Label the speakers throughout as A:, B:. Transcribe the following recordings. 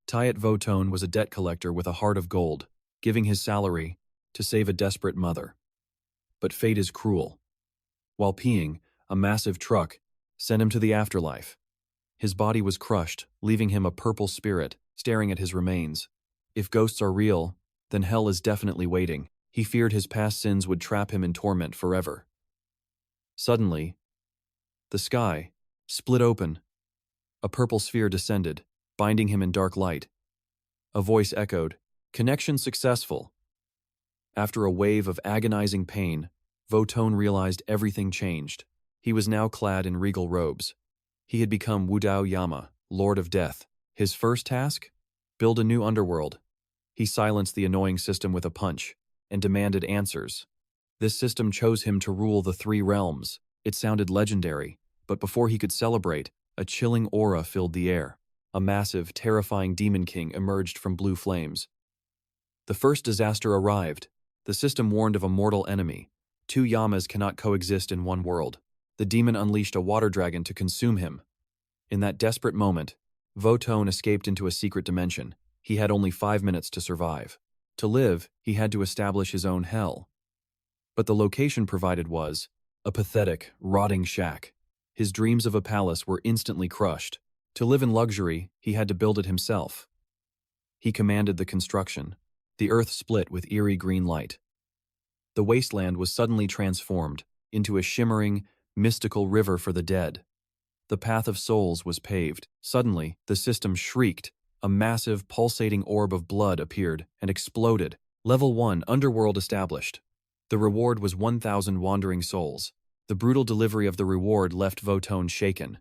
A: 𝒕𝒊𝒏𝒈 was a debt collector with a heart of gold, giving his salary to save a desperate mother. But fate is cruel. While peeing, a massive truck sent him to the afterlife. His body was crushed, leaving him a purple spirit staring at his remains. If ghosts are real, then hell is definitely waiting. He feared his past sins would trap him in torment forever. Suddenly, the sky split open. A purple sphere descended, binding him in dark light. A voice echoed, "Connection successful." After a wave of agonizing pain, 𝒏𝒈 realized everything changed. He was now clad in regal robes. He had become Wudao Yama, Lord of Death. His first task? Build a new underworld. He silenced the annoying system with a punch and demanded answers. This system chose him to rule the three realms. It sounded legendary, but before he could celebrate, a chilling aura filled the air. A massive, terrifying demon king emerged from blue flames. The first disaster arrived. The system warned of a mortal enemy. Two Yamas cannot coexist in one world. The demon unleashed a water dragon to consume him. In that desperate moment, 𝒏𝒈 escaped into a secret dimension. He had only 5 minutes to survive. To live, he had to establish his own hell. But the location provided was a pathetic, rotting shack. His dreams of a palace were instantly crushed. To live in luxury, he had to build it himself. He commanded the construction. The earth split with eerie green light. The wasteland was suddenly transformed into a shimmering, mystical river for the dead. The path of souls was paved. Suddenly, the system shrieked. A massive, pulsating orb of blood appeared and exploded. Level 1 Underworld established. The reward was 1,000 wandering souls. The brutal delivery of the reward left 𝒏𝒈 shaken.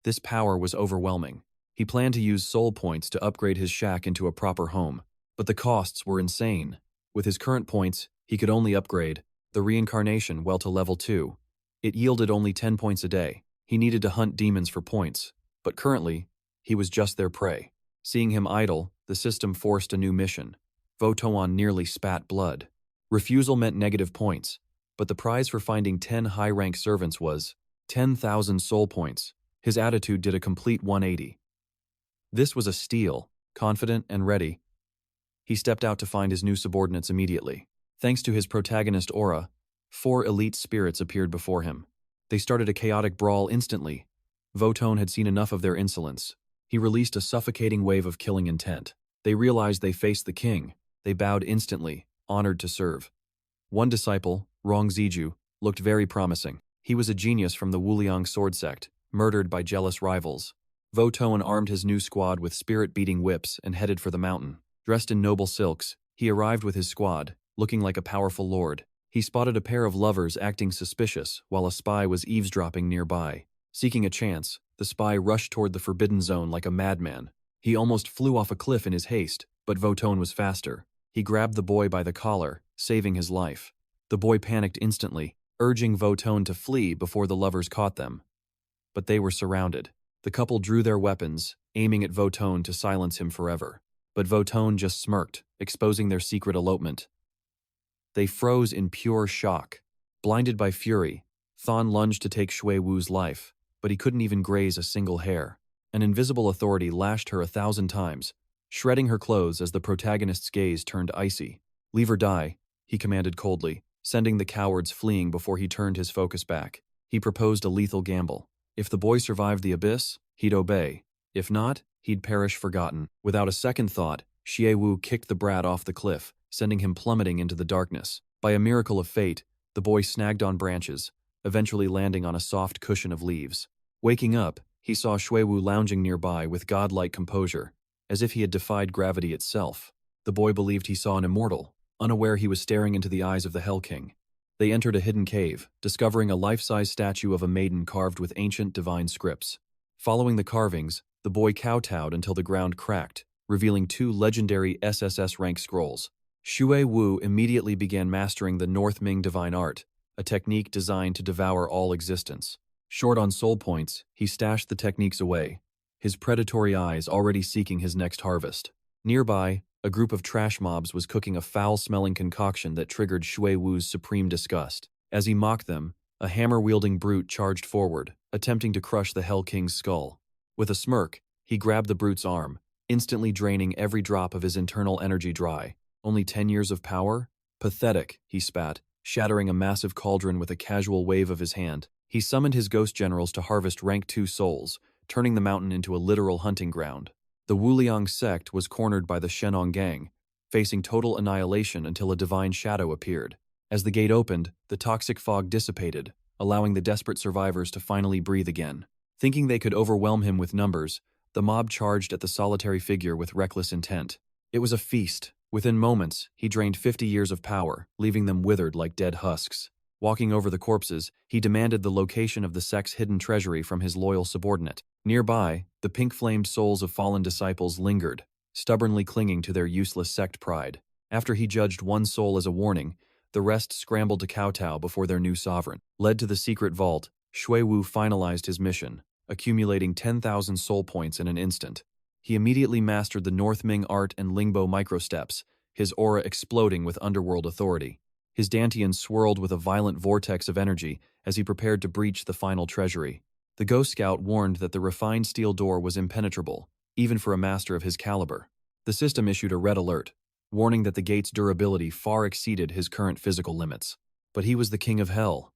A: This power was overwhelming. He planned to use soul points to upgrade his shack into a proper home, but the costs were insane. With his current points, he could only upgrade the reincarnation well to level 2. It yielded only 10 points a day. He needed to hunt demons for points, but currently, he was just their prey. Seeing him idle, the system forced a new mission. 𝒏𝒈 nearly spat blood. Refusal meant negative points, but the prize for finding 10 high-rank servants was 10,000 soul points. His attitude did a complete 180. This was a steal. Confident and ready, he stepped out to find his new subordinates immediately. Thanks to his protagonist aura, 4 elite spirits appeared before him. They started a chaotic brawl instantly. 𝒏𝒈 had seen enough of their insolence. He released a suffocating wave of killing intent. They realized they faced the king. They bowed instantly, honored to serve. One disciple, 𝒉𝒐𝒍𝒅, looked very promising. He was a genius from the Wuliang sword sect, murdered by jealous rivals. 𝒏𝒈 armed his new squad with spirit-beating whips and headed for the mountain. Dressed in noble silks, he arrived with his squad, looking like a powerful lord. He spotted a pair of lovers acting suspicious while a spy was eavesdropping nearby. Seeking a chance, the spy rushed toward the forbidden zone like a madman. He almost flew off a cliff in his haste, but 𝒏𝒈 was faster. He grabbed the boy by the collar, saving his life. The boy panicked instantly, urging 𝒏𝒈 to flee before the lovers caught them. But they were surrounded. The couple drew their weapons, aiming at 𝒏𝒈 to silence him forever. But 𝒏𝒈 just smirked, exposing their secret elopement. They froze in pure shock. Blinded by fury, Thon lunged to take Shui Wu's life, but he couldn't even graze a single hair. An invisible authority lashed her 1,000 times, shredding her clothes as the protagonist's gaze turned icy. "Leave her die," he commanded coldly, sending the cowards fleeing before he turned his focus back. He proposed a lethal gamble. If the boy survived the abyss, he'd obey. If not, he'd perish forgotten. Without a second thought, Shui Wu kicked the brat off the cliff, sending him plummeting into the darkness. By a miracle of fate, the boy snagged on branches, eventually landing on a soft cushion of leaves. Waking up, he saw Shui Wu lounging nearby with godlike composure, as if he had defied gravity itself. The boy believed he saw an immortal, unaware he was staring into the eyes of the Hell King. They entered a hidden cave, discovering a life-size statue of a maiden carved with ancient divine scripts. Following the carvings, the boy kowtowed until the ground cracked, revealing 2 legendary SSS rank scrolls. Shui Wu immediately began mastering the North Ming divine art, a technique designed to devour all existence. Short on soul points, he stashed the techniques away, his predatory eyes already seeking his next harvest. Nearby, a group of trash mobs was cooking a foul-smelling concoction that triggered Shui Wu's supreme disgust. As he mocked them, a hammer-wielding brute charged forward, attempting to crush the Hell King's skull. With a smirk, he grabbed the brute's arm, instantly draining every drop of his internal energy dry. Only 10 years of power? Pathetic, he spat, shattering a massive cauldron with a casual wave of his hand. He summoned his ghost generals to harvest rank 2 souls, turning the mountain into a literal hunting ground. The Wuliang sect was cornered by the Shenong gang, facing total annihilation until a divine shadow appeared. As the gate opened, the toxic fog dissipated, allowing the desperate survivors to finally breathe again. Thinking they could overwhelm him with numbers, the mob charged at the solitary figure with reckless intent. It was a feast. Within moments, he drained 50 years of power, leaving them withered like dead husks. Walking over the corpses, he demanded the location of the sect's hidden treasury from his loyal subordinate. Nearby, the pink-flamed souls of fallen disciples lingered, stubbornly clinging to their useless sect pride. After he judged one soul as a warning, the rest scrambled to kowtow before their new sovereign. Led to the secret vault, Shuiwu finalized his mission, accumulating 10,000 soul points in an instant. He immediately mastered the North Ming art and Lingbo microsteps, his aura exploding with underworld authority. His dantian swirled with a violent vortex of energy as he prepared to breach the final treasury. The Ghost Scout warned that the refined steel door was impenetrable, even for a master of his caliber. The system issued a red alert, warning that the gate's durability far exceeded his current physical limits. But he was the king of hell.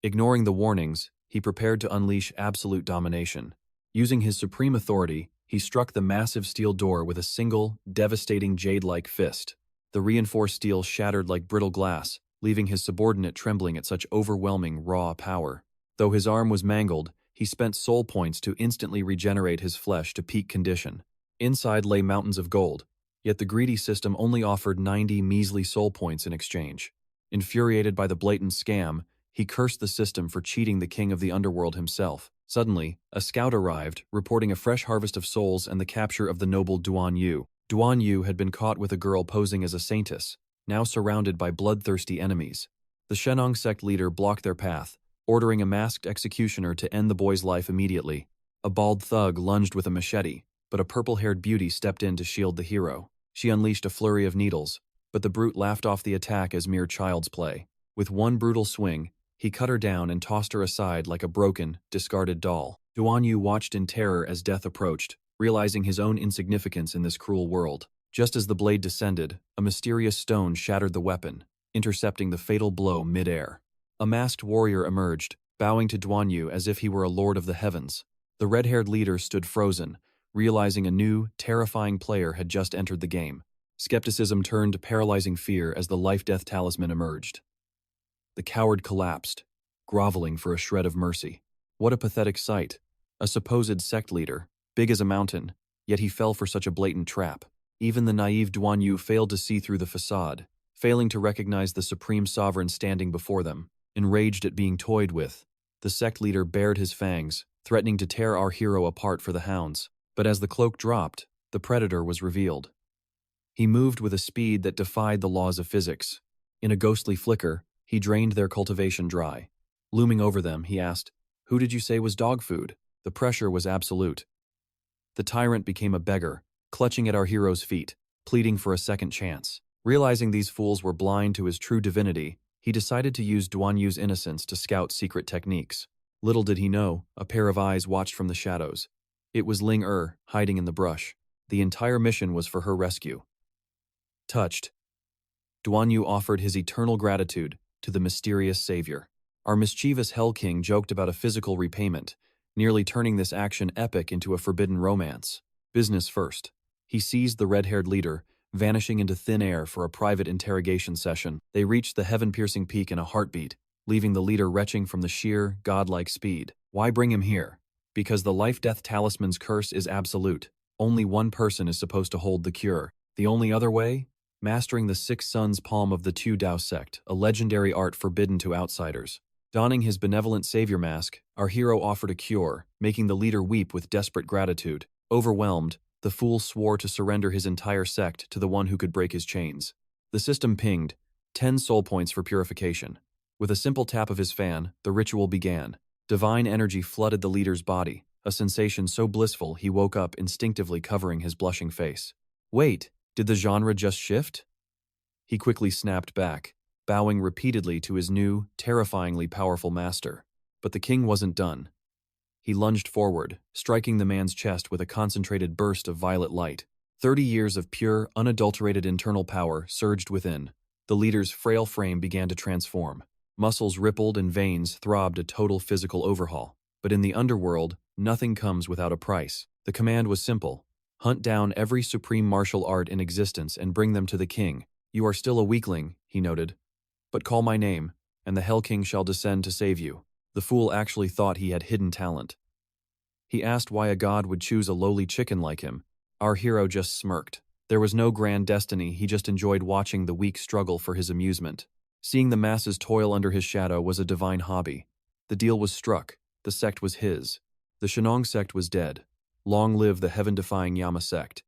A: Ignoring the warnings, he prepared to unleash absolute domination. Using his supreme authority, he struck the massive steel door with a single, devastating jade-like fist. The reinforced steel shattered like brittle glass, leaving his subordinate trembling at such overwhelming raw power. Though his arm was mangled, he spent soul points to instantly regenerate his flesh to peak condition. Inside lay mountains of gold, yet the greedy system only offered 90 measly soul points in exchange. Infuriated by the blatant scam, he cursed the system for cheating the king of the underworld himself. Suddenly, a scout arrived, reporting a fresh harvest of souls and the capture of the noble Duan Yu. Duan Yu had been caught with a girl posing as a saintess, now surrounded by bloodthirsty enemies. The Shenong sect leader blocked their path, ordering a masked executioner to end the boy's life immediately. A bald thug lunged with a machete, but a purple-haired beauty stepped in to shield the hero. She unleashed a flurry of needles, but the brute laughed off the attack as mere child's play. With one brutal swing, he cut her down and tossed her aside like a broken, discarded doll. Duan Yu watched in terror as death approached, realizing his own insignificance in this cruel world. Just as the blade descended, a mysterious stone shattered the weapon, intercepting the fatal blow mid-air. A masked warrior emerged, bowing to Duan Yu as if he were a lord of the heavens. The red-haired leader stood frozen, realizing a new, terrifying player had just entered the game. Skepticism turned to paralyzing fear as the life-death talisman emerged. The coward collapsed, groveling for a shred of mercy. What a pathetic sight. A supposed sect leader, big as a mountain, yet he fell for such a blatant trap. Even the naive Duan Yu failed to see through the facade, failing to recognize the supreme sovereign standing before them. Enraged at being toyed with, the sect leader bared his fangs, threatening to tear our hero apart for the hounds. But as the cloak dropped, the predator was revealed. He moved with a speed that defied the laws of physics. In a ghostly flicker, he drained their cultivation dry. Looming over them, he asked, "Who did you say was dog food?" The pressure was absolute. The tyrant became a beggar, clutching at our hero's feet, pleading for a second chance. Realizing these fools were blind to his true divinity, he decided to use Duan Yu's innocence to scout secret techniques. Little did he know, a pair of eyes watched from the shadows. It was Ling hiding in the brush. The entire mission was for her rescue. Touched, Duan Yu offered his eternal gratitude to the mysterious savior. Our mischievous Hell King joked about a physical repayment, nearly turning this action epic into a forbidden romance. Business first. He seized the red-haired leader, vanishing into thin air for a private interrogation session. They reached the heaven-piercing peak in a heartbeat, leaving the leader retching from the sheer, godlike speed. Why bring him here? Because the life-death talisman's curse is absolute. Only one person is supposed to hold the cure. The only other way? Mastering the Six Sons Palm of the Tu Dao sect, a legendary art forbidden to outsiders. Donning his benevolent savior mask, our hero offered a cure, making the leader weep with desperate gratitude. Overwhelmed, the fool swore to surrender his entire sect to the one who could break his chains. The system pinged, 10 soul points for purification. With a simple tap of his fan, the ritual began. Divine energy flooded the leader's body, a sensation so blissful he woke up instinctively covering his blushing face. Wait, did the genre just shift? He quickly snapped back, bowing repeatedly to his new, terrifyingly powerful master. But the king wasn't done. He lunged forward, striking the man's chest with a concentrated burst of violet light. 30 years of pure, unadulterated internal power surged within. The leader's frail frame began to transform. Muscles rippled and veins throbbed a total physical overhaul. But in the underworld, nothing comes without a price. The command was simple. Hunt down every supreme martial art in existence and bring them to the king. You are still a weakling, he noted. But call my name, and the Hell King shall descend to save you. The fool actually thought he had hidden talent. He asked why a god would choose a lowly chicken like him. Our hero just smirked. There was no grand destiny, he just enjoyed watching the weak struggle for his amusement. Seeing the masses toil under his shadow was a divine hobby. The deal was struck. The sect was his. The Shenong sect was dead. Long live the heaven-defying Yama sect.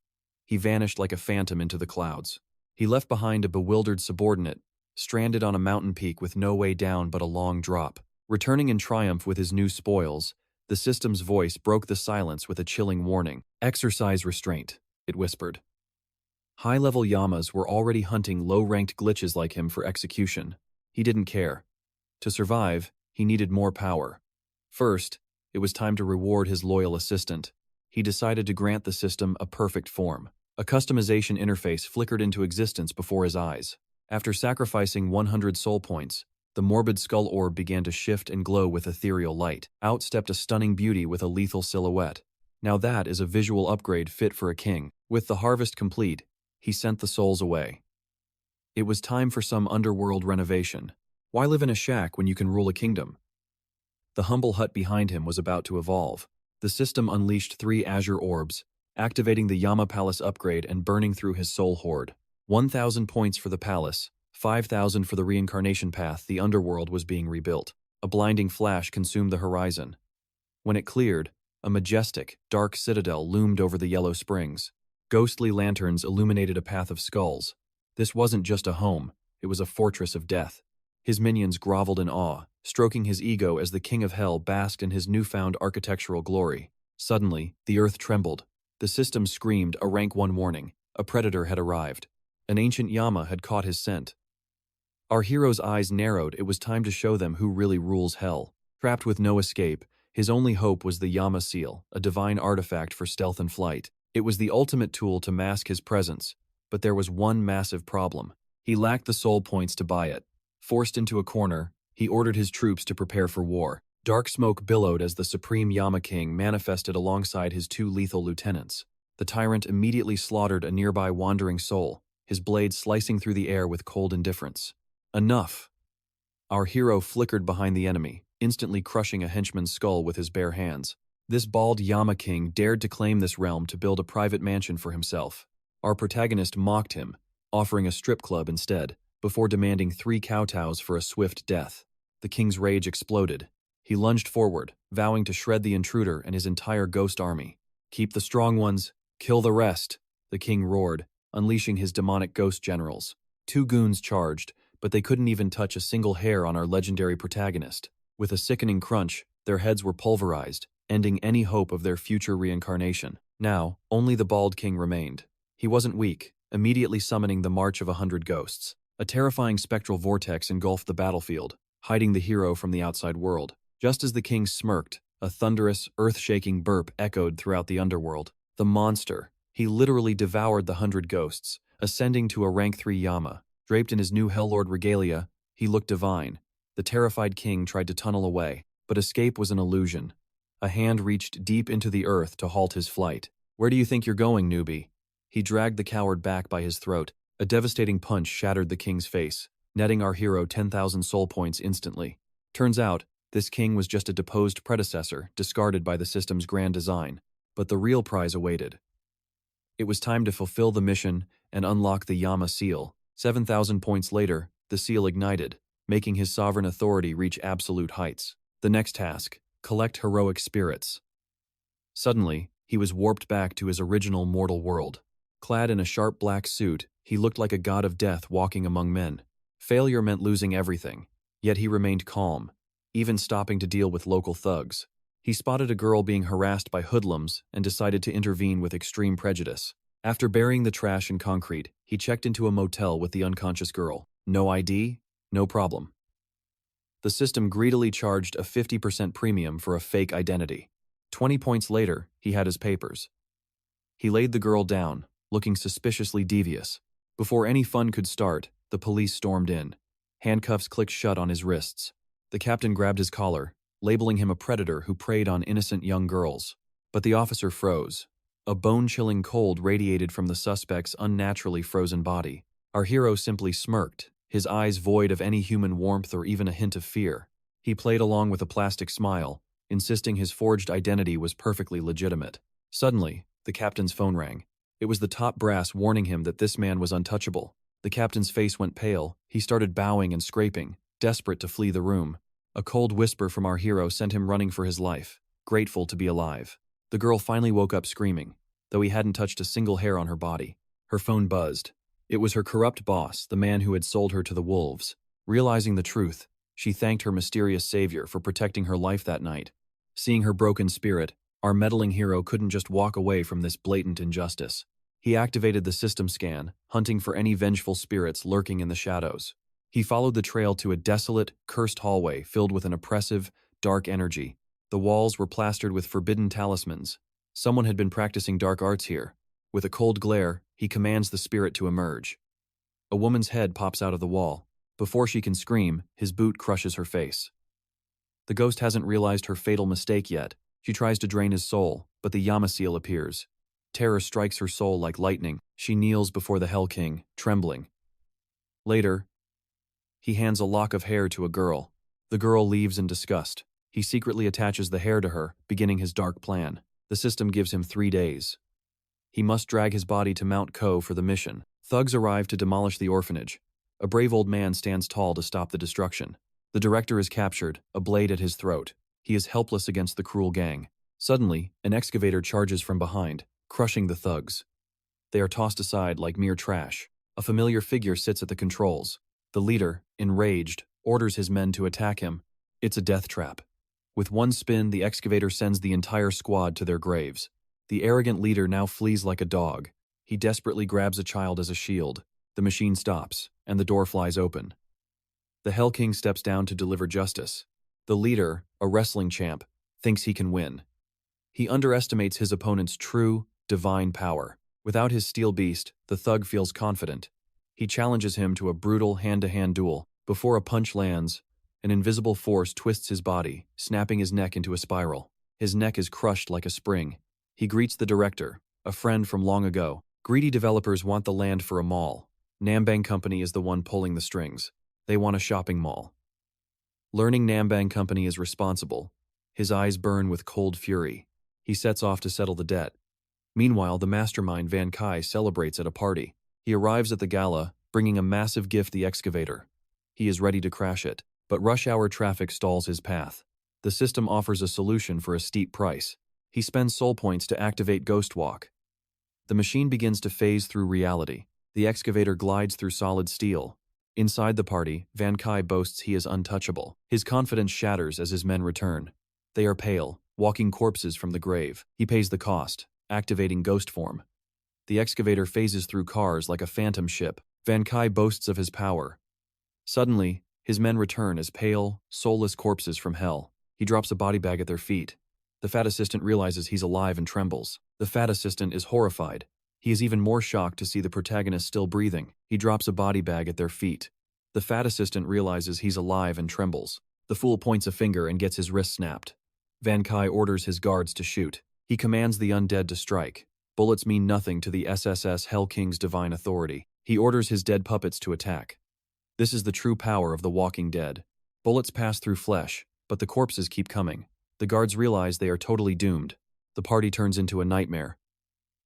A: He vanished like a phantom into the clouds. He left behind a bewildered subordinate, stranded on a mountain peak with no way down but a long drop. Returning in triumph with his new spoils, the system's voice broke the silence with a chilling warning. Exercise restraint, it whispered. High-level Yamas were already hunting low-ranked glitches like him for execution. He didn't care. To survive, he needed more power. First, it was time to reward his loyal assistant. He decided to grant the system a perfect form. A customization interface flickered into existence before his eyes. After sacrificing 100 soul points, the morbid skull orb began to shift and glow with ethereal light. Out stepped a stunning beauty with a lethal silhouette. Now that is a visual upgrade fit for a king. With the harvest complete, he sent the souls away. It was time for some underworld renovation. Why live in a shack when you can rule a kingdom? The humble hut behind him was about to evolve. The system unleashed 3 azure orbs, activating the Yama Palace upgrade and burning through his soul hoard. 1,000 points for the palace, 5,000 for the reincarnation path. The underworld was being rebuilt. A blinding flash consumed the horizon. When it cleared, a majestic, dark citadel loomed over the yellow springs. Ghostly lanterns illuminated a path of skulls. This wasn't just a home, it was a fortress of death. His minions groveled in awe, stroking his ego as the king of hell basked in his newfound architectural glory. Suddenly, the earth trembled. The system screamed a rank 1 warning. A predator had arrived. An ancient Yama had caught his scent. Our hero's eyes narrowed. It was time to show them who really rules hell. Trapped with no escape, his only hope was the Yama seal, a divine artifact for stealth and flight. It was the ultimate tool to mask his presence, but there was one massive problem. He lacked the soul points to buy it. Forced into a corner, he ordered his troops to prepare for war. Dark smoke billowed as the supreme Yama King manifested alongside his 2 lethal lieutenants. The tyrant immediately slaughtered a nearby wandering soul, his blade slicing through the air with cold indifference. Enough! Our hero flickered behind the enemy, instantly crushing a henchman's skull with his bare hands. This bald Yama King dared to claim this realm to build a private mansion for himself. Our protagonist mocked him, offering a strip club instead, before demanding 3 kowtows for a swift death. The king's rage exploded. He lunged forward, vowing to shred the intruder and his entire ghost army. Keep the strong ones, kill the rest, the king roared, unleashing his demonic ghost generals. 2 goons charged, but they couldn't even touch a single hair on our legendary protagonist. With a sickening crunch, their heads were pulverized, ending any hope of their future reincarnation. Now, only the bald king remained. He wasn't weak, immediately summoning the March of 100 Ghosts. A terrifying spectral vortex engulfed the battlefield, hiding the hero from the outside world. Just as the king smirked, a thunderous, earth-shaking burp echoed throughout the underworld. The monster. He literally devoured the 100 ghosts, ascending to a rank 3 Yama. Draped in his new Helllord regalia, he looked divine. The terrified king tried to tunnel away, but escape was an illusion. A hand reached deep into the earth to halt his flight. Where do you think you're going, newbie? He dragged the coward back by his throat. A devastating punch shattered the king's face, netting our hero 10,000 soul points instantly. Turns out, this king was just a deposed predecessor, discarded by the system's grand design. But the real prize awaited. It was time to fulfill the mission and unlock the Yama seal. 7,000 points later, the seal ignited, making his sovereign authority reach absolute heights. The next task: collect heroic spirits. Suddenly, he was warped back to his original mortal world. Clad in a sharp black suit, he looked like a god of death walking among men. Failure meant losing everything, yet he remained calm, even stopping to deal with local thugs. He spotted a girl being harassed by hoodlums and decided to intervene with extreme prejudice. After burying the trash in concrete, he checked into a motel with the unconscious girl. No ID? No problem. The system greedily charged a 50% premium for a fake identity. 20 points later, he had his papers. He laid the girl down, looking suspiciously devious. Before any fun could start, the police stormed in. Handcuffs clicked shut on his wrists. The captain grabbed his collar, labeling him a predator who preyed on innocent young girls. But the officer froze. A bone-chilling cold radiated from the suspect's unnaturally frozen body. Our hero simply smirked, his eyes void of any human warmth or even a hint of fear. He played along with a plastic smile, insisting his forged identity was perfectly legitimate. Suddenly, the captain's phone rang. It was the top brass warning him that this man was untouchable. The captain's face went pale. He started bowing and scraping, desperate to flee the room. A cold whisper from our hero sent him running for his life, grateful to be alive. The girl finally woke up screaming, though he hadn't touched a single hair on her body. Her phone buzzed. It was her corrupt boss, the man who had sold her to the wolves. Realizing the truth, she thanked her mysterious savior for protecting her life that night. Seeing her broken spirit, our meddling hero couldn't just walk away from this blatant injustice. He activated the system scan, hunting for any vengeful spirits lurking in the shadows. He followed the trail to a desolate, cursed hallway filled with an oppressive, dark energy. The walls were plastered with forbidden talismans. Someone had been practicing dark arts here. With a cold glare, he commands the spirit to emerge. A woman's head pops out of the wall. Before she can scream, his boot crushes her face. The ghost hasn't realized her fatal mistake yet. She tries to drain his soul, but the Yamaseal appears. Terror strikes her soul like lightning. She kneels before the Hell King, trembling. Later, he hands a lock of hair to a girl. The girl leaves in disgust. He secretly attaches the hair to her, beginning his dark plan. The system gives him 3 days. He must drag his body to Mount Ko for the mission. Thugs arrive to demolish the orphanage. A brave old man stands tall to stop the destruction. The director is captured, a blade at his throat. He is helpless against the cruel gang. Suddenly, an excavator charges from behind, crushing the thugs. They are tossed aside like mere trash. A familiar figure sits at the controls. The leader, enraged, orders his men to attack him. It's a death trap. With one spin, the excavator sends the entire squad to their graves. The arrogant leader now flees like a dog. He desperately grabs a child as a shield. The machine stops, and the door flies open. The Hell King steps down to deliver justice. The leader, a wrestling champ, thinks he can win. He underestimates his opponent's true, divine power. Without his steel beast, the thug feels confident. He challenges him to a brutal hand-to-hand duel. Before a punch lands, an invisible force twists his body, snapping his neck into a spiral. His neck is crushed like a spring. He greets the director, a friend from long ago. Greedy developers want the land for a mall. Nambang Company is the one pulling the strings. They want a shopping mall. Learning Nambang Company is responsible, his eyes burn with cold fury. He sets off to settle the debt. Meanwhile, the mastermind Van Kai celebrates at a party. He arrives at the gala, bringing a massive gift, the excavator. He is ready to crash it, but rush hour traffic stalls his path. The system offers a solution for a steep price. He spends soul points to activate Ghost Walk. The machine begins to phase through reality. The excavator glides through solid steel. Inside the party, Van Kai boasts he is untouchable. His confidence shatters as his men return. They are pale, walking corpses from the grave. He pays the cost, activating ghost form. The excavator phases through cars like a phantom ship. Van Kai boasts of his power. Suddenly, his men return as pale, soulless corpses from hell. He drops a body bag at their feet. The fat assistant realizes he's alive and trembles. The fat assistant is horrified. He is even more shocked to see the protagonist still breathing. He drops a body bag at their feet. The fat assistant realizes he's alive and trembles. The fool points a finger and gets his wrist snapped. Van Kai orders his guards to shoot. He commands the undead to strike. Bullets mean nothing to the SSS Hell King's divine authority. He orders his dead puppets to attack. This is the true power of the Walking Dead. Bullets pass through flesh, but the corpses keep coming. The guards realize they are totally doomed. The party turns into a nightmare.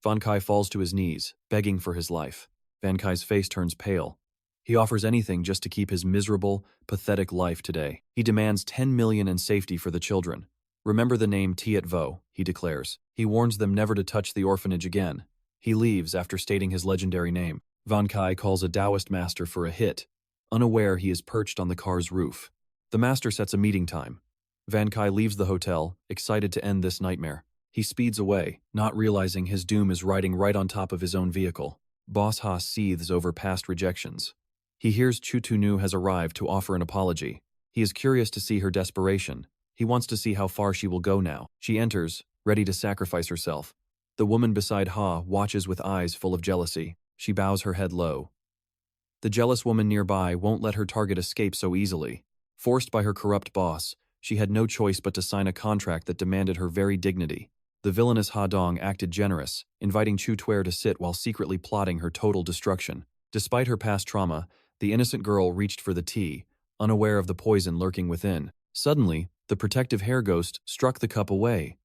A: Van Kai falls to his knees, begging for his life. Van Kai's face turns pale. He offers anything just to keep his miserable, pathetic life today. He demands 10 million in safety for the children. Remember the name 𝒕𝒏𝒈, he declares. He warns them never to touch the orphanage again. He leaves after stating his legendary name. Van Kai calls a Taoist master for a hit, unaware he is perched on the car's roof. The master sets a meeting time. Van Kai leaves the hotel, excited to end this nightmare. He speeds away, not realizing his doom is riding right on top of his own vehicle. Boss Ha seethes over past rejections. He hears Chutunu has arrived to offer an apology. He is curious to see her desperation. He wants to see how far she will go now. She enters, ready to sacrifice herself. The woman beside Ha watches with eyes full of jealousy. She bows her head low. The jealous woman nearby won't let her target escape so easily. Forced by her corrupt boss, she had no choice but to sign a contract that demanded her very dignity. The villainous Ha Dong acted generous, inviting 𝒌𝒊𝒏𝒈 to sit while secretly plotting her total destruction. Despite her past trauma, the innocent girl reached for the tea, unaware of the poison lurking within. Suddenly, the protective hair ghost struck the cup away.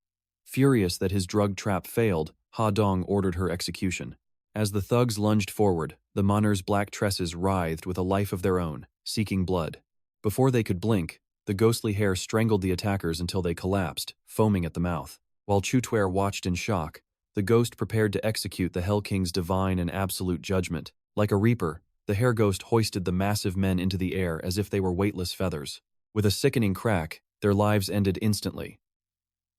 A: Furious that his drug trap failed, Ha Dong ordered her execution. As the thugs lunged forward, the monarch's black tresses writhed with a life of their own, seeking blood. Before they could blink, the ghostly hair strangled the attackers until they collapsed, foaming at the mouth. While 𝒌𝒊𝒏𝒈 watched in shock, the ghost prepared to execute the Hell King's divine and absolute judgment. Like a reaper, the hair ghost hoisted the massive men into the air as if they were weightless feathers. With a sickening crack, their lives ended instantly.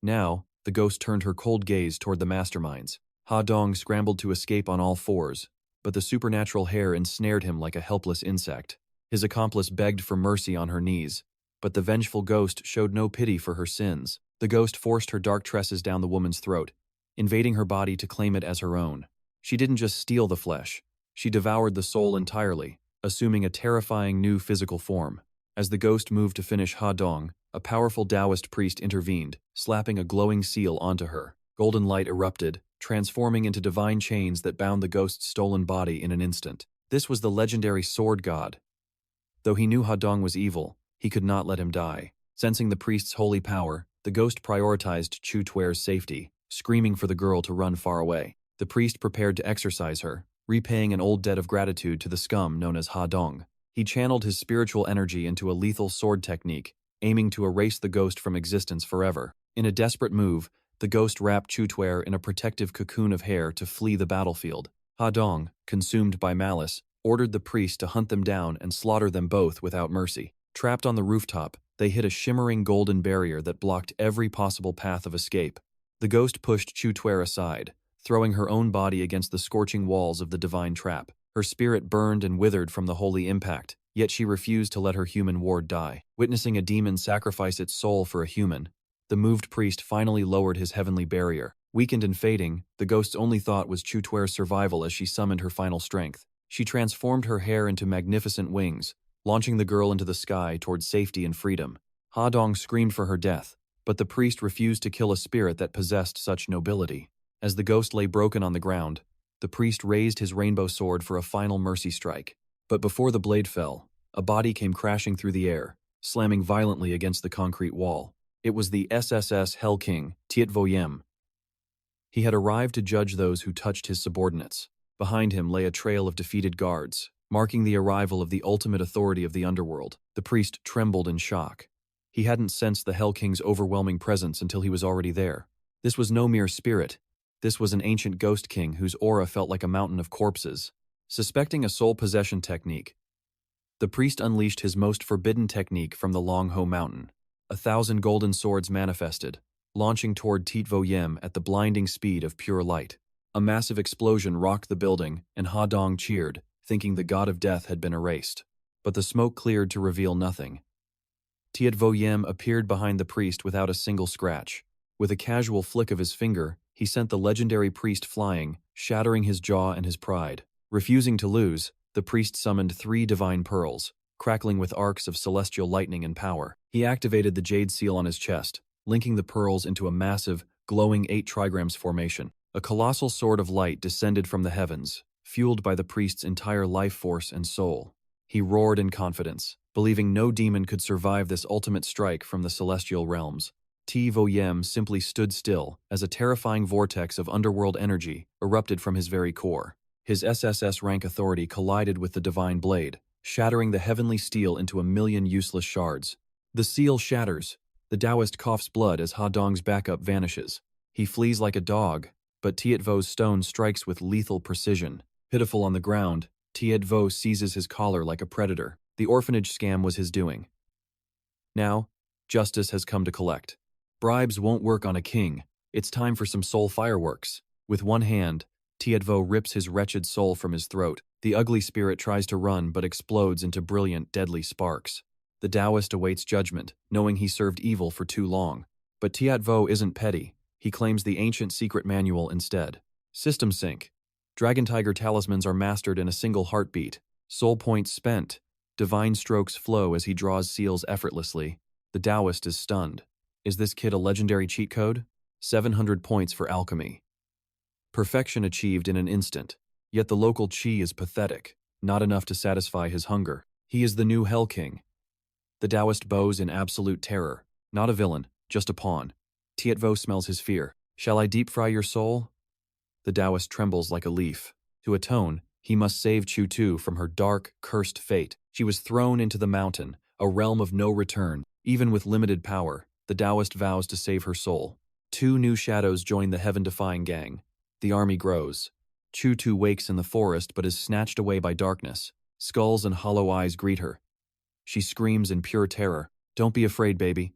A: Now, the ghost turned her cold gaze toward the masterminds. Ha Dong scrambled to escape on all fours, but the supernatural hair ensnared him like a helpless insect. His accomplice begged for mercy on her knees, but the vengeful ghost showed no pity for her sins. The ghost forced her dark tresses down the woman's throat, invading her body to claim it as her own. She didn't just steal the flesh, she devoured the soul entirely, assuming a terrifying new physical form. As the ghost moved to finish Ha Dong, a powerful Taoist priest intervened, slapping a glowing seal onto her. Golden light erupted, transforming into divine chains that bound the ghost's stolen body in an instant. This was the legendary sword god. Though he knew Ha Dong was evil, he could not let him die. Sensing the priest's holy power, the ghost prioritized 𝒌𝒊𝒏𝒈's safety, screaming for the girl to run far away. The priest prepared to exorcise her, repaying an old debt of gratitude to the scum known as Ha Dong. He channeled his spiritual energy into a lethal sword technique, aiming to erase the ghost from existence forever. In a desperate move, the ghost wrapped 𝒌𝒊𝒏𝒈 in a protective cocoon of hair to flee the battlefield. Ha Dong, consumed by malice, ordered the priest to hunt them down and slaughter them both without mercy. Trapped on the rooftop, they hit a shimmering golden barrier that blocked every possible path of escape. The ghost pushed 𝒌𝒊𝒏𝒈 aside, throwing her own body against the scorching walls of the divine trap. Her spirit burned and withered from the holy impact, yet she refused to let her human ward die. Witnessing a demon sacrifice its soul for a human, the moved priest finally lowered his heavenly barrier. Weakened and fading, the ghost's only thought was 𝒌𝒊𝒏𝒈's survival as she summoned her final strength. She transformed her hair into magnificent wings, launching the girl into the sky towards safety and freedom. Ha Dong screamed for her death, but the priest refused to kill a spirit that possessed such nobility. As the ghost lay broken on the ground, the priest raised his rainbow sword for a final mercy strike. But before the blade fell, a body came crashing through the air, slamming violently against the concrete wall. It was the SSS Hell King, 𝒌𝒊𝒏𝒈. He had arrived to judge those who touched his subordinates. Behind him lay a trail of defeated guards, marking the arrival of the ultimate authority of the underworld. The priest trembled in shock. He hadn't sensed the Hell King's overwhelming presence until he was already there. This was no mere spirit. This was an ancient ghost king whose aura felt like a mountain of corpses. Suspecting a soul possession technique, the priest unleashed his most forbidden technique from the Long Ho mountain. 1,000 golden swords manifested, launching toward 𝒌𝒊𝒏𝒈 at the blinding speed of pure light. A massive explosion rocked the building, and Ha Dong cheered, thinking the god of death had been erased. But the smoke cleared to reveal nothing. 𝒌𝒊𝒏𝒈 appeared behind the priest without a single scratch. With a casual flick of his finger, he sent the legendary priest flying, shattering his jaw and his pride. Refusing to lose, the priest summoned 3 divine pearls, crackling with arcs of celestial lightning and power. He activated the jade seal on his chest, linking the pearls into a massive, glowing 8 trigrams formation. A colossal sword of light descended from the heavens, fueled by the priest's entire life force and soul. He roared in confidence, believing no demon could survive this ultimate strike from the celestial realms. 𝒌𝒊𝒏𝒈 simply stood still as a terrifying vortex of underworld energy erupted from his very core. His SSS rank authority collided with the divine blade, shattering the heavenly steel into a million useless shards. The seal shatters. The Taoist coughs blood as Ha Dong's backup vanishes. He flees like a dog, but 𝒌𝒊𝒏𝒈's stone strikes with lethal precision. Pitiful on the ground, 𝒌𝒊𝒏𝒈 seizes his collar like a predator. The orphanage scam was his doing. Now, justice has come to collect. Bribes won't work on a king. It's time for some soul fireworks. With one hand, 𝒌𝒊𝒏𝒈 rips his wretched soul from his throat. The ugly spirit tries to run but explodes into brilliant, deadly sparks. The Taoist awaits judgment, knowing he served evil for too long. But 𝒌𝒊𝒏𝒈 isn't petty. He claims the ancient secret manual instead. System sync. Dragon Tiger talismans are mastered in a single heartbeat. Soul points spent. Divine strokes flow as he draws seals effortlessly. The Taoist is stunned. Is this kid a legendary cheat code? 700 points for alchemy. Perfection achieved in an instant. Yet the local chi is pathetic, not enough to satisfy his hunger. He is the new Hell King. The Taoist bows in absolute terror. Not a villain, just a pawn. 𝒕𝒊𝒏𝒈 smells his fear. Shall I deep fry your soul? The Taoist trembles like a leaf. To atone, he must save 𝒕𝒊𝒂𝒕𝒉 from her dark, cursed fate. She was thrown into the mountain, a realm of no return. Even with limited power, the Taoist vows to save her soul. 2 new shadows join the heaven-defying gang. The army grows. 𝒕𝒊𝒂𝒕𝒉 wakes in the forest but is snatched away by darkness. Skulls and hollow eyes greet her. She screams in pure terror. Don't be afraid, baby.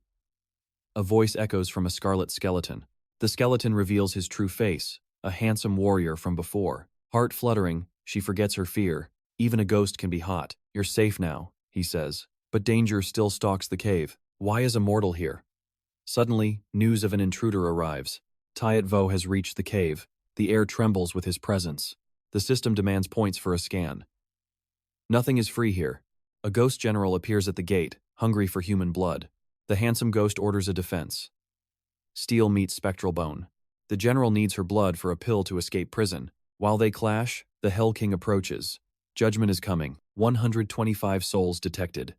A: A voice echoes from a scarlet skeleton. The skeleton reveals his true face, a handsome warrior from before. Heart fluttering, she forgets her fear. Even a ghost can be hot. You're safe now, he says. But danger still stalks the cave. Why is a mortal here? Suddenly, news of an intruder arrives. 𝒕𝒊𝒂𝒕𝒉 has reached the cave. The air trembles with his presence. The system demands points for a scan. Nothing is free here. A ghost general appears at the gate, hungry for human blood. The handsome ghost orders a defense. Steel meets spectral bone. The general needs her blood for a pill to escape prison. While they clash, the Hell King approaches. Judgment is coming. 125 souls detected.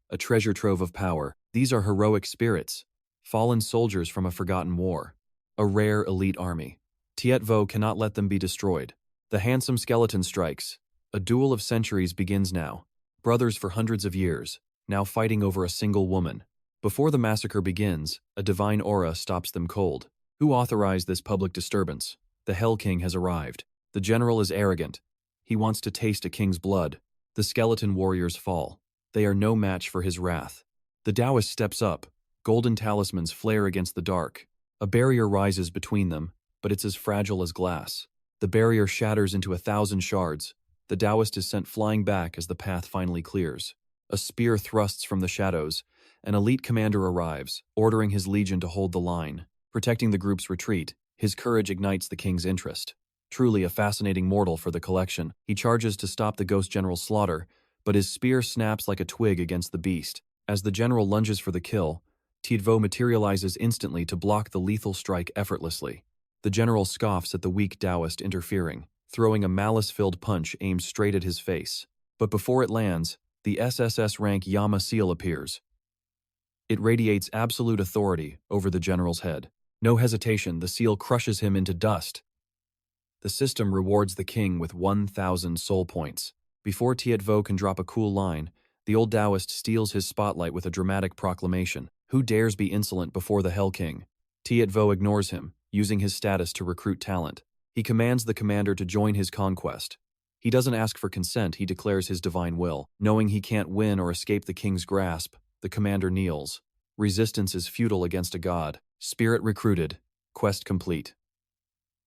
A: A treasure trove of power. These are heroic spirits. Fallen soldiers from a forgotten war. A rare elite army. 𝒕𝒊𝒂𝒕𝒉 cannot let them be destroyed. The handsome skeleton strikes. A duel of centuries begins now. Brothers for hundreds of years, now fighting over a single woman. Before the massacre begins, a divine aura stops them cold. Who authorized this public disturbance? The Hell King has arrived. The general is arrogant. He wants to taste a king's blood. The skeleton warriors fall. They are no match for his wrath. The Taoist steps up. Golden talismans flare against the dark. A barrier rises between them, but it's as fragile as glass. The barrier shatters into 1,000 shards. The Taoist is sent flying back as the path finally clears. A spear thrusts from the shadows. An elite commander arrives, ordering his legion to hold the line. Protecting the group's retreat, his courage ignites the king's interest. Truly a fascinating mortal for the collection. He charges to stop the ghost general's slaughter, but his spear snaps like a twig against the beast. As the general lunges for the kill, 𝒕𝒊𝒂𝒕𝒉 materializes instantly to block the lethal strike effortlessly. The general scoffs at the weak Taoist interfering, throwing a malice-filled punch aimed straight at his face. But before it lands, the SSS rank Yama seal appears. It radiates absolute authority over the general's head. No hesitation, the seal crushes him into dust. The system rewards the king with 1,000 soul points. Before 𝒕𝒊𝒂𝒕𝒉 can drop a cool line, the old Taoist steals his spotlight with a dramatic proclamation. Who dares be insolent before the Hell King? 𝒕𝒊𝒂𝒕𝒉 ignores him, using his status to recruit talent. He commands the commander to join his conquest. He doesn't ask for consent, he declares his divine will. Knowing he can't win or escape the king's grasp, the commander kneels. Resistance is futile against a god. Spirit recruited. Quest complete.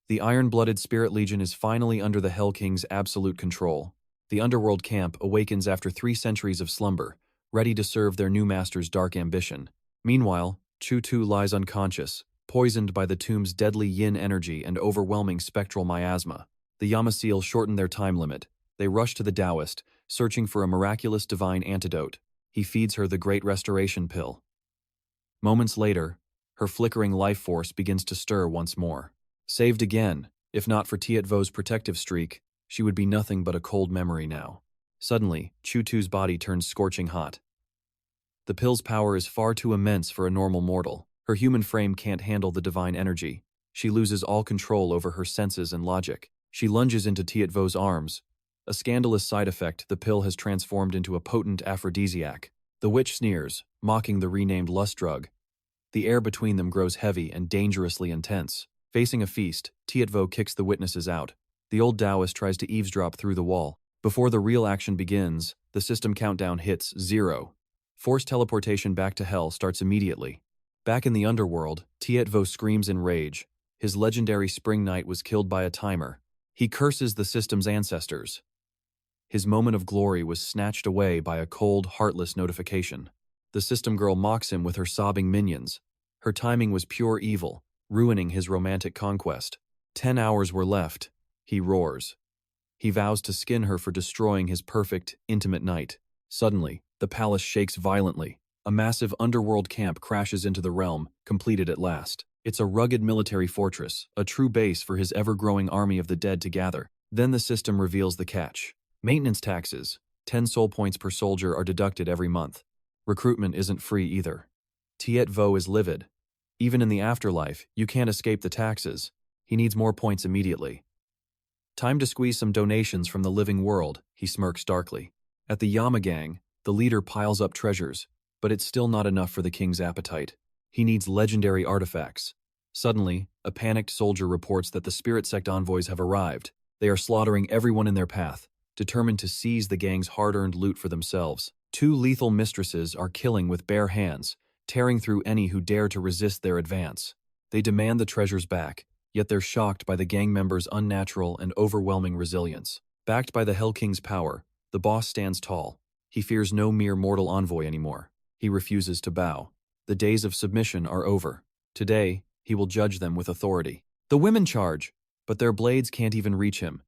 A: The iron-blooded Spirit Legion is finally under the Hell King's absolute control. The underworld camp awakens after 3 centuries of slumber, ready to serve their new master's dark ambition. Meanwhile, 𝒕𝒊𝒂𝒕𝒉 lies unconscious, poisoned by the tomb's deadly yin energy and overwhelming spectral miasma. The Yama seal shorten their time limit. They rush to the Taoist, searching for a miraculous divine antidote. He feeds her the Great Restoration pill. Moments later, her flickering life force begins to stir once more. Saved again, if not for 𝒕𝒊𝒂𝒕𝒉's protective streak, she would be nothing but a cold memory now. Suddenly, 𝒕𝒊𝒂𝒕𝒉's body turns scorching hot. The pill's power is far too immense for a normal mortal. Her human frame can't handle the divine energy. She loses all control over her senses and logic. She lunges into 𝒕𝒊𝒂𝒕𝒉's arms. A scandalous side effect, the pill has transformed into a potent aphrodisiac. The witch sneers, mocking the renamed lust drug. The air between them grows heavy and dangerously intense. Facing a feast, 𝒕𝒊𝒂𝒕𝒉 kicks the witnesses out. The old Taoist tries to eavesdrop through the wall. Before the real action begins, the system countdown hits 0. Forced teleportation back to hell starts immediately. Back in the underworld, 𝒕𝒊𝒂𝒕𝒉 screams in rage. His legendary Spring Knight was killed by a timer. He curses the system's ancestors. His moment of glory was snatched away by a cold, heartless notification. The system girl mocks him with her sobbing minions. Her timing was pure evil. ruining his romantic conquest. 10 hours were left. He roars. He vows to skin her for destroying his perfect, intimate night. Suddenly, the palace shakes violently. A massive underworld camp crashes into the realm, completed at last. It's a rugged military fortress, a true base for his ever-growing army of the dead to gather. Then the system reveals the catch. Maintenance taxes, 10 soul points per soldier, are deducted every month. Recruitment isn't free either. 𝒕𝒏𝒊𝒈 is livid. Even in the afterlife, you can't escape the taxes. He needs more points immediately. Time to squeeze some donations from the living world, he smirks darkly. At the Yama gang, the leader piles up treasures, but it's still not enough for the king's appetite. He needs legendary artifacts. Suddenly, a panicked soldier reports that the spirit sect envoys have arrived. They are slaughtering everyone in their path, determined to seize the gang's hard-earned loot for themselves. 2 lethal mistresses are killing with bare hands, tearing through any who dare to resist their advance. They demand the treasures back, yet they're shocked by the gang members' unnatural and overwhelming resilience. Backed by the Hell King's power, the boss stands tall. He fears no mere mortal envoy anymore. He refuses to bow. The days of submission are over. Today, he will judge them with authority. The women charge, but their blades can't even reach him.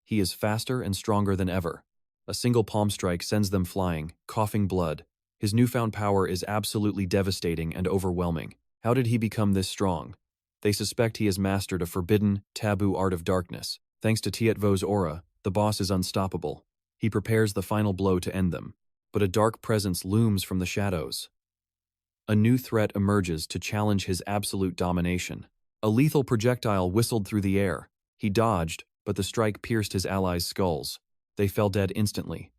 A: He is faster and stronger than ever. A single palm strike sends them flying, coughing blood. His newfound power is absolutely devastating and overwhelming. How did he become this strong? They suspect he has mastered a forbidden, taboo art of darkness. Thanks to 𝒕𝒏𝒊𝒈's aura, the boss is unstoppable. He prepares the final blow to end them. But a dark presence looms from the shadows. A new threat emerges to challenge his absolute domination. A lethal projectile whistled through the air. He dodged, but the strike pierced his allies' skulls. They fell dead instantly.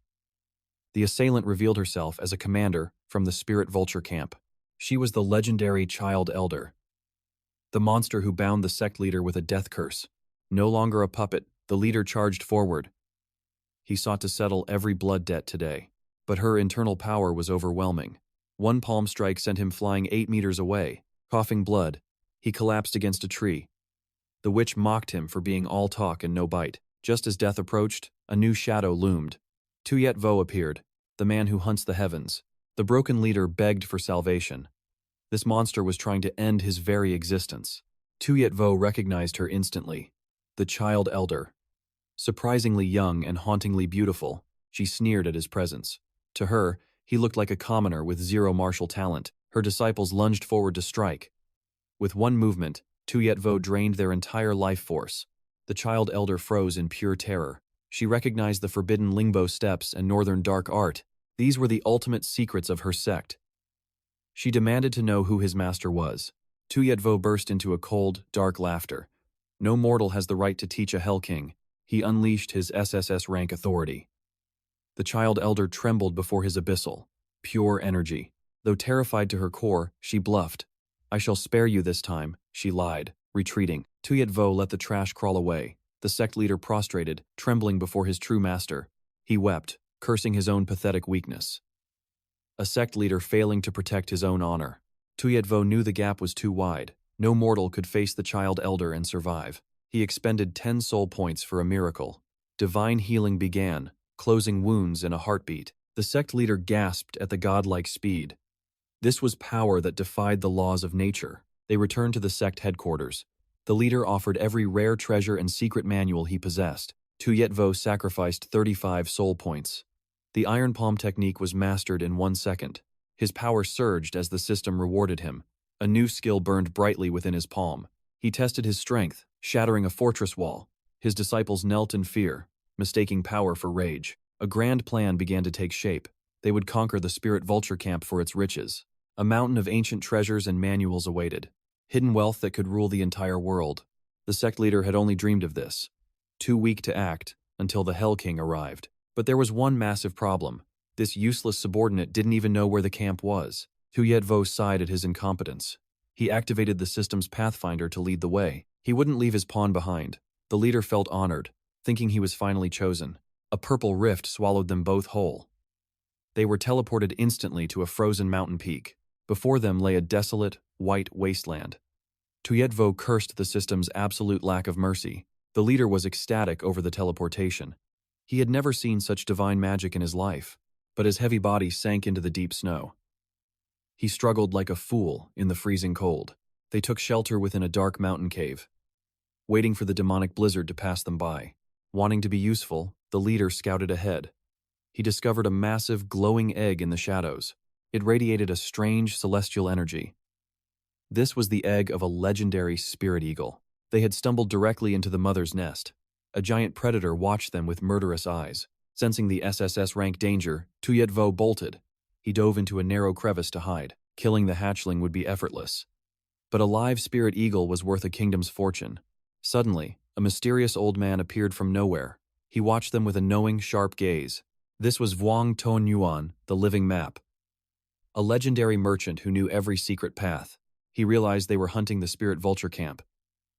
A: The assailant revealed herself as a commander from the 𝒆𝒂𝒕𝒉 camp. She was the legendary Child Elder, the monster who bound the sect leader with a death curse. No longer a puppet, the leader charged forward. He sought to settle every blood debt today. But her internal power was overwhelming. One palm strike sent him flying 8 meters away. Coughing blood, he collapsed against a tree. The witch mocked him for being all talk and no bite. Just as death approached, a new shadow loomed. 𝒕𝒏𝒊𝒈 appeared, the man who hunts the heavens. The broken leader begged for salvation. This monster was trying to end his very existence. 𝒕𝒏𝒊𝒈 recognized her instantly. The Child Elder. Surprisingly young and hauntingly beautiful, she sneered at his presence. To her, he looked like a commoner with zero martial talent. Her disciples lunged forward to strike. With one movement, 𝒕𝒏𝒊𝒈 drained their entire life force. The Child Elder froze in pure terror. She recognized the forbidden Lingbo steps and northern dark art. These were the ultimate secrets of her sect. She demanded to know who his master was. 𝒕𝒏𝒊𝒈 burst into a cold, dark laughter. No mortal has the right to teach a Hell King. He unleashed his SSS rank authority. The Child Elder trembled before his abyssal, pure energy. Though terrified to her core, she bluffed. "I shall spare you this time," she lied, retreating. 𝒕𝒏𝒊𝒈 let the trash crawl away. The sect leader prostrated, trembling before his true master. He wept, cursing his own pathetic weakness. A sect leader failing to protect his own honor. 𝒕𝒏𝒊𝒈 knew the gap was too wide. No mortal could face the Child Elder and survive. He expended 10 soul points for a miracle. Divine healing began, closing wounds in a heartbeat. The sect leader gasped at the godlike speed. This was power that defied the laws of nature. They returned to the sect headquarters. The leader offered every rare treasure and secret manual he possessed. 𝒕𝒏𝒊𝒈 sacrificed 35 soul points. The iron palm technique was mastered in 1 second. His power surged as the system rewarded him. A new skill burned brightly within his palm. He tested his strength, shattering a fortress wall. His disciples knelt in fear, mistaking power for rage. A grand plan began to take shape. They would conquer the 𝒆𝒂𝒕𝒉 camp for its riches. A mountain of ancient treasures and manuals awaited. Hidden wealth that could rule the entire world. The sect leader had only dreamed of this. Too weak to act, until the Hell King arrived. But there was one massive problem. This useless subordinate didn't even know where the camp was. 𝒕𝒏𝒊𝒈 sighed at his incompetence. He activated the system's pathfinder to lead the way. He wouldn't leave his pawn behind. The leader felt honored, thinking he was finally chosen. A purple rift swallowed them both whole. They were teleported instantly to a frozen mountain peak. Before them lay a desolate, white wasteland. 𝒕𝒏𝒊𝒈 cursed the system's absolute lack of mercy. The leader was ecstatic over the teleportation. He had never seen such divine magic in his life, but his heavy body sank into the deep snow. He struggled like a fool in the freezing cold. They took shelter within a dark mountain cave, waiting for the demonic blizzard to pass them by. Wanting to be useful, the leader scouted ahead. He discovered a massive, glowing egg in the shadows. It radiated a strange, celestial energy. This was the egg of a legendary spirit eagle. They had stumbled directly into the mother's nest. A giant predator watched them with murderous eyes. Sensing the SSS rank danger, 𝒊𝒏𝒈 bolted. He dove into a narrow crevice to hide. Killing the hatchling would be effortless. But a live spirit eagle was worth a kingdom's fortune. Suddenly, a mysterious old man appeared from nowhere. He watched them with a knowing, sharp gaze. This was Vuong Ton Yuan, the living map. A legendary merchant who knew every secret path. He realized they were hunting the spirit vulture camp.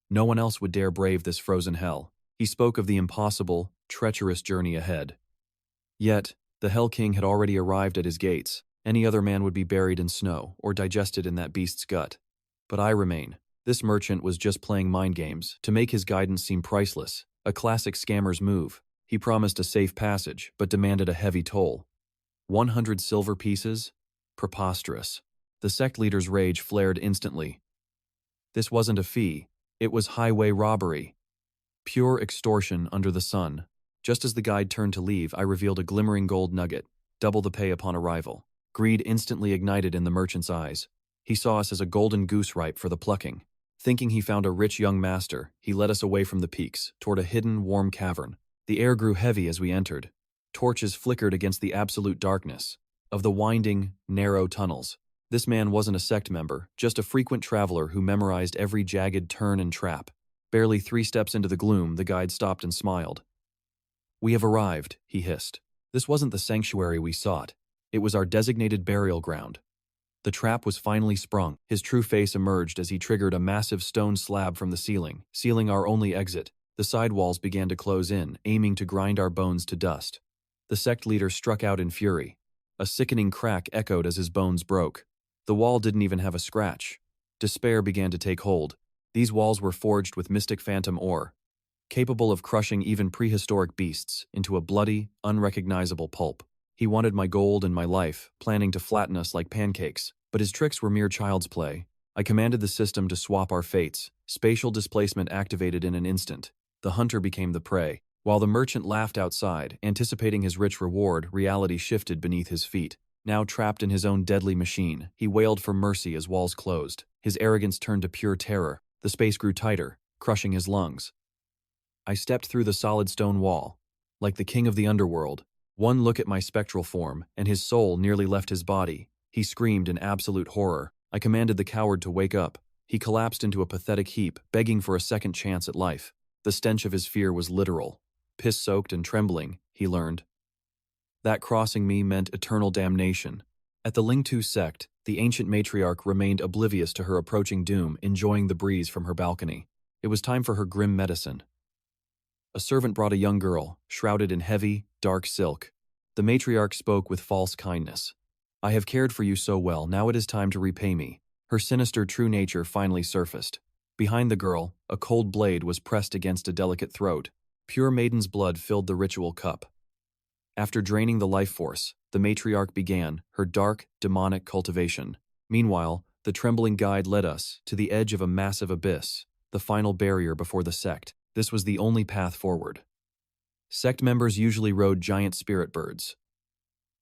A: No one else would dare brave this frozen hell. He spoke of the impossible, treacherous journey ahead. Yet, the Hell King had already arrived at his gates. Any other man would be buried in snow or digested in that beast's gut. But I remain. This merchant was just playing mind games to make his guidance seem priceless, a classic scammer's move. He promised a safe passage, but demanded a heavy toll. 100 silver pieces? Preposterous. The sect leader's rage flared instantly. This wasn't a fee, it was highway robbery. Pure extortion under the sun. Just as the guide turned to leave, I revealed a glimmering gold nugget, double the pay upon arrival. Greed instantly ignited in the merchant's eyes. He saw us as a golden goose ripe for the plucking. Thinking he found a rich young master, he led us away from the peaks, toward a hidden, warm cavern. The air grew heavy as we entered. Torches flickered against the absolute darkness of the winding, narrow tunnels. This man wasn't a sect member, just a frequent traveler who memorized every jagged turn and trap. Barely 3 steps into the gloom, the guide stopped and smiled. "We have arrived," he hissed. This wasn't the sanctuary we sought. It was our designated burial ground. The trap was finally sprung. His true face emerged as he triggered a massive stone slab from the ceiling, sealing our only exit. The side walls began to close in, aiming to grind our bones to dust. The sect leader struck out in fury. A sickening crack echoed as his bones broke. The wall didn't even have a scratch. Despair began to take hold. These walls were forged with mystic phantom ore, capable of crushing even prehistoric beasts into a bloody, unrecognizable pulp. He wanted my gold and my life, planning to flatten us like pancakes, but his tricks were mere child's play. I commanded the system to swap our fates. Spatial displacement activated in an instant. The hunter became the prey. While the merchant laughed outside, anticipating his rich reward, reality shifted beneath his feet. Now trapped in his own deadly machine, he wailed for mercy as walls closed. His arrogance turned to pure terror. The space grew tighter, crushing his lungs. I stepped through the solid stone wall. Like the king of the underworld, one look at my spectral form, and his soul nearly left his body. He screamed in absolute horror. I commanded the coward to wake up. He collapsed into a pathetic heap, begging for a second chance at life. The stench of his fear was literal. Piss-soaked and trembling, he learned. That crossing me meant eternal damnation. At the Lingtu sect, the ancient matriarch remained oblivious to her approaching doom, enjoying the breeze from her balcony. It was time for her grim medicine. A servant brought a young girl, shrouded in heavy, dark silk. The matriarch spoke with false kindness. "I have cared for you so well, now it is time to repay me." Her sinister true nature finally surfaced. Behind the girl, a cold blade was pressed against a delicate throat. Pure maiden's blood filled the ritual cup. After draining the life force, the matriarch began her dark, demonic cultivation. Meanwhile, the trembling guide led us to the edge of a massive abyss, the final barrier before the sect. This was the only path forward. Sect members usually rode giant spirit birds.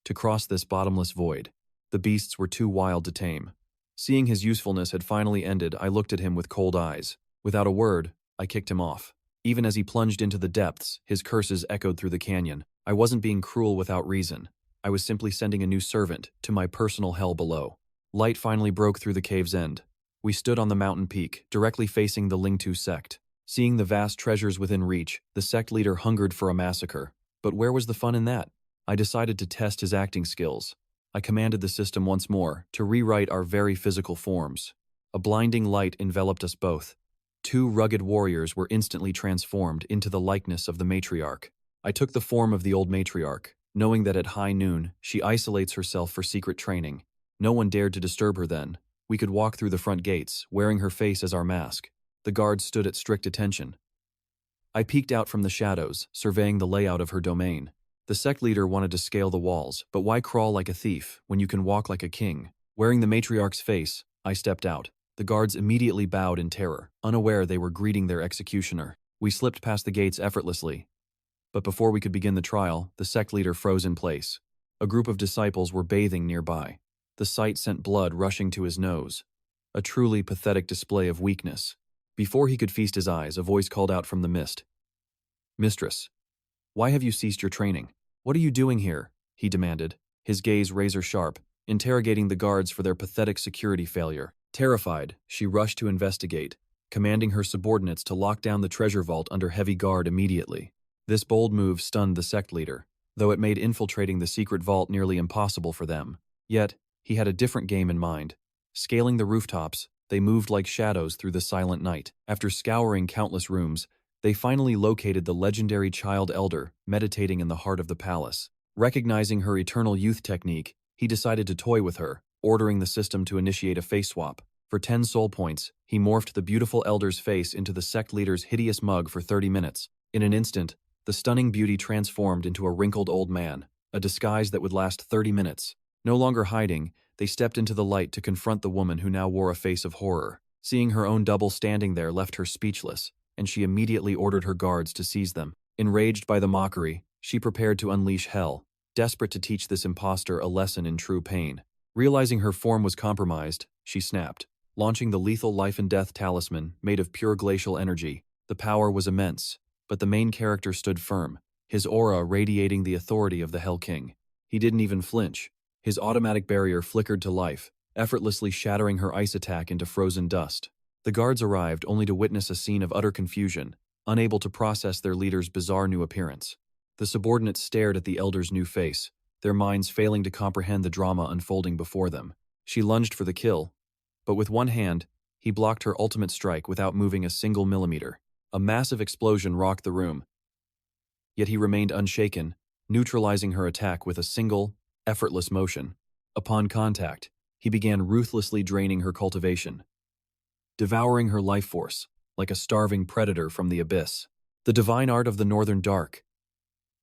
A: To cross this bottomless void, the beasts were too wild to tame. Seeing his usefulness had finally ended, I looked at him with cold eyes. Without a word, I kicked him off. Even as he plunged into the depths, his curses echoed through the canyon. I wasn't being cruel without reason. I was simply sending a new servant to my personal hell below. Light finally broke through the cave's end. We stood on the mountain peak, directly facing the Lingtu sect. Seeing the vast treasures within reach, the sect leader hungered for a massacre. But where was the fun in that? I decided to test his acting skills. I commanded the system once more to rewrite our very physical forms. A blinding light enveloped us both. 2 rugged warriors were instantly transformed into the likeness of the matriarch. I took the form of the old matriarch, knowing that at high noon, she isolates herself for secret training. No one dared to disturb her then. We could walk through the front gates, wearing her face as our mask. The guards stood at strict attention. I peeked out from the shadows, surveying the layout of her domain. The sect leader wanted to scale the walls, but why crawl like a thief when you can walk like a king? Wearing the matriarch's face, I stepped out. The guards immediately bowed in terror, unaware they were greeting their executioner. We slipped past the gates effortlessly. But before we could begin the trial, the sect leader froze in place. A group of disciples were bathing nearby. The sight sent blood rushing to his nose. A truly pathetic display of weakness. Before he could feast his eyes, a voice called out from the mist. "Mistress, why have you ceased your training? What are you doing here?" he demanded, his gaze razor-sharp, interrogating the guards for their pathetic security failure. Terrified, she rushed to investigate, commanding her subordinates to lock down the treasure vault under heavy guard immediately. This bold move stunned the sect leader, though it made infiltrating the secret vault nearly impossible for them. Yet, he had a different game in mind. Scaling the rooftops, they moved like shadows through the silent night. After scouring countless rooms, they finally located the legendary child elder meditating in the heart of the palace. Recognizing her eternal youth technique, he decided to toy with her, ordering the system to initiate a face swap. For 10 soul points, he morphed the beautiful elder's face into the sect leader's hideous mug for 30 minutes. In an instant, the stunning beauty transformed into a wrinkled old man, a disguise that would last 30 minutes. No longer hiding, they stepped into the light to confront the woman who now wore a face of horror. Seeing her own double standing there left her speechless, and she immediately ordered her guards to seize them. Enraged by the mockery, she prepared to unleash hell, desperate to teach this impostor a lesson in true pain. Realizing her form was compromised, she snapped, launching the lethal life and death talisman made of pure glacial energy. The power was immense, but the main character stood firm, his aura radiating the authority of the Hell King. He didn't even flinch. His automatic barrier flickered to life, effortlessly shattering her ice attack into frozen dust. The guards arrived only to witness a scene of utter confusion, unable to process their leader's bizarre new appearance. The subordinates stared at the elder's new face, their minds failing to comprehend the drama unfolding before them. She lunged for the kill, but with one hand, he blocked her ultimate strike without moving a single millimeter. A massive explosion rocked the room. Yet he remained unshaken, neutralizing her attack with a single, effortless motion. Upon contact, he began ruthlessly draining her cultivation, devouring her life force, like a starving predator from the abyss. The divine art of the Northern Dark.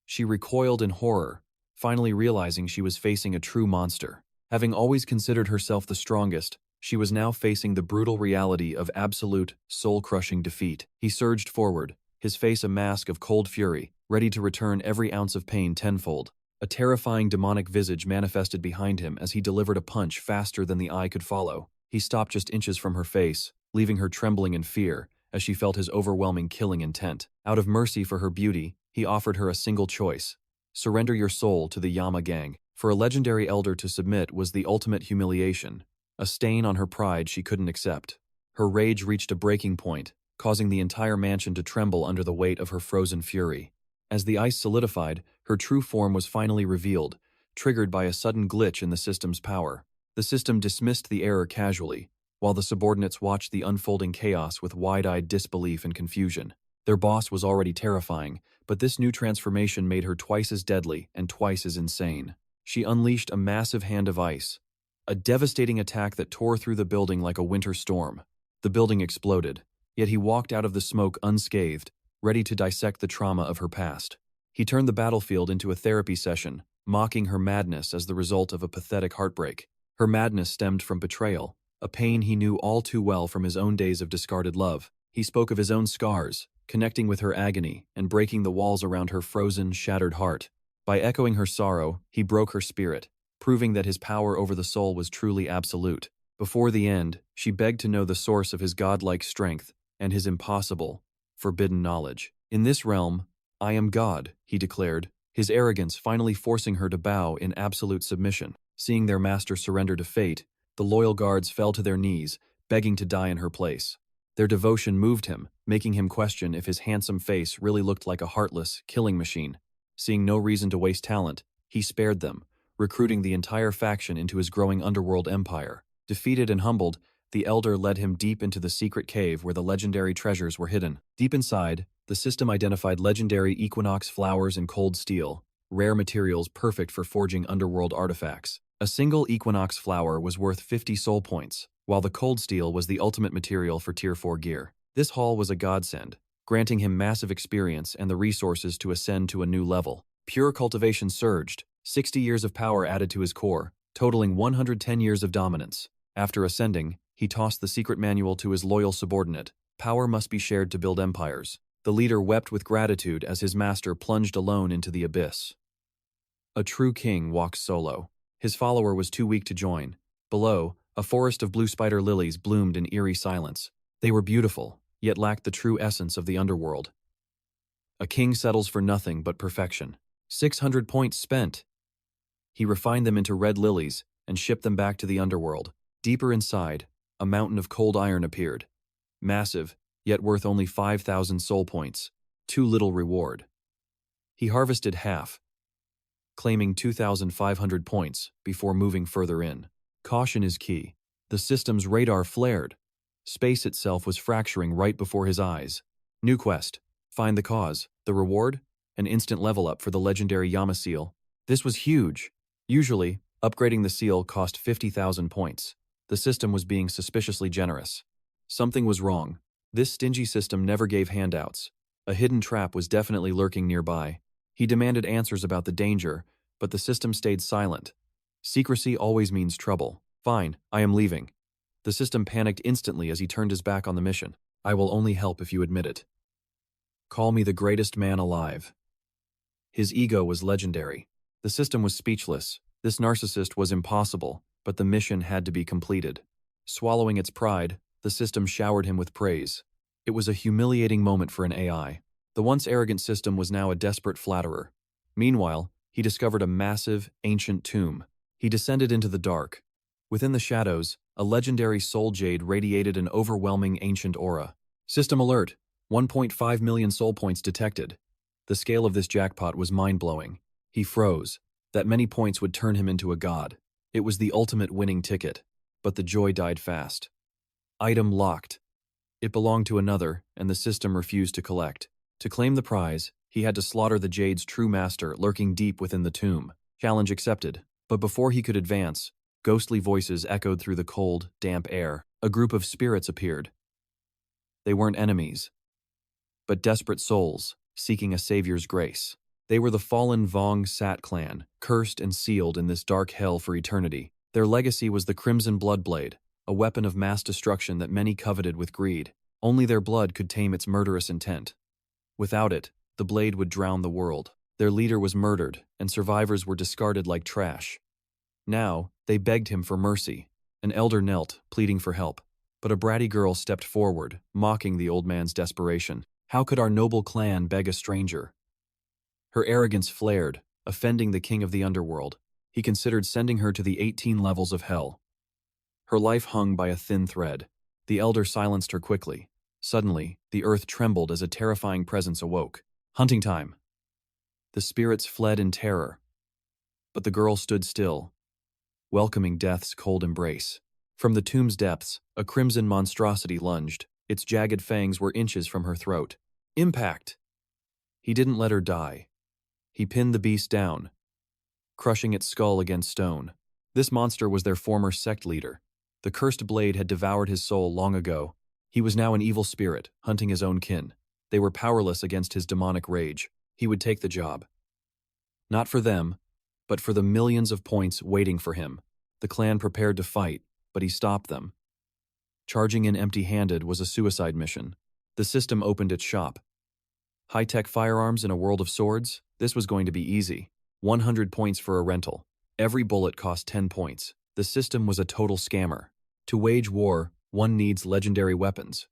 A: She recoiled in horror, finally realizing she was facing a true monster. Having always considered herself the strongest, she was now facing the brutal reality of absolute, soul-crushing defeat. He surged forward, his face a mask of cold fury, ready to return every ounce of pain tenfold. A terrifying demonic visage manifested behind him as he delivered a punch faster than the eye could follow. He stopped just inches from her face, leaving her trembling in fear as she felt his overwhelming killing intent. Out of mercy for her beauty, he offered her a single choice: surrender your soul to the Yama gang. For a legendary elder to submit was the ultimate humiliation, a stain on her pride she couldn't accept. Her rage reached a breaking point, causing the entire mansion to tremble under the weight of her frozen fury. As the ice solidified, her true form was finally revealed, triggered by a sudden glitch in the system's power. The system dismissed the error casually, while the subordinates watched the unfolding chaos with wide-eyed disbelief and confusion. Their boss was already terrifying, but this new transformation made her twice as deadly and twice as insane. She unleashed a massive hand of ice, a devastating attack that tore through the building like a winter storm. The building exploded, yet he walked out of the smoke unscathed, ready to dissect the trauma of her past. He turned the battlefield into a therapy session, mocking her madness as the result of a pathetic heartbreak. Her madness stemmed from betrayal, a pain he knew all too well from his own days of discarded love. He spoke of his own scars, connecting with her agony and breaking the walls around her frozen, shattered heart. By echoing her sorrow, he broke her spirit, proving that his power over the soul was truly absolute. Before the end, she begged to know the source of his godlike strength and his impossible, forbidden knowledge. In this realm, I am God, he declared, his arrogance finally forcing her to bow in absolute submission. Seeing their master surrender to fate, the loyal guards fell to their knees, begging to die in her place. Their devotion moved him, making him question if his handsome face really looked like a heartless, killing machine. Seeing no reason to waste talent, he spared them, recruiting the entire faction into his growing underworld empire. Defeated and humbled, the elder led him deep into the secret cave where the legendary treasures were hidden. Deep inside, the system identified legendary equinox flowers and cold steel, rare materials perfect for forging underworld artifacts. A single equinox flower was worth 50 soul points, while the cold steel was the ultimate material for Tier 4 gear. This haul was a godsend, granting him massive experience and the resources to ascend to a new level. Pure cultivation surged, 60 years of power added to his core, totaling 110 years of dominance. After ascending, He tossed the secret manual to his loyal subordinate. Power must be shared to build empires. The leader wept with gratitude as his master plunged alone into the abyss. A true king walks solo. His follower was too weak to join. Below, a forest of blue spider lilies bloomed in eerie silence. They were beautiful, yet lacked the true essence of the underworld. A king settles for nothing but perfection. 600 points spent. He refined them into red lilies and shipped them back to the underworld. Deeper inside, a mountain of cold iron appeared. Massive, yet worth only 5,000 soul points. Too little reward. He harvested half, claiming 2,500 points before moving further in. Caution is key. The system's radar flared. Space itself was fracturing right before his eyes. New quest. Find the cause. The reward? An instant level up for the legendary Yama seal. This was huge. Usually, upgrading the seal cost 50,000 points. The system was being suspiciously generous. Something was wrong. This stingy system never gave handouts. A hidden trap was definitely lurking nearby. He demanded answers about the danger, but the system stayed silent. Secrecy always means trouble. Fine, I am leaving. The system panicked instantly as he turned his back on the mission. I will only help if you admit it. Call me the greatest man alive. His ego was legendary. The system was speechless. This narcissist was impossible, but the mission had to be completed. Swallowing its pride, the system showered him with praise. It was a humiliating moment for an AI. The once arrogant system was now a desperate flatterer. Meanwhile, he discovered a massive, ancient tomb. He descended into the dark. Within the shadows, a legendary soul jade radiated an overwhelming ancient aura. System alert! 1.5 million soul points detected. The scale of this jackpot was mind-blowing. He froze. That many points would turn him into a god. It was the ultimate winning ticket, but the joy died fast. Item locked. It belonged to another, and the system refused to collect. To claim the prize, he had to slaughter the jade's true master lurking deep within the tomb. Challenge accepted. But before he could advance, ghostly voices echoed through the cold, damp air. A group of spirits appeared. They weren't enemies, but desperate souls seeking a savior's grace. They were the fallen Vong Sat clan, cursed and sealed in this dark hell for eternity. Their legacy was the Crimson Bloodblade, a weapon of mass destruction that many coveted with greed. Only their blood could tame its murderous intent. Without it, the blade would drown the world. Their leader was murdered, and survivors were discarded like trash. Now, they begged him for mercy. An elder knelt, pleading for help. But a bratty girl stepped forward, mocking the old man's desperation. How could our noble clan beg a stranger? Her arrogance flared, offending the king of the underworld. He considered sending her to the 18 levels of hell. Her life hung by a thin thread. The elder silenced her quickly. Suddenly, the earth trembled as a terrifying presence awoke. Hunting time. The spirits fled in terror. But the girl stood still, welcoming death's cold embrace. From the tomb's depths, a crimson monstrosity lunged. Its jagged fangs were inches from her throat. Impact! He didn't let her die. He pinned the beast down, crushing its skull against stone. This monster was their former sect leader. The cursed blade had devoured his soul long ago. He was now an evil spirit, hunting his own kin. They were powerless against his demonic rage. He would take the job. Not for them, but for the millions of points waiting for him. The clan prepared to fight, but he stopped them. Charging in empty-handed was a suicide mission. The system opened its shop. High-tech firearms in a world of swords? This was going to be easy. 100 points for a rental. Every bullet cost 10 points. The system was a total scammer. To wage war, one needs legendary weapons.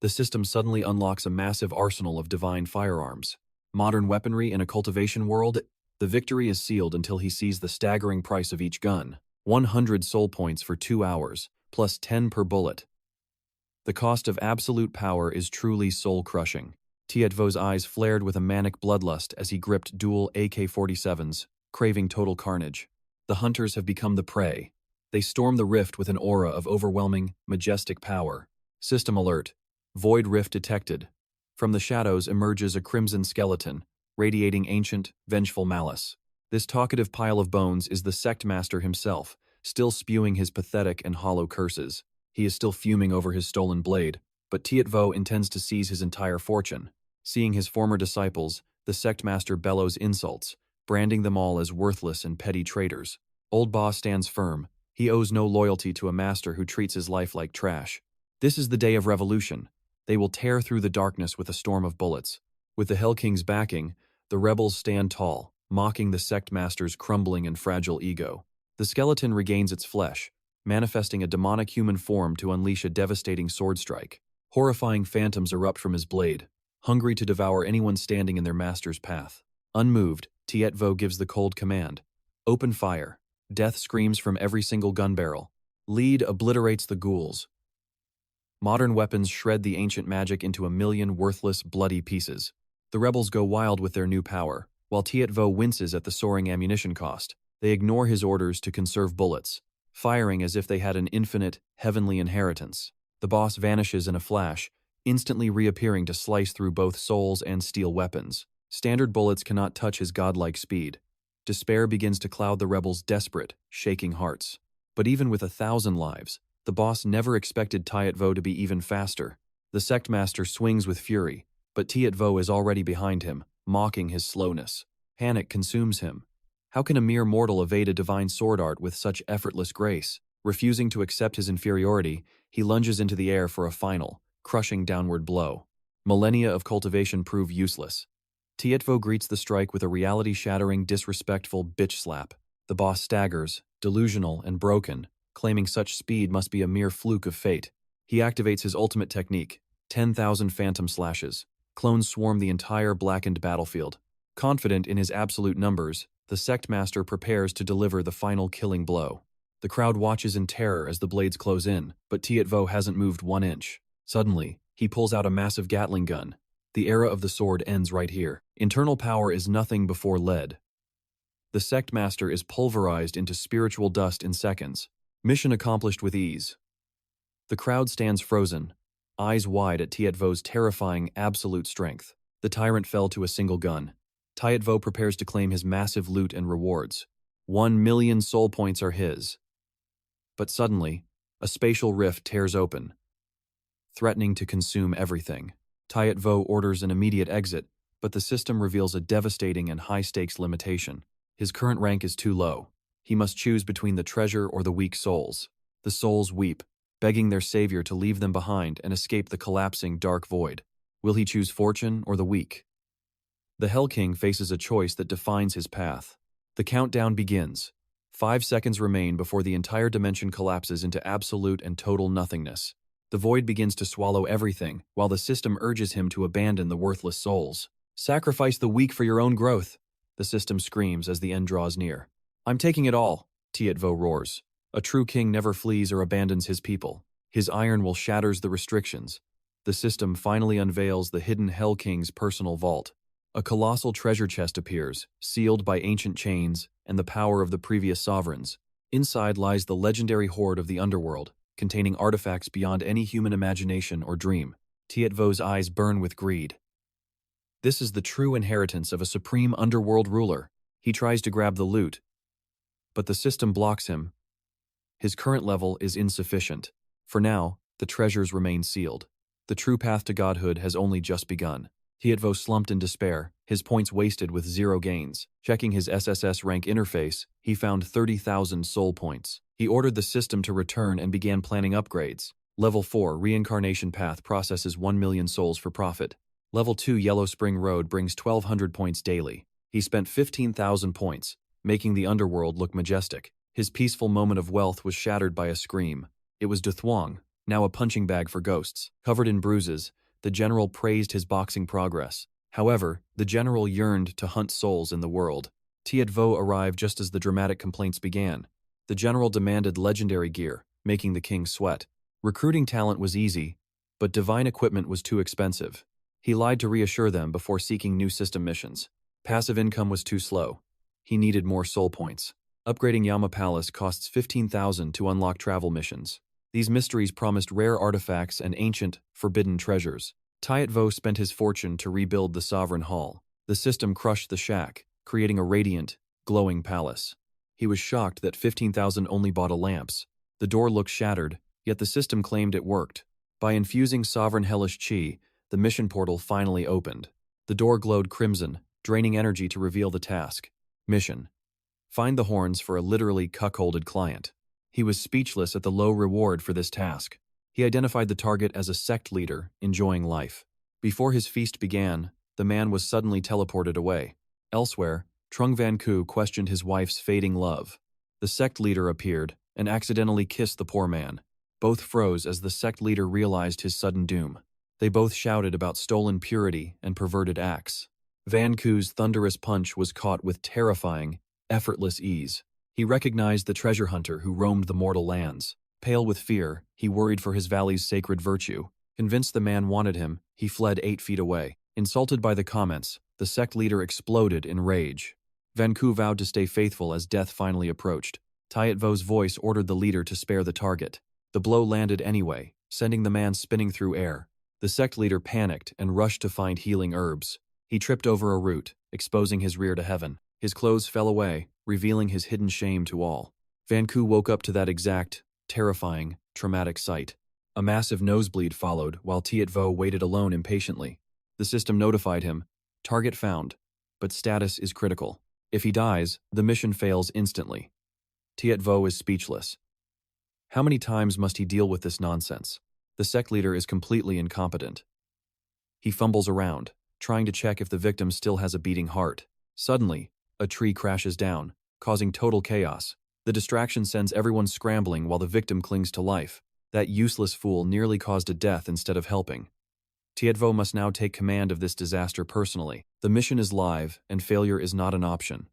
A: The system suddenly unlocks a massive arsenal of divine firearms. Modern weaponry in a cultivation world? The victory is sealed until he sees the staggering price of each gun. 100 soul points for 2 hours, plus 10 per bullet. The cost of absolute power is truly soul-crushing. 𝒕𝒊𝒏𝒈's eyes flared with a manic bloodlust as he gripped dual AK-47s, craving total carnage. The hunters have become the prey. They storm the rift with an aura of overwhelming, majestic power. System alert. Void rift detected. From the shadows emerges a crimson skeleton, radiating ancient, vengeful malice. This talkative pile of bones is the sect master himself, still spewing his pathetic and hollow curses. He is still fuming over his stolen blade, but 𝒕𝒊𝒏𝒈 intends to seize his entire fortune. Seeing his former disciples, the sect master bellows insults, branding them all as worthless and petty traitors. Old Ba stands firm, He owes no loyalty to a master who treats his life like trash. This is the day of revolution. They will tear through the darkness with a storm of bullets. With the Hell King's backing, the rebels stand tall, mocking the sect master's crumbling and fragile ego. The skeleton regains its flesh, manifesting a demonic human form to unleash a devastating sword strike. Horrifying phantoms erupt from his blade, hungry to devour anyone standing in their master's path. Unmoved, 𝒕𝒊𝒏𝒈 gives the cold command. Open fire. Death screams from every single gun barrel. Lead obliterates the ghouls. Modern weapons shred the ancient magic into a million worthless, bloody pieces. The rebels go wild with their new power, while 𝒕𝒊𝒏𝒈 winces at the soaring ammunition cost. They ignore his orders to conserve bullets, firing as if they had an infinite, heavenly inheritance. The boss vanishes in a flash, instantly reappearing to slice through both souls and steel weapons. Standard bullets cannot touch his godlike speed. Despair begins to cloud the rebels' desperate, shaking hearts. But even with 1,000 lives, the boss never expected 𝒕𝒊𝒏𝒈 to be even faster. The sect master swings with fury, but 𝒕𝒊𝒏𝒈 is already behind him, mocking his slowness. Panic consumes him. How can a mere mortal evade a divine sword art with such effortless grace? Refusing to accept his inferiority, he lunges into the air for a final, crushing downward blow. Millennia of cultivation prove useless. 𝒕𝒊𝒏𝒈 greets the strike with a reality-shattering, disrespectful bitch slap. The boss staggers, delusional and broken, claiming such speed must be a mere fluke of fate. He activates his ultimate technique, 10,000 phantom slashes. Clones swarm the entire blackened battlefield. Confident in his absolute numbers, the sect master prepares to deliver the final killing blow. The crowd watches in terror as the blades close in, but 𝒕𝒊𝒏𝒈 hasn't moved 1 inch. Suddenly, he pulls out a massive Gatling gun. The era of the sword ends right here. Internal power is nothing before lead. The sect master is pulverized into spiritual dust in seconds. Mission accomplished with ease. The crowd stands frozen, eyes wide at 𝒕𝒊𝒏𝒈's terrifying absolute strength. The tyrant fell to a single gun. 𝒕𝒊𝒏𝒈 prepares to claim his massive loot and rewards. 1,000,000 soul points are his. But suddenly, a spatial rift tears open, threatening to consume everything. 𝒕𝒊𝒏𝒈 orders an immediate exit, but the system reveals a devastating and high-stakes limitation. His current rank is too low. He must choose between the treasure or the weak souls. The souls weep, begging their savior to leave them behind and escape the collapsing dark void. Will he choose fortune or the weak? The Hell King faces a choice that defines his path. The countdown begins. 5 seconds remain before the entire dimension collapses into absolute and total nothingness. The void begins to swallow everything, while the system urges him to abandon the worthless souls. Sacrifice the weak for your own growth, the system screams as the end draws near. I'm taking it all, 𝒕𝒊𝒏𝒈 roars. A true king never flees or abandons his people. His iron will shatters the restrictions. The system finally unveils the hidden Hell King's personal vault. A colossal treasure chest appears, sealed by ancient chains and the power of the previous sovereigns. Inside lies the legendary hoard of the underworld, containing artifacts beyond any human imagination or dream. 𝒕𝒊𝒏𝒈's eyes burn with greed. This is the true inheritance of a supreme underworld ruler. He tries to grab the loot, but the system blocks him. His current level is insufficient. For now, the treasures remain sealed. The true path to godhood has only just begun. 𝒕𝒊𝒏𝒈 slumped in despair, his points wasted with 0 gains. Checking his SSS rank interface, he found 30,000 soul points. He ordered the system to return and began planning upgrades. Level 4 Reincarnation Path processes 1,000,000 souls for profit. Level 2 Yellow Spring Road brings 1,200 points daily. He spent 15,000 points, making the underworld look majestic. His peaceful moment of wealth was shattered by a scream. It was 𝒕𝒊𝒏𝒈, now a punching bag for ghosts. Covered in bruises, the general praised his boxing progress. However, the general yearned to hunt souls in the world. 𝒕𝒊𝒏𝒈 arrived just as the dramatic complaints began. The general demanded legendary gear, making the king sweat. Recruiting talent was easy, but divine equipment was too expensive. He lied to reassure them before seeking new system missions. Passive income was too slow. He needed more soul points. Upgrading Yama Palace costs 15,000 to unlock travel missions. These mysteries promised rare artifacts and ancient, forbidden treasures. 𝒕𝒊𝒏𝒈 spent his fortune to rebuild the Sovereign Hall. The system crushed the shack, creating a radiant, glowing palace. He was shocked that 15,000 only bought a lamps. The door looked shattered, yet the system claimed it worked. By infusing sovereign hellish chi, the mission portal finally opened. The door glowed crimson, draining energy to reveal the task. Mission: find the horns for a literally cuckolded client. He was speechless at the low reward for this task. He identified the target as a sect leader enjoying life. Before his feast began, the man was suddenly teleported away. Elsewhere, 𝒁𝒏𝒈 questioned his wife's fading love. The sect leader appeared and accidentally kissed the poor man. Both froze as the sect leader realized his sudden doom. They both shouted about stolen purity and perverted acts. 𝒏𝒈's thunderous punch was caught with terrifying, effortless ease. He recognized the treasure hunter who roamed the mortal lands. Pale with fear, he worried for his valley's sacred virtue. Convinced the man wanted him, he fled 8 feet away. Insulted by the comments, the sect leader exploded in rage. 𝒏𝒈 vowed to stay faithful as death finally approached. 𝒕𝒏𝒊's voice ordered the leader to spare the target. The blow landed anyway, sending the man spinning through air. The sect leader panicked and rushed to find healing herbs. He tripped over a root, exposing his rear to heaven. His clothes fell away, revealing his hidden shame to all. 𝒏𝒈 woke up to that exact, terrifying, traumatic sight. A massive nosebleed followed while 𝒕𝒏𝒊 waited alone impatiently. The system notified him, "Target found, but status is critical. If he dies, the mission fails instantly." 𝒕𝒏𝒊 is speechless. How many times must he deal with this nonsense? The sect leader is completely incompetent. He fumbles around, trying to check if the victim still has a beating heart. Suddenly, a tree crashes down, causing total chaos. The distraction sends everyone scrambling while the victim clings to life. That useless fool nearly caused a death instead of helping. 𝒕𝒏𝒊 must now take command of this disaster personally. The mission is live, and failure is not an option.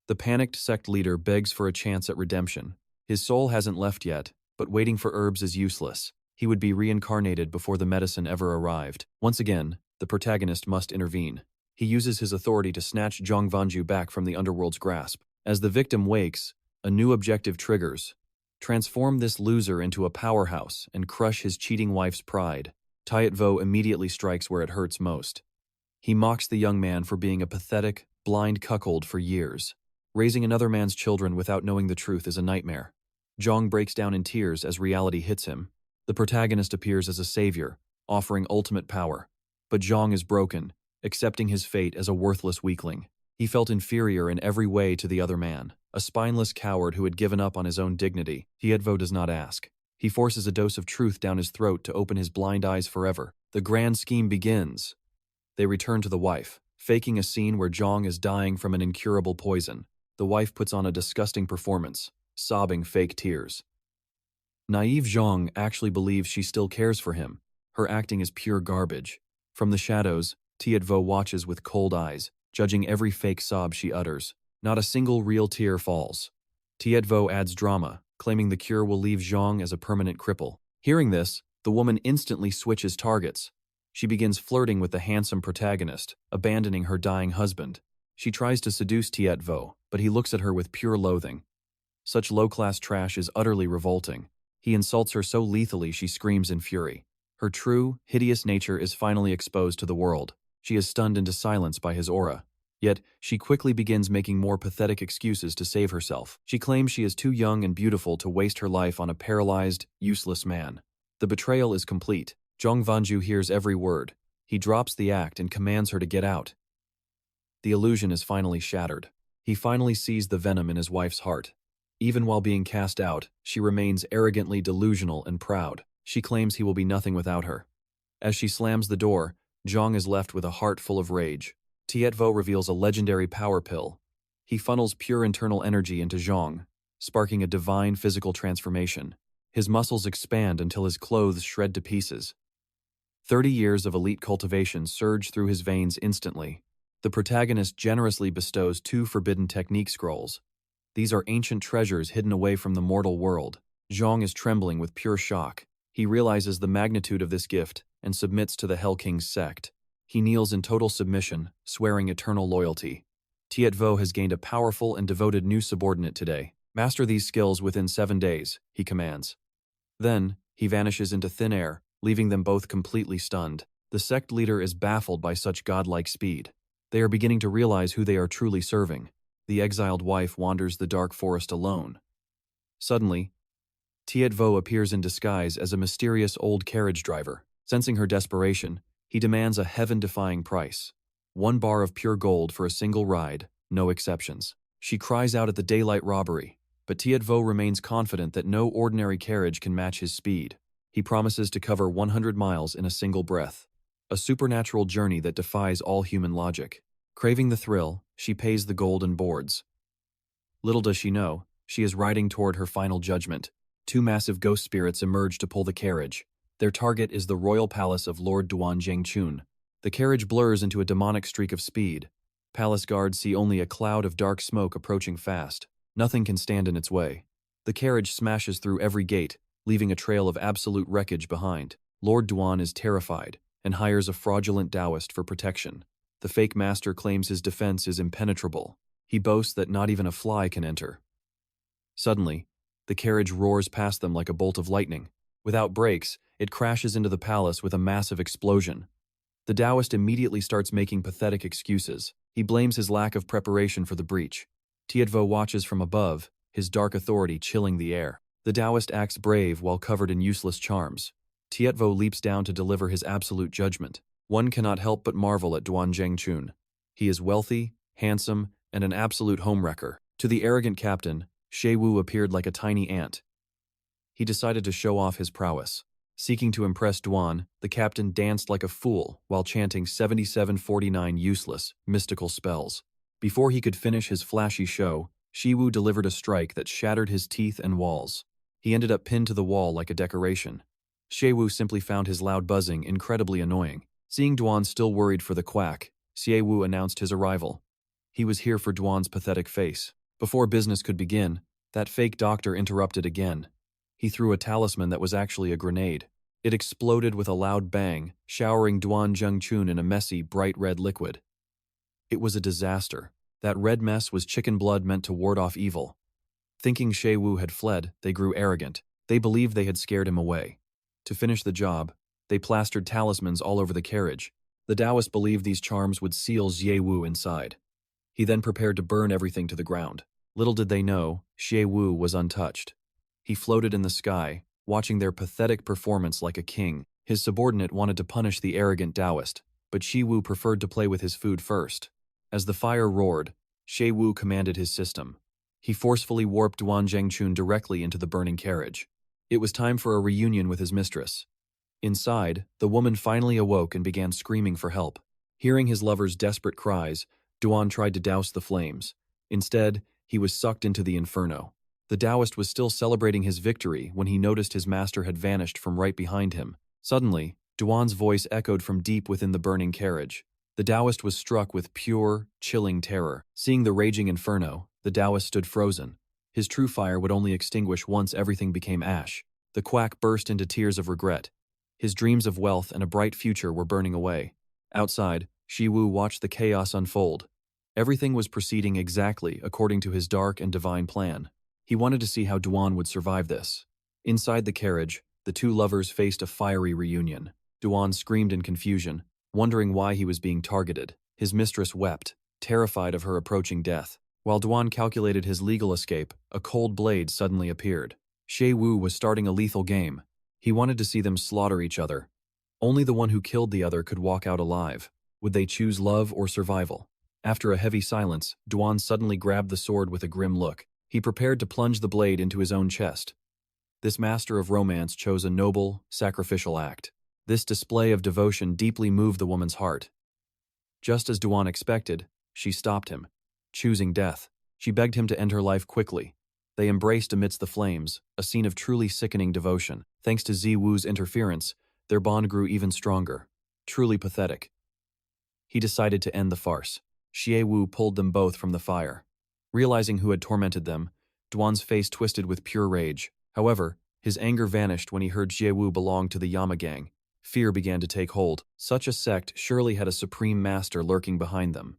A: The panicked sect leader begs for a chance at redemption. His soul hasn't left yet, but waiting for herbs is useless. He would be reincarnated before the medicine ever arrived. Once again, the protagonist must intervene. He uses his authority to snatch 𝒁𝒏𝒈 back from the underworld's grasp. As the victim wakes, a new objective triggers. Transform this loser into a powerhouse and crush his cheating wife's pride. 𝒕𝒏𝒊 immediately strikes where it hurts most. He mocks the young man for being a pathetic, blind cuckold for years. Raising another man's children without knowing the truth is a nightmare. 𝒁 breaks down in tears as reality hits him. The protagonist appears as a savior, offering ultimate power. But 𝒁 is broken, accepting his fate as a worthless weakling. He felt inferior in every way to the other man, a spineless coward who had given up on his own dignity. 𝒕𝒏𝒊 does not ask. He forces a dose of truth down his throat to open his blind eyes forever. The grand scheme begins. They return to the wife, faking a scene where 𝒁 is dying from an incurable poison. The wife puts on a disgusting performance, sobbing fake tears. Naive 𝒁 actually believes she still cares for him. Her acting is pure garbage. From the shadows, 𝒕𝒏𝒊 watches with cold eyes, judging every fake sob she utters. Not a single real tear falls. 𝒕𝒏𝒊 adds drama, claiming the cure will leave 𝒁 as a permanent cripple. Hearing this, the woman instantly switches targets. She begins flirting with the handsome protagonist, abandoning her dying husband. She tries to seduce 𝒕𝒏𝒊, but he looks at her with pure loathing. Such low-class trash is utterly revolting. He insults her so lethally she screams in fury. Her true, hideous nature is finally exposed to the world. She is stunned into silence by his aura. Yet, she quickly begins making more pathetic excuses to save herself. She claims she is too young and beautiful to waste her life on a paralyzed, useless man. The betrayal is complete. 𝒁𝒏𝒈 hears every word. He drops the act and commands her to get out. The illusion is finally shattered. He finally sees the venom in his wife's heart. Even while being cast out, she remains arrogantly delusional and proud. She claims he will be nothing without her. As she slams the door, 𝒁 is left with a heart full of rage. 𝒕𝒏𝒊 reveals a legendary power pill. He funnels pure internal energy into 𝒁, sparking a divine physical transformation. His muscles expand until his clothes shred to pieces. 30 years of elite cultivation surge through his veins instantly. The protagonist generously bestows 2 forbidden technique scrolls. These are ancient treasures hidden away from the mortal world. 𝒁 is trembling with pure shock. He realizes the magnitude of this gift and submits to the Hell King's sect. He kneels in total submission, swearing eternal loyalty. 𝒕𝒏𝒊 has gained a powerful and devoted new subordinate today. Master these skills within 7 days, he commands. Then, he vanishes into thin air, leaving them both completely stunned. The sect leader is baffled by such godlike speed. They are beginning to realize who they are truly serving. The exiled wife wanders the dark forest alone. Suddenly, 𝒕𝒏𝒊 appears in disguise as a mysterious old carriage driver. Sensing her desperation, he demands a heaven-defying price. 1 bar of pure gold for a single ride, no exceptions. She cries out at the daylight robbery. But 𝒕v𝒊 remains confident that no ordinary carriage can match his speed. He promises to cover 100 miles in a single breath, a supernatural journey that defies all human logic. Craving the thrill, she pays the gold and boards. Little does she know, she is riding toward her final judgment. Two massive ghost spirits emerge to pull the carriage. Their target is the royal palace of Lord Duan Zhengchun. The carriage blurs into a demonic streak of speed. Palace guards see only a cloud of dark smoke approaching fast. Nothing can stand in its way. The carriage smashes through every gate, leaving a trail of absolute wreckage behind. Lord Duan is terrified and hires a fraudulent Taoist for protection. The fake master claims his defense is impenetrable. He boasts that not even a fly can enter. Suddenly, the carriage roars past them like a bolt of lightning. Without brakes, it crashes into the palace with a massive explosion. The Taoist immediately starts making pathetic excuses. He blames his lack of preparation for the breach. 𝒕v𝒊 watches from above, his dark authority chilling the air. The Taoist acts brave while covered in useless charms. 𝒕v𝒊 leaps down to deliver his absolute judgment. One cannot help but marvel at Duan Zhengchun. He is wealthy, handsome, and an absolute homewrecker. To the arrogant captain, 𝒌𝒨 appeared like a tiny ant. He decided to show off his prowess. Seeking to impress Duan, the captain danced like a fool while chanting 7749 useless, mystical spells. Before he could finish his flashy show, 𝒌𝒨 delivered a strike that shattered his teeth and walls. He ended up pinned to the wall like a decoration. 𝒌𝒨 simply found his loud buzzing incredibly annoying. Seeing Duan still worried for the quack, 𝒌𝒨 announced his arrival. He was here for Duan's pathetic face. Before business could begin, that fake doctor interrupted again. He threw a talisman that was actually a grenade. It exploded with a loud bang, showering Duan Zhengchun in a messy, bright red liquid. It was a disaster. That red mess was chicken blood meant to ward off evil. Thinking 𝒌𝒨 had fled, they grew arrogant. They believed they had scared him away. To finish the job, they plastered talismans all over the carriage. The Taoist believed these charms would seal 𝒌𝒨 inside. He then prepared to burn everything to the ground. Little did they know, 𝒌𝒨 was untouched. He floated in the sky, watching their pathetic performance like a king. His subordinate wanted to punish the arrogant Taoist, but 𝒌𝒨 preferred to play with his food first. As the fire roared, 𝒌𝒨 commanded his system. He forcefully warped Duan Zhengchun directly into the burning carriage. It was time for a reunion with his mistress. Inside, the woman finally awoke and began screaming for help. Hearing his lover's desperate cries, Duan tried to douse the flames. Instead, he was sucked into the inferno. The Taoist was still celebrating his victory when he noticed his master had vanished from right behind him. Suddenly, Duan's voice echoed from deep within the burning carriage. The Taoist was struck with pure, chilling terror. Seeing the raging inferno, the Taoist stood frozen. His true fire would only extinguish once everything became ash. The quack burst into tears of regret. His dreams of wealth and a bright future were burning away. Outside, 𝒌𝒨 watched the chaos unfold. Everything was proceeding exactly according to his dark and divine plan. He wanted to see how Duan would survive this. Inside the carriage, the two lovers faced a fiery reunion. Duan screamed in confusion, wondering why he was being targeted. His mistress wept, terrified of her approaching death. While Duan calculated his legal escape, a cold blade suddenly appeared. 𝒌𝒨 was starting a lethal game. He wanted to see them slaughter each other. Only the one who killed the other could walk out alive. Would they choose love or survival? After a heavy silence, Duan suddenly grabbed the sword with a grim look. He prepared to plunge the blade into his own chest. This master of romance chose a noble, sacrificial act. This display of devotion deeply moved the woman's heart. Just as Duan expected, she stopped him. Choosing death, she begged him to end her life quickly. They embraced amidst the flames, a scene of truly sickening devotion. Thanks to 𝒌𝒨's interference, their bond grew even stronger. Truly pathetic. He decided to end the farce. 𝒌𝒨 pulled them both from the fire. Realizing who had tormented them, Duan's face twisted with pure rage. However, his anger vanished when he heard 𝒌𝒨 belonged to the Yama gang. Fear began to take hold. Such a sect surely had a supreme master lurking behind them.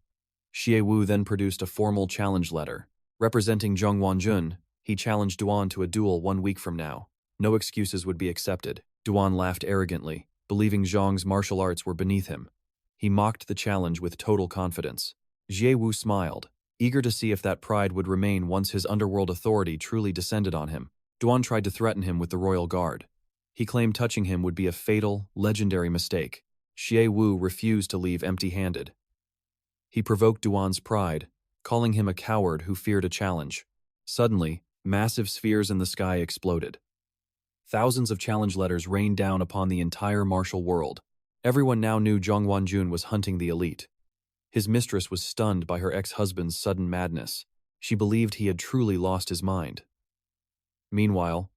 A: 𝒌𝒨 then produced a formal challenge letter. Representing Zhong Wanjun, he challenged Duan to a duel 1 week from now. No excuses would be accepted. Duan laughed arrogantly, believing Zhong's martial arts were beneath him. He mocked the challenge with total confidence. 𝒌𝒨 smiled, eager to see if that pride would remain once his underworld authority truly descended on him. Duan tried to threaten him with the royal guard. He claimed touching him would be a fatal, legendary mistake. 𝒌𝒨 refused to leave empty-handed. He provoked Duan's pride, calling him a coward who feared a challenge. Suddenly, Massive spheres in the sky exploded. Thousands of challenge letters rained down upon the entire martial world. Everyone now knew Zhong Wanjun was hunting the elite. His mistress was stunned by her ex-husband's sudden madness. She believed he had truly lost his mind. Meanwhile,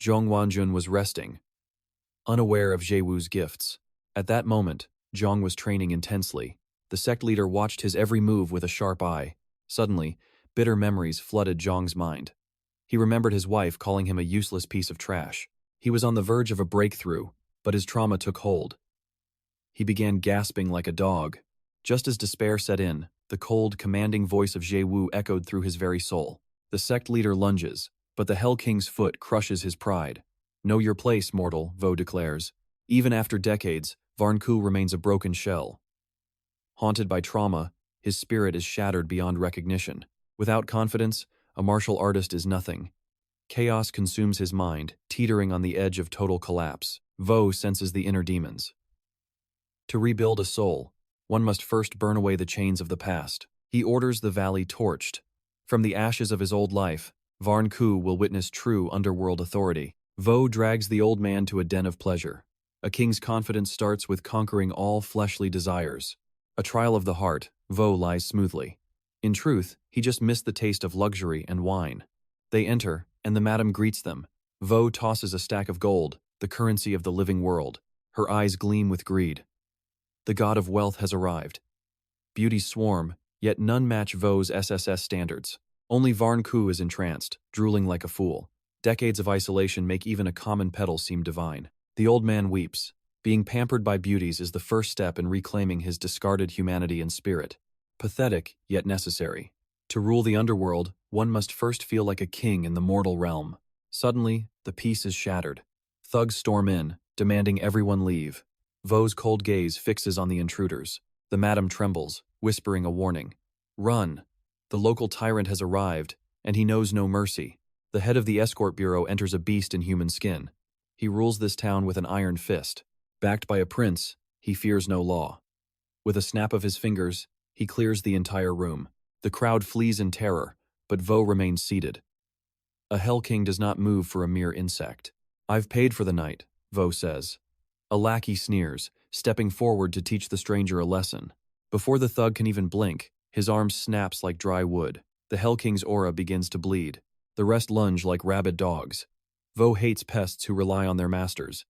A: Zhong Wanjun was resting, unaware of Jewu's gifts. At that moment, Zhong was training intensely. The sect leader watched his every move with a sharp eye. Suddenly, bitter memories flooded Zhong's mind. He remembered his wife calling him a useless piece of trash. He was on the verge of a breakthrough, but his trauma took hold. He began gasping like a dog. Just as despair set in, the cold, commanding voice of Jiewu echoed through his very soul. The sect leader lunges, but the Hell King's foot crushes his pride. Know your place, mortal, Vo declares. Even after decades, 𝒂𝒂𝒕𝒉 remains a broken shell. Haunted by trauma, his spirit is shattered beyond recognition. Without confidence, a martial artist is nothing. Chaos consumes his mind, teetering on the edge of total collapse. Vo senses the inner demons. To rebuild a soul, one must first burn away the chains of the past. He orders the valley torched. From the ashes of his old life, 𝒂𝒂𝒕𝒉 will witness true underworld authority. Vo drags the old man to a den of pleasure. A king's confidence starts with conquering all fleshly desires. A trial of the heart, Vo lies smoothly. In truth, he just missed the taste of luxury and wine. They enter, and the madam greets them. Vo tosses a stack of gold, the currency of the living world. Her eyes gleam with greed. The god of wealth has arrived. Beauties swarm, yet none match Vo's SSS standards. Only 𝒂𝒂𝒕𝒉 is entranced, drooling like a fool. Decades of isolation make even a common petal seem divine. The old man weeps. Being pampered by beauties is the first step in reclaiming his discarded humanity and spirit. Pathetic, yet necessary. To rule the underworld, one must first feel like a king in the mortal realm. Suddenly, the peace is shattered. Thugs storm in, demanding everyone leave. Vo's cold gaze fixes on the intruders. The madam trembles, whispering a warning. Run! The local tyrant has arrived, and he knows no mercy. The head of the escort bureau enters a beast in human skin. He rules this town with an iron fist. Backed by a prince, he fears no law. With a snap of his fingers, he clears the entire room. The crowd flees in terror, but Vo remains seated. A Hell King does not move for a mere insect. I've paid for the night, Vo says. A lackey sneers, stepping forward to teach the stranger a lesson. Before the thug can even blink, his arm snaps like dry wood. The Hell King's aura begins to bleed. The rest lunge like rabid dogs. Vo hates pests who rely on their masters.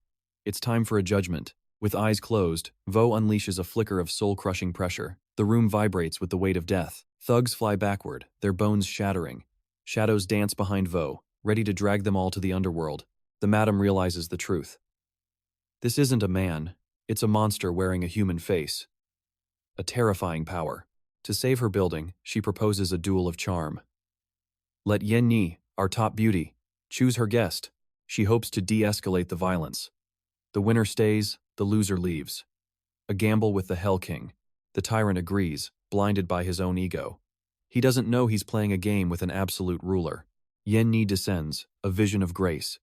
A: It's time for a judgment. With eyes closed, Vo unleashes a flicker of soul-crushing pressure. The room vibrates with the weight of death. Thugs fly backward, their bones shattering. Shadows dance behind Vo, ready to drag them all to the underworld. The madam realizes the truth. This isn't a man, it's a monster wearing a human face. A terrifying power. To save her building, she proposes a duel of charm. Let 𝒂𝒕𝒉, our top beauty, choose her guest. She hopes to de-escalate the violence. The winner stays, the loser leaves. A gamble with the Hell King. The tyrant agrees, blinded by his own ego. He doesn't know he's playing a game with an absolute ruler. 𝒂𝒕𝒉 descends, a vision of grace.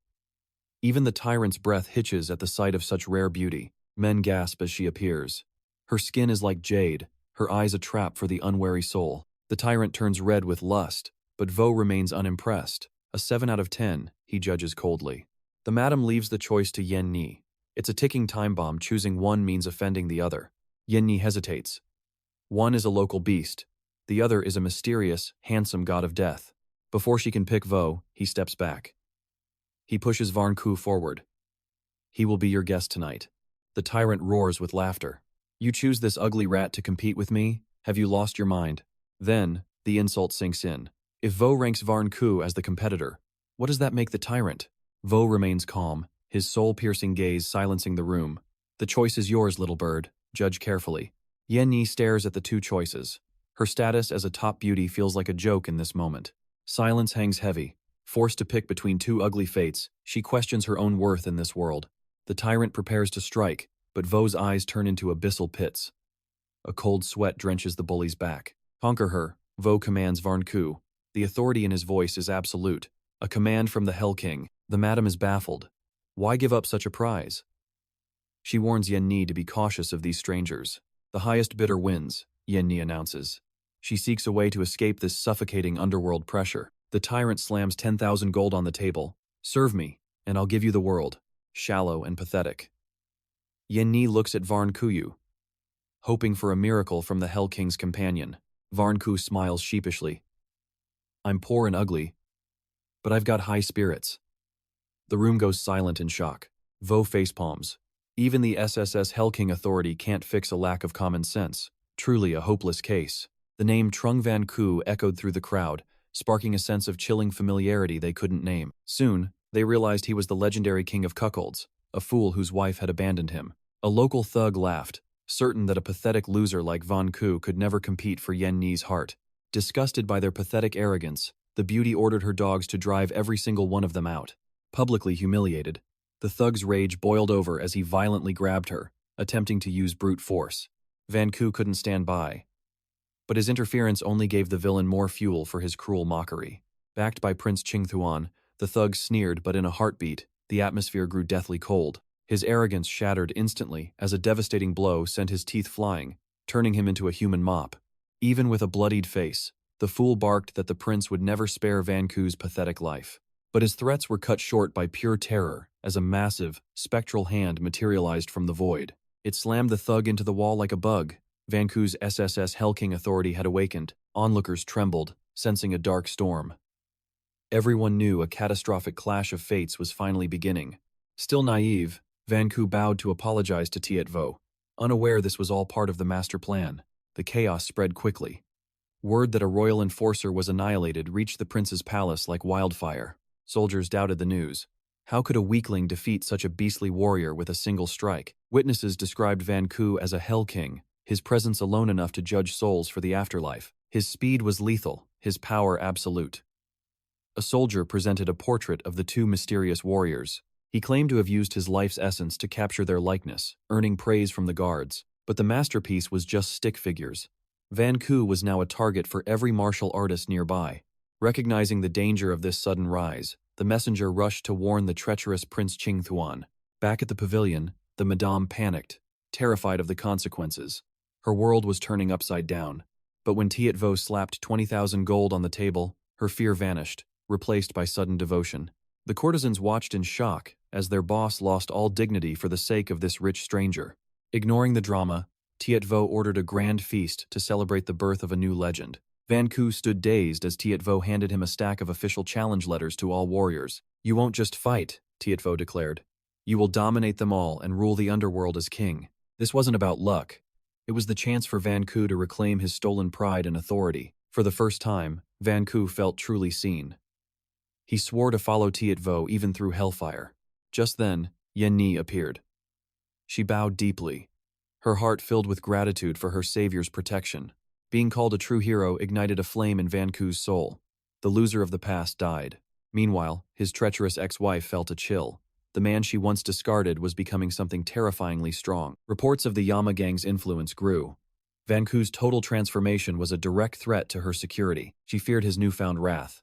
A: Even the tyrant's breath hitches at the sight of such rare beauty. Men gasp as she appears. Her skin is like jade, her eyes a trap for the unwary soul. The tyrant turns red with lust, but Vo remains unimpressed. A 7 out of 10, he judges coldly. The madam leaves the choice to 𝒂𝒕𝒉. It's a ticking time bomb. Choosing one means offending the other. 𝒂𝒕𝒉 hesitates. One is a local beast. The other is a mysterious, handsome god of death. Before she can pick Vo, he steps back. He pushes 𝒂𝒂𝒕𝒉 forward. He will be your guest tonight. The tyrant roars with laughter. You choose this ugly rat to compete with me? Have you lost your mind? Then, the insult sinks in. If Vo ranks 𝒂𝒂𝒕𝒉 as the competitor, what does that make the tyrant? Vo remains calm, his soul-piercing gaze silencing the room. The choice is yours, little bird. Judge carefully. 𝒂𝒕𝒉 stares at the two choices. Her status as a top beauty feels like a joke in this moment. Silence hangs heavy. Forced to pick between two ugly fates, she questions her own worth in this world. The tyrant prepares to strike, but Vo's eyes turn into abyssal pits. A cold sweat drenches the bully's back. Conquer her, Vo commands 𝒂𝒂𝒕𝒉. The authority in his voice is absolute. A command from the Hell King. The madam is baffled. Why give up such a prize? She warns 𝒂𝒕𝒉 to be cautious of these strangers. The highest bidder wins, 𝒂𝒕𝒉 announces. She seeks a way to escape this suffocating underworld pressure. The tyrant slams 10,000 gold on the table. Serve me, and I'll give you the world. Shallow and pathetic. Yenni looks at 𝒏𝒈, hoping for a miracle from the Hell King's companion. 𝒏𝒈 smiles sheepishly. I'm poor and ugly, but I've got high spirits. The room goes silent in shock. Vo facepalms. Even the SSS Hell King Authority can't fix a lack of common sense. Truly a hopeless case. The name 𝒏𝒈 echoed through the crowd, sparking a sense of chilling familiarity they couldn't name. Soon, they realized he was the legendary king of cuckolds, a fool whose wife had abandoned him. A local thug laughed, certain that a pathetic loser like �𝒈 could never compete for Yenni's heart. Disgusted by their pathetic arrogance, the beauty ordered her dogs to drive every single one of them out. Publicly humiliated, the thug's rage boiled over as he violently grabbed her, attempting to use brute force. �𝒈 couldn't stand by, but his interference only gave the villain more fuel for his cruel mockery. Backed by Prince Qingthuan, the thug sneered, but in a heartbeat, the atmosphere grew deathly cold. His arrogance shattered instantly as a devastating blow sent his teeth flying, turning him into a human mop. Even with a bloodied face, the fool barked that the prince would never spare �𝒈's pathetic life. But his threats were cut short by pure terror as a massive, spectral hand materialized from the void. It slammed the thug into the wall like a bug. �𝒈's SSS Hell King Authority had awakened. Onlookers trembled, sensing a dark storm. Everyone knew a catastrophic clash of fates was finally beginning. Still naive, �𝒈 bowed to apologize to 𝒏𝒈. Unaware this was all part of the master plan, the chaos spread quickly. Word that a royal enforcer was annihilated reached the prince's palace like wildfire. Soldiers doubted the news. How could a weakling defeat such a beastly warrior with a single strike? Witnesses described �𝒈 as a Hell King, his presence alone enough to judge souls for the afterlife. His speed was lethal, his power absolute. A soldier presented a portrait of the two mysterious warriors. He claimed to have used his life's essence to capture their likeness, earning praise from the guards. But the masterpiece was just stick figures. �𝒈 was now a target for every martial artist nearby. Recognizing the danger of this sudden rise, the messenger rushed to warn the treacherous Prince Qingthuan. Back at the pavilion, the madame panicked, terrified of the consequences. Her world was turning upside down. But when 𝒏𝒈 slapped 20,000 gold on the table, her fear vanished, replaced by sudden devotion. The courtesans watched in shock as their boss lost all dignity for the sake of this rich stranger. Ignoring the drama, 𝒏𝒈 ordered a grand feast to celebrate the birth of a new legend. �𝒈 stood dazed as 𝒏𝒈 handed him a stack of official challenge letters to all warriors. You won't just fight, 𝒏𝒈 declared. You will dominate them all and rule the underworld as king. This wasn't about luck. It was the chance for �𝒈 to reclaim his stolen pride and authority. For the first time, �𝒈 felt truly seen. He swore to follow 𝒏𝒈 even through hellfire. Just then, Yenni appeared. She bowed deeply, her heart filled with gratitude for her savior's protection. Being called a true hero ignited a flame in �𝒈's soul. The loser of the past died. Meanwhile, his treacherous ex-wife felt a chill. The man she once discarded was becoming something terrifyingly strong. Reports of the Yama gang's influence grew. �𝒈's total transformation was a direct threat to her security. She feared his newfound wrath.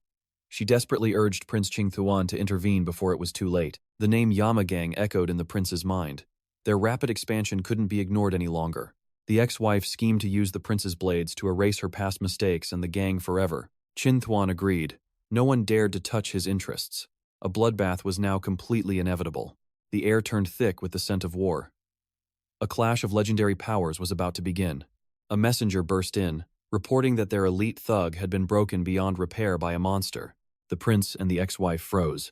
A: She desperately urged Prince Qingthuan to intervene before it was too late. The name Yama gang echoed in the prince's mind. Their rapid expansion couldn't be ignored any longer. The ex-wife schemed to use the prince's blades to erase her past mistakes and the gang forever. Qingthuan agreed. No one dared to touch his interests. A bloodbath was now completely inevitable. The air turned thick with the scent of war. A clash of legendary powers was about to begin. A messenger burst in, reporting that their elite thug had been broken beyond repair by a monster. The prince and the ex-wife froze.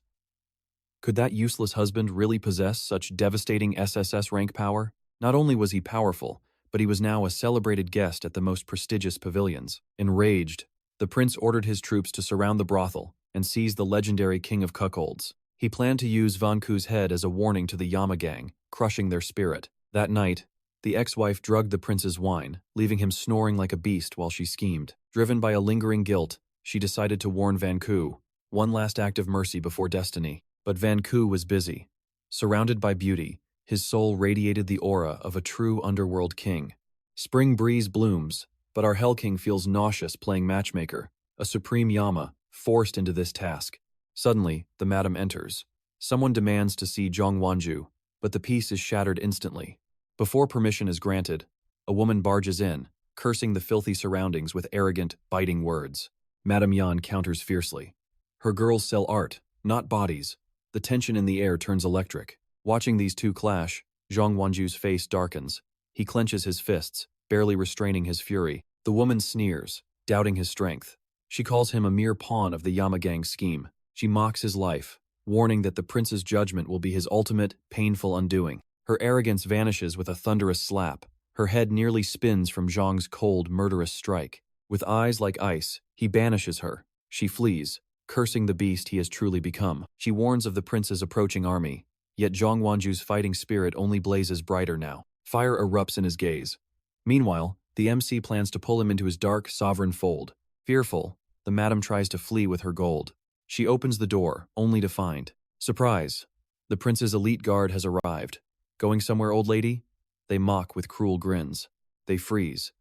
A: Could that useless husband really possess such devastating SSS rank power? Not only was he powerful, but he was now a celebrated guest at the most prestigious pavilions. Enraged, the prince ordered his troops to surround the brothel and seize the legendary king of cuckolds. He planned to use �𝒈's head as a warning to the Yama gang, crushing their spirit. That night, the ex-wife drugged the prince's wine, leaving him snoring like a beast while she schemed. Driven by a lingering guilt, she decided to warn �𝒈. One last act of mercy before destiny. But �𝒈 was busy. Surrounded by beauty, his soul radiated the aura of a true underworld king. Spring breeze blooms, but our Hell King feels nauseous playing matchmaker, a supreme Yama, forced into this task. Suddenly, the madam enters. Someone demands to see Zhongwanju, but the peace is shattered instantly. Before permission is granted, a woman barges in, cursing the filthy surroundings with arrogant, biting words. Madame Yan counters fiercely. Her girls sell art, not bodies. The tension in the air turns electric. Watching these two clash, Zhang Wanju's face darkens. He clenches his fists, barely restraining his fury. The woman sneers, doubting his strength. She calls him a mere pawn of the Yama gang scheme. She mocks his life, warning that the prince's judgment will be his ultimate, painful undoing. Her arrogance vanishes with a thunderous slap. Her head nearly spins from Zhang's cold, murderous strike. With eyes like ice, he banishes her. She flees, cursing the beast he has truly become. She warns of the prince's approaching army, yet Zhang Wanju's fighting spirit only blazes brighter now. Fire erupts in his gaze. Meanwhile, the MC plans to pull him into his dark, sovereign fold. Fearful, the madam tries to flee with her gold. She opens the door, only to find surprise. The prince's elite guard has arrived. Going somewhere, old lady? They mock with cruel grins. They freeze.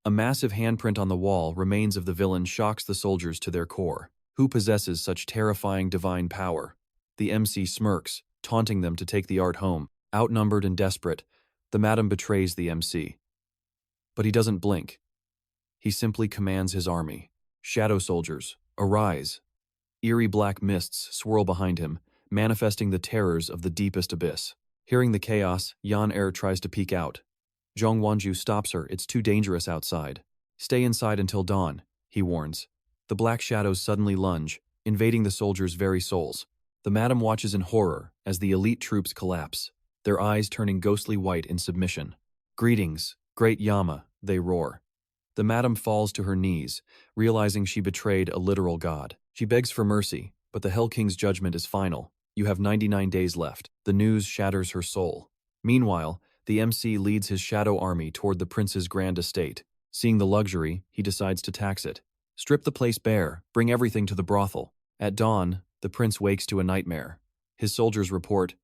A: A massive handprint on the wall, remains of the villain, shocks the soldiers to their core. Who possesses such terrifying divine power? The MC smirks, taunting them to take the art home. Outnumbered and desperate, the madam betrays the MC. But he doesn't blink. He simply commands his army. Shadow soldiers, arise. Eerie black mists swirl behind him, manifesting the terrors of the deepest abyss. Hearing the chaos, Yan tries to peek out. Zhang Wanju stops her. It's too dangerous outside. Stay inside until dawn, he warns. The black shadows suddenly lunge, invading the soldiers' very souls. The madam watches in horror as the elite troops collapse, their eyes turning ghostly white in submission. Greetings, great Yama, they roar. The madam falls to her knees, realizing she betrayed a literal god. She begs for mercy, but the Hell King's judgment is final. You have 99 days left. The news shatters her soul. Meanwhile, the MC leads his shadow army toward the prince's grand estate. Seeing the luxury, he decides to tax it. Strip the place bare, bring everything to the brothel. At dawn, the prince wakes to a nightmare. His soldiers report,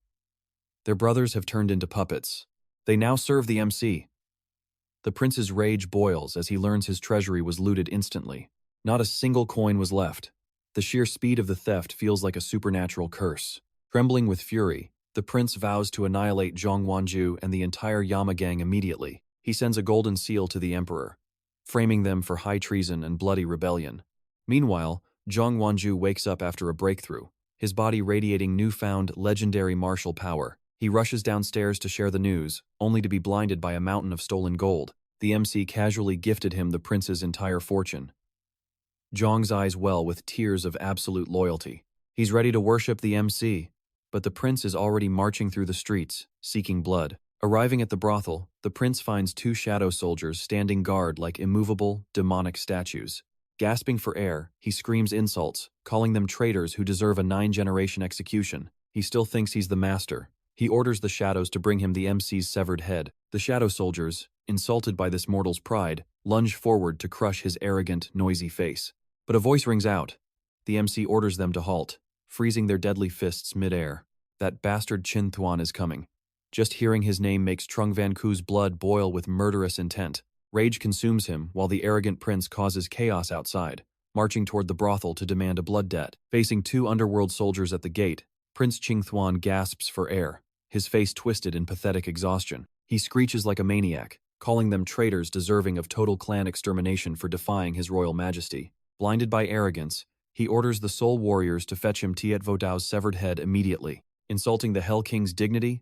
A: their brothers have turned into puppets. They now serve the MC. The prince's rage boils as he learns his treasury was looted instantly. Not a single coin was left. The sheer speed of the theft feels like a supernatural curse. Trembling with fury, the prince vows to annihilate Zhang Wanju and the entire Yama gang immediately. He sends a golden seal to the emperor, framing them for high treason and bloody rebellion. Meanwhile, Zhang Wanju wakes up after a breakthrough, his body radiating newfound legendary martial power. He rushes downstairs to share the news, only to be blinded by a mountain of stolen gold. The MC casually gifted him the prince's entire fortune. Zhang's eyes well with tears of absolute loyalty. He's ready to worship the MC, but the prince is already marching through the streets, seeking blood. Arriving at the brothel, the prince finds two shadow soldiers standing guard like immovable, demonic statues. Gasping for air, he screams insults, calling them traitors who deserve a 9-generation execution. He still thinks he's the master. He orders the shadows to bring him the MC's severed head. The shadow soldiers, insulted by this mortal's pride, lunge forward to crush his arrogant, noisy face. But a voice rings out. The MC orders them to halt, freezing their deadly fists mid-air. That bastard Qin Thuan is coming. Just hearing his name makes Trung Van Ku's blood boil with murderous intent. Rage consumes him while the arrogant prince causes chaos outside, marching toward the brothel to demand a blood debt. Facing two underworld soldiers at the gate, Prince Qin Thuan gasps for air, his face twisted in pathetic exhaustion. He screeches like a maniac, calling them traitors deserving of total clan extermination for defying his royal majesty. Blinded by arrogance, he orders the soul warriors to fetch him 𝑫𝒂𝒕𝒉's severed head immediately. Insulting the Hell King's dignity,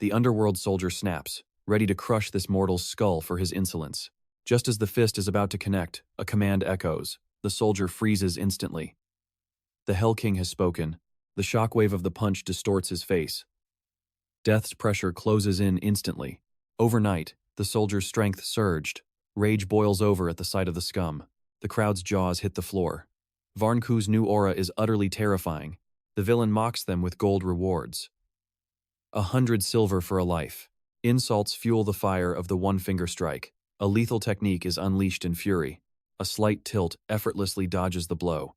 A: the underworld soldier snaps, ready to crush this mortal's skull for his insolence. Just as the fist is about to connect, a command echoes. The soldier freezes instantly. The Hell King has spoken. The shockwave of the punch distorts his face. Death's pressure closes in instantly. Overnight, the soldier's strength surged. Rage boils over at the sight of the scum. The crowd's jaws hit the floor. Van Ku's new aura is utterly terrifying. The villain mocks them with gold rewards. 100 silver for a life. Insults fuel the fire of the one-finger strike. A lethal technique is unleashed in fury. A slight tilt effortlessly dodges the blow.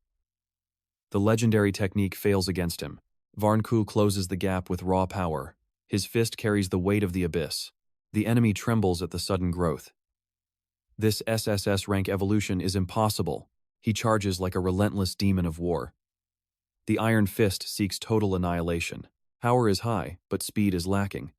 A: The legendary technique fails against him. Van Ku closes the gap with raw power. His fist carries the weight of the abyss. The enemy trembles at the sudden growth. This SSS rank evolution is impossible. He charges like a relentless demon of war. The Iron Fist seeks total annihilation. Power is high, but speed is lacking.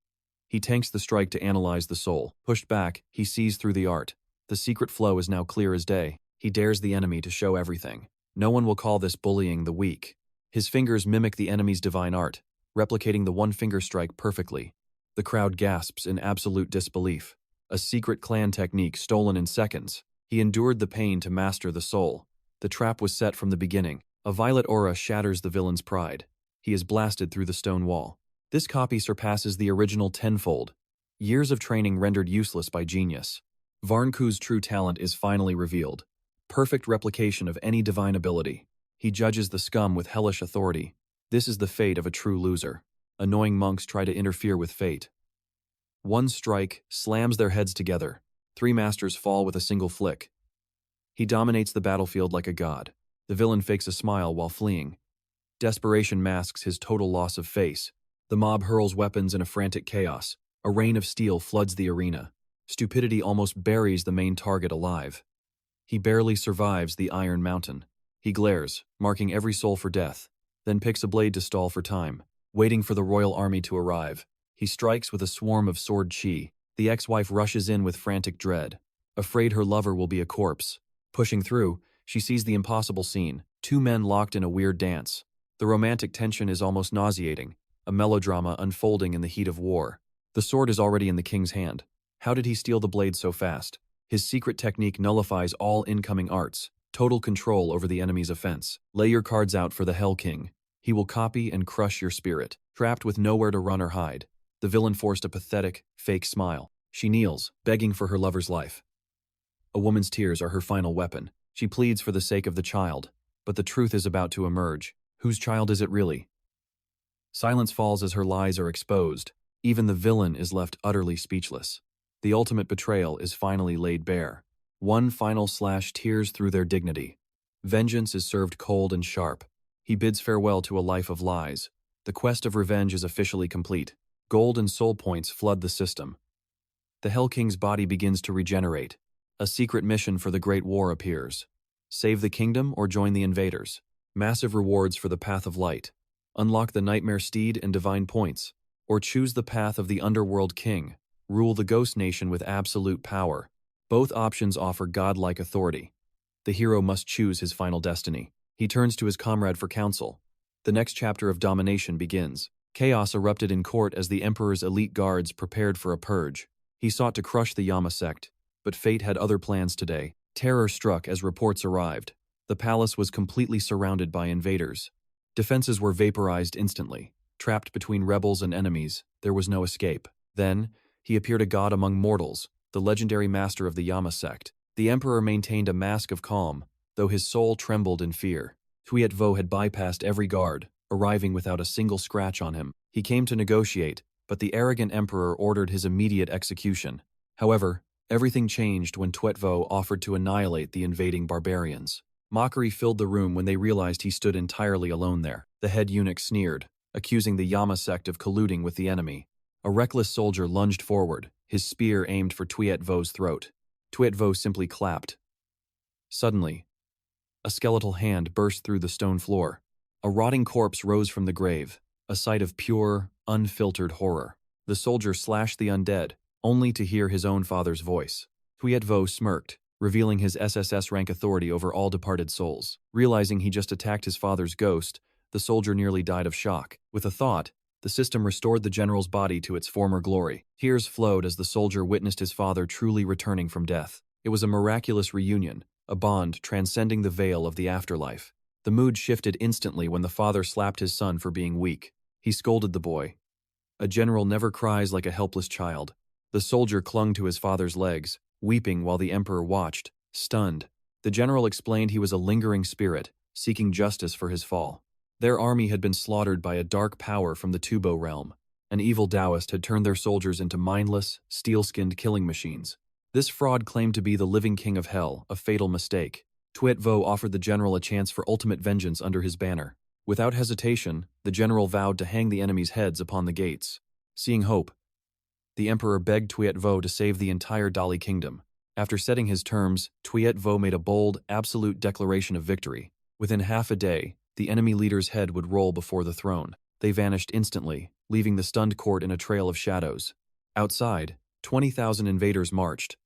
A: He tanks the strike to analyze the soul. Pushed back, he sees through the art. The secret flow is now clear as day. He dares the enemy to show everything. No one will call this bullying the weak. His fingers mimic the enemy's divine art, replicating the one-finger strike perfectly. The crowd gasps in absolute disbelief. A secret clan technique stolen in seconds. He endured the pain to master the soul. The trap was set from the beginning. A violet aura shatters the villain's pride. He is blasted through the stone wall. This copy surpasses the original tenfold. Years of training rendered useless by genius. Varnku's true talent is finally revealed. Perfect replication of any divine ability. He judges the scum with hellish authority. This is the fate of a true loser. Annoying monks try to interfere with fate. One strike slams their heads together. 3 masters fall with a single flick. He dominates the battlefield like a god. The villain fakes a smile while fleeing. Desperation masks his total loss of face. The mob hurls weapons in a frantic chaos. A rain of steel floods the arena. Stupidity almost buries the main target alive. He barely survives the Iron Mountain. He glares, marking every soul for death, then picks a blade to stall for time, waiting for the royal army to arrive. He strikes with a swarm of sword chi. The ex-wife rushes in with frantic dread, afraid her lover will be a corpse. Pushing through, she sees the impossible scene, 2 men locked in a weird dance. The romantic tension is almost nauseating, a melodrama unfolding in the heat of war. The sword is already in the king's hand. How did he steal the blade so fast? His secret technique nullifies all incoming arts, total control over the enemy's offense. Lay your cards out for the Hell King. He will copy and crush your spirit. Trapped with nowhere to run or hide, the villain forced a pathetic, fake smile. She kneels, begging for her lover's life. A woman's tears are her final weapon. She pleads for the sake of the child, but the truth is about to emerge. Whose child is it really? Silence falls as her lies are exposed. Even the villain is left utterly speechless. The ultimate betrayal is finally laid bare. One final slash tears through their dignity. Vengeance is served cold and sharp. He bids farewell to a life of lies. The quest of revenge is officially complete. Gold and soul points flood the system. The Hell King's body begins to regenerate. A secret mission for the Great War appears. Save the kingdom or join the invaders. Massive rewards for the Path of Light. Unlock the Nightmare Steed and Divine Points. Or choose the path of the Underworld King. Rule the Ghost Nation with absolute power. Both options offer godlike authority. The hero must choose his final destiny. He turns to his comrade for counsel. The next chapter of domination begins. Chaos erupted in court as the Emperor's elite guards prepared for a purge. He sought to crush the Yama sect, but fate had other plans today. Terror struck as reports arrived. The palace was completely surrounded by invaders. Defenses were vaporized instantly. Trapped between rebels and enemies, there was no escape. Then, he appeared a god among mortals, the legendary master of the Yama sect. The Emperor maintained a mask of calm, though his soul trembled in fear. 𝒕𝒊𝒏𝒈 had bypassed every guard, arriving without a single scratch on him. He came to negotiate, but the arrogant emperor ordered his immediate execution. However, everything changed when 𝒕𝒊𝒏𝒈 offered to annihilate the invading barbarians. Mockery filled the room when they realized he stood entirely alone there. The head eunuch sneered, accusing the Yama sect of colluding with the enemy. A reckless soldier lunged forward, his spear aimed for 𝒕𝒊𝒏𝒈's throat. 𝒕𝒊𝒏𝒈 simply clapped. Suddenly, a skeletal hand burst through the stone floor. A rotting corpse rose from the grave, a sight of pure, unfiltered horror. The soldier slashed the undead, only to hear his own father's voice. 𝒕𝒊𝒏𝒈 smirked, revealing his SSS rank authority over all departed souls. Realizing he just attacked his father's ghost, the soldier nearly died of shock. With a thought, the system restored the general's body to its former glory. Tears flowed as the soldier witnessed his father truly returning from death. It was a miraculous reunion, a bond transcending the veil of the afterlife. The mood shifted instantly when the father slapped his son for being weak. He scolded the boy. A general never cries like a helpless child. The soldier clung to his father's legs, weeping while the emperor watched, stunned. The general explained he was a lingering spirit, seeking justice for his fall. Their army had been slaughtered by a dark power from the Tubo realm. An evil Taoist had turned their soldiers into mindless, steel-skinned killing machines. This fraud claimed to be the living king of hell, a fatal mistake. 𝒕𝒊𝒏𝒈 offered the general a chance for ultimate vengeance under his banner. Without hesitation, the general vowed to hang the enemy's heads upon the gates. Seeing hope, the emperor begged 𝒕𝒊𝒏𝒈 to save the entire Dali kingdom. After setting his terms, 𝒕𝒊𝒏𝒈 made a bold, absolute declaration of victory. Within half a day, the enemy leader's head would roll before the throne. They vanished instantly, leaving the stunned court in a trail of shadows. Outside, 20,000 invaders marched,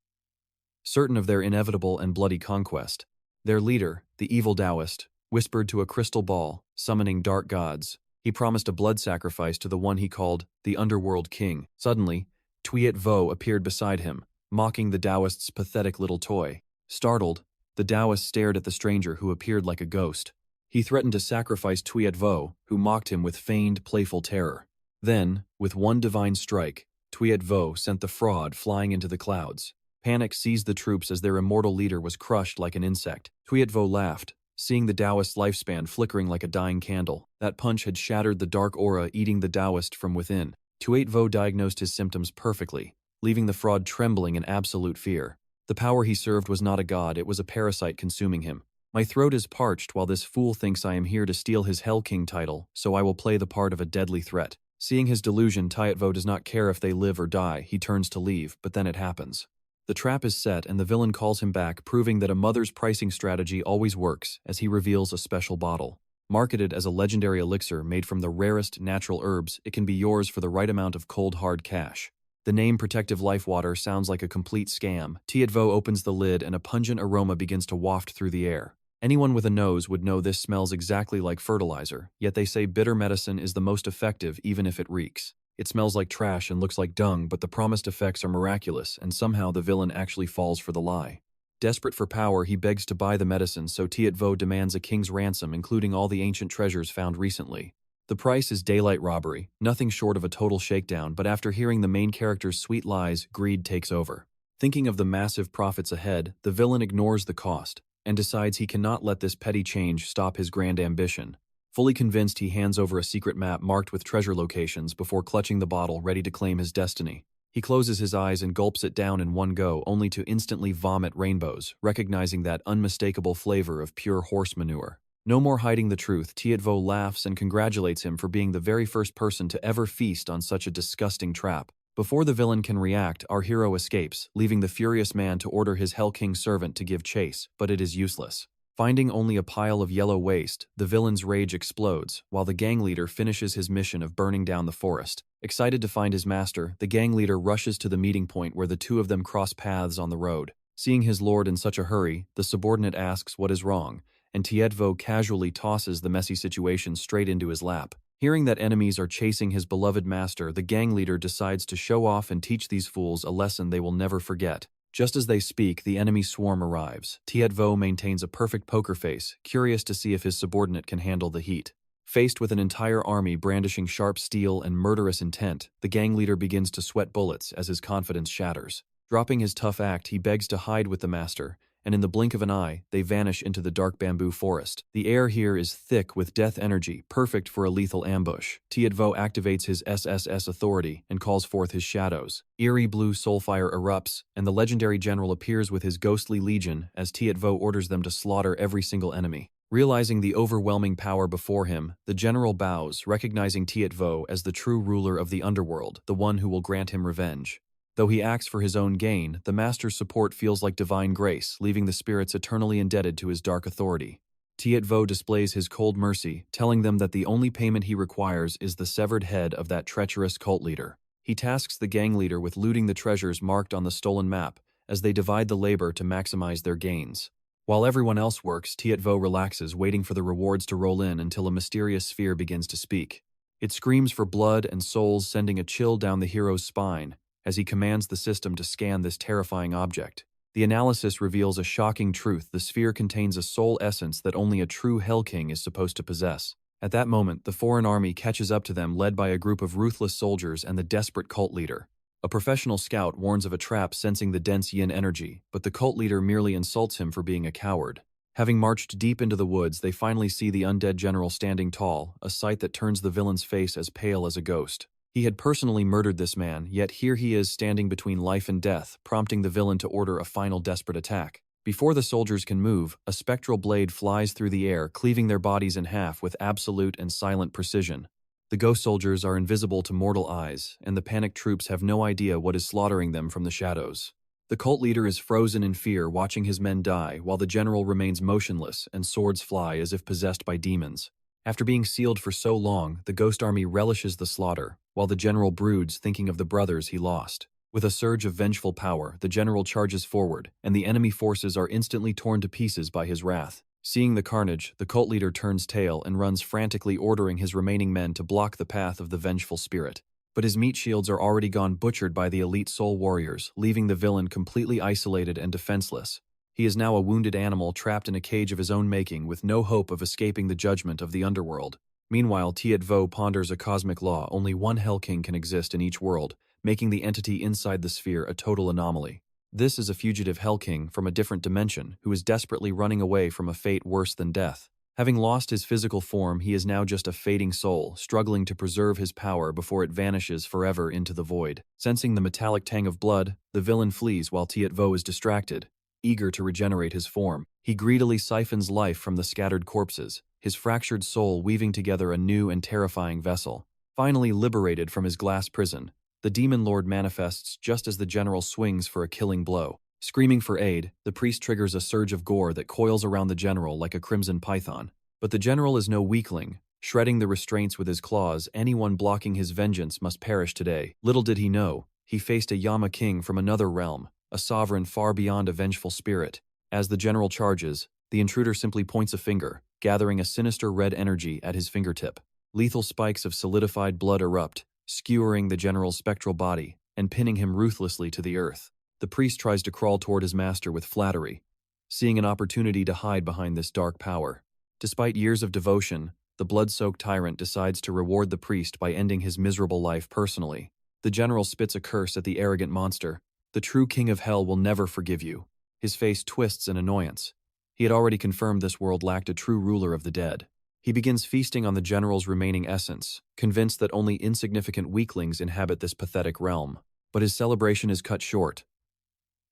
A: certain of their inevitable and bloody conquest. Their leader, the evil Taoist, whispered to a crystal ball, summoning dark gods. He promised a blood sacrifice to the one he called the Underworld King. Suddenly, 𝒏𝒈𝒊𝒏𝒈 appeared beside him, mocking the Taoist's pathetic little toy. Startled, the Taoist stared at the stranger who appeared like a ghost. He threatened to sacrifice 𝒏𝒈𝒊𝒏𝒈, who mocked him with feigned, playful terror. Then, with one divine strike, 𝒏𝒈𝒊𝒏𝒈 sent the fraud flying into the clouds. Panic seized the troops as their immortal leader was crushed like an insect. 𝒏𝒈𝒊𝒏𝒈 laughed, seeing the Taoist's lifespan flickering like a dying candle. That punch had shattered the dark aura eating the Taoist from within. 𝒏𝒈𝒊𝒏𝒈 diagnosed his symptoms perfectly, leaving the fraud trembling in absolute fear. The power he served was not a god, it was a parasite consuming him. My throat is parched while this fool thinks I am here to steal his Hell King title, so I will play the part of a deadly threat. Seeing his delusion, 𝒏𝒈𝒊𝒏𝒈 does not care if they live or die. He turns to leave, but then it happens. The trap is set and the villain calls him back, proving that a mother's pricing strategy always works, as he reveals a special bottle. Marketed as a legendary elixir made from the rarest natural herbs, it can be yours for the right amount of cold hard cash. The name Protective Life Water sounds like a complete scam. 𝒏𝒈𝒊𝒏𝒈 opens the lid and a pungent aroma begins to waft through the air. Anyone with a nose would know this smells exactly like fertilizer, yet they say bitter medicine is the most effective even if it reeks. It smells like trash and looks like dung, but the promised effects are miraculous, and somehow the villain actually falls for the lie. Desperate for power, he begs to buy the medicine, so 𝒏𝒈𝒊𝒏𝒈 demands a king's ransom, including all the ancient treasures found recently. The price is daylight robbery, nothing short of a total shakedown, but after hearing the main character's sweet lies, greed takes over. Thinking of the massive profits ahead, the villain ignores the cost, and decides he cannot let this petty change stop his grand ambition. Fully convinced, he hands over a secret map marked with treasure locations before clutching the bottle ready to claim his destiny. He closes his eyes and gulps it down in one go, only to instantly vomit rainbows, recognizing that unmistakable flavor of pure horse manure. No more hiding the truth, 𝒏𝒈𝒊𝒏𝒈 laughs and congratulates him for being the very first person to ever feast on such a disgusting trap. Before the villain can react, our hero escapes, leaving the furious man to order his Hell King servant to give chase, but it is useless. Finding only a pile of yellow waste, the villain's rage explodes, while the gang leader finishes his mission of burning down the forest. Excited to find his master, the gang leader rushes to the meeting point where the two of them cross paths on the road. Seeing his lord in such a hurry, the subordinate asks what is wrong, and 𝒏𝒈𝒊𝒏𝒈 casually tosses the messy situation straight into his lap. Hearing that enemies are chasing his beloved master, the gang leader decides to show off and teach these fools a lesson they will never forget. Just as they speak, the enemy swarm arrives. 𝒏𝒈𝒊𝒏𝒈 maintains a perfect poker face, curious to see if his subordinate can handle the heat. Faced with an entire army brandishing sharp steel and murderous intent, the gang leader begins to sweat bullets as his confidence shatters. Dropping his tough act, he begs to hide with the master, and in the blink of an eye, they vanish into the dark bamboo forest. The air here is thick with death energy, perfect for a lethal ambush. 𝒏𝒈𝒊𝒏𝒈 activates his SSS authority and calls forth his shadows. Eerie blue soulfire erupts, and the legendary general appears with his ghostly legion as 𝒏𝒈𝒊𝒏𝒈 orders them to slaughter every single enemy. Realizing the overwhelming power before him, the general bows, recognizing 𝒏𝒈𝒊𝒏𝒈 as the true ruler of the underworld, the one who will grant him revenge. Though he acts for his own gain, the master's support feels like divine grace, leaving the spirits eternally indebted to his dark authority. 𝒏𝒈𝒊𝒏𝒈 displays his cold mercy, telling them that the only payment he requires is the severed head of that treacherous cult leader. He tasks the gang leader with looting the treasures marked on the stolen map, as they divide the labor to maximize their gains. While everyone else works, 𝒏𝒈𝒊𝒏𝒈 relaxes, waiting for the rewards to roll in until a mysterious sphere begins to speak. It screams for blood and souls, sending a chill down the hero's spine, as he commands the system to scan this terrifying object. The analysis reveals a shocking truth: the sphere contains a soul essence that only a true Hell King is supposed to possess. At that moment, the foreign army catches up to them, led by a group of ruthless soldiers and the desperate cult leader. A professional scout warns of a trap, sensing the dense yin energy, but the cult leader merely insults him for being a coward. Having marched deep into the woods, they finally see the undead general standing tall, a sight that turns the villain's face as pale as a ghost. He had personally murdered this man, yet here he is standing between life and death, prompting the villain to order a final desperate attack. Before the soldiers can move, a spectral blade flies through the air, cleaving their bodies in half with absolute and silent precision. The ghost soldiers are invisible to mortal eyes, and the panicked troops have no idea what is slaughtering them from the shadows. The cult leader is frozen in fear, watching his men die, while the general remains motionless and swords fly as if possessed by demons. After being sealed for so long, the ghost army relishes the slaughter, while the general broods, thinking of the brothers he lost. With a surge of vengeful power, the general charges forward, and the enemy forces are instantly torn to pieces by his wrath. Seeing the carnage, the cult leader turns tail and runs frantically, ordering his remaining men to block the path of the vengeful spirit. But his meat shields are already gone butchered by the elite soul warriors, leaving the villain completely isolated and defenseless. He is now a wounded animal trapped in a cage of his own making with no hope of escaping the judgment of the underworld. Meanwhile, 𝑫𝒏𝒈 ponders a cosmic law: only one Hell King can exist in each world, making the entity inside the sphere a total anomaly. This is a fugitive Hell King from a different dimension who is desperately running away from a fate worse than death. Having lost his physical form, he is now just a fading soul, struggling to preserve his power before it vanishes forever into the void. Sensing the metallic tang of blood, the villain flees while 𝑫𝒏𝒈 is distracted. Eager to regenerate his form, he greedily siphons life from the scattered corpses, his fractured soul weaving together a new and terrifying vessel. Finally liberated from his glass prison, the demon lord manifests just as the general swings for a killing blow. Screaming for aid, the priest triggers a surge of gore that coils around the general like a crimson python. But the general is no weakling. Shredding the restraints with his claws, anyone blocking his vengeance must perish today. Little did he know, he faced a 𝑖𝒏𝒂𝒕𝒉 king from another realm, a sovereign far beyond a vengeful spirit. As the general charges, the intruder simply points a finger, gathering a sinister red energy at his fingertip. Lethal spikes of solidified blood erupt, skewering the general's spectral body and pinning him ruthlessly to the earth. The priest tries to crawl toward his master with flattery, seeing an opportunity to hide behind this dark power. Despite years of devotion, the blood-soaked tyrant decides to reward the priest by ending his miserable life personally. The general spits a curse at the arrogant monster. The true king of hell will never forgive you. His face twists in annoyance. He had already confirmed this world lacked a true ruler of the dead. He begins feasting on the general's remaining essence, convinced that only insignificant weaklings inhabit this pathetic realm. But his celebration is cut short.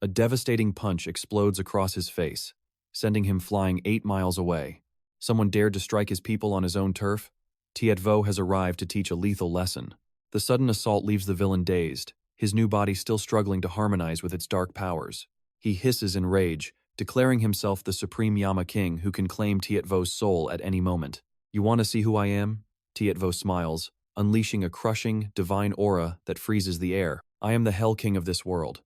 A: A devastating punch explodes across his face, sending him flying 8 miles away. Someone dared to strike his people on his own turf? 𝑫𝒏𝒈 has arrived to teach a lethal lesson. The sudden assault leaves the villain dazed, his new body still struggling to harmonize with its dark powers. He hisses in rage, declaring himself the supreme 𝒏𝒂𝒕𝒉 king who can claim 𝑫𝒏𝒈's soul at any moment. You want to see who I am? 𝑫𝒏𝒈 smiles, unleashing a crushing, divine aura that freezes the air. I am the Hell King of this world.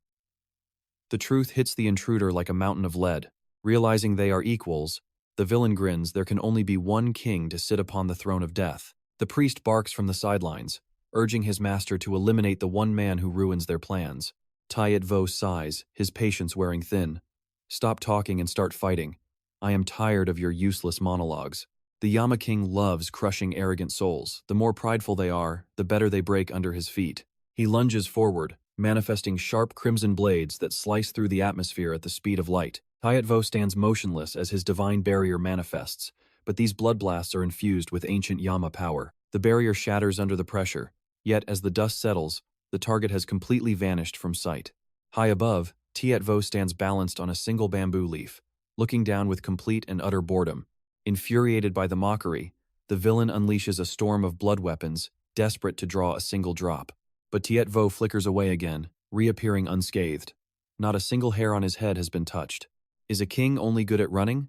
A: The truth hits the intruder like a mountain of lead. Realizing they are equals, the villain grins. There can only be one king to sit upon the throne of death. The priest barks from the sidelines, urging his master to eliminate the one man who ruins their plans. 𝑫𝒏𝒈 sighs, his patience wearing thin. Stop talking and start fighting. I am tired of your useless monologues. The 𝒏𝒂𝒕𝒉 king loves crushing arrogant souls. The more prideful they are, the better they break under his feet. He lunges forward, manifesting sharp crimson blades that slice through the atmosphere at the speed of light. 𝑫𝒏𝒈 stands motionless as his divine barrier manifests, but these blood blasts are infused with ancient 𝒏𝒂 power. The barrier shatters under the pressure, yet as the dust settles, the target has completely vanished from sight. High above, 𝒏𝒂𝒕𝒉 stands balanced on a single bamboo leaf, looking down with complete and utter boredom. Infuriated by the mockery, the villain unleashes a storm of blood weapons, desperate to draw a single drop. But 𝒏𝒂𝒕𝒉 flickers away again, reappearing unscathed. Not a single hair on his head has been touched. Is a king only good at running?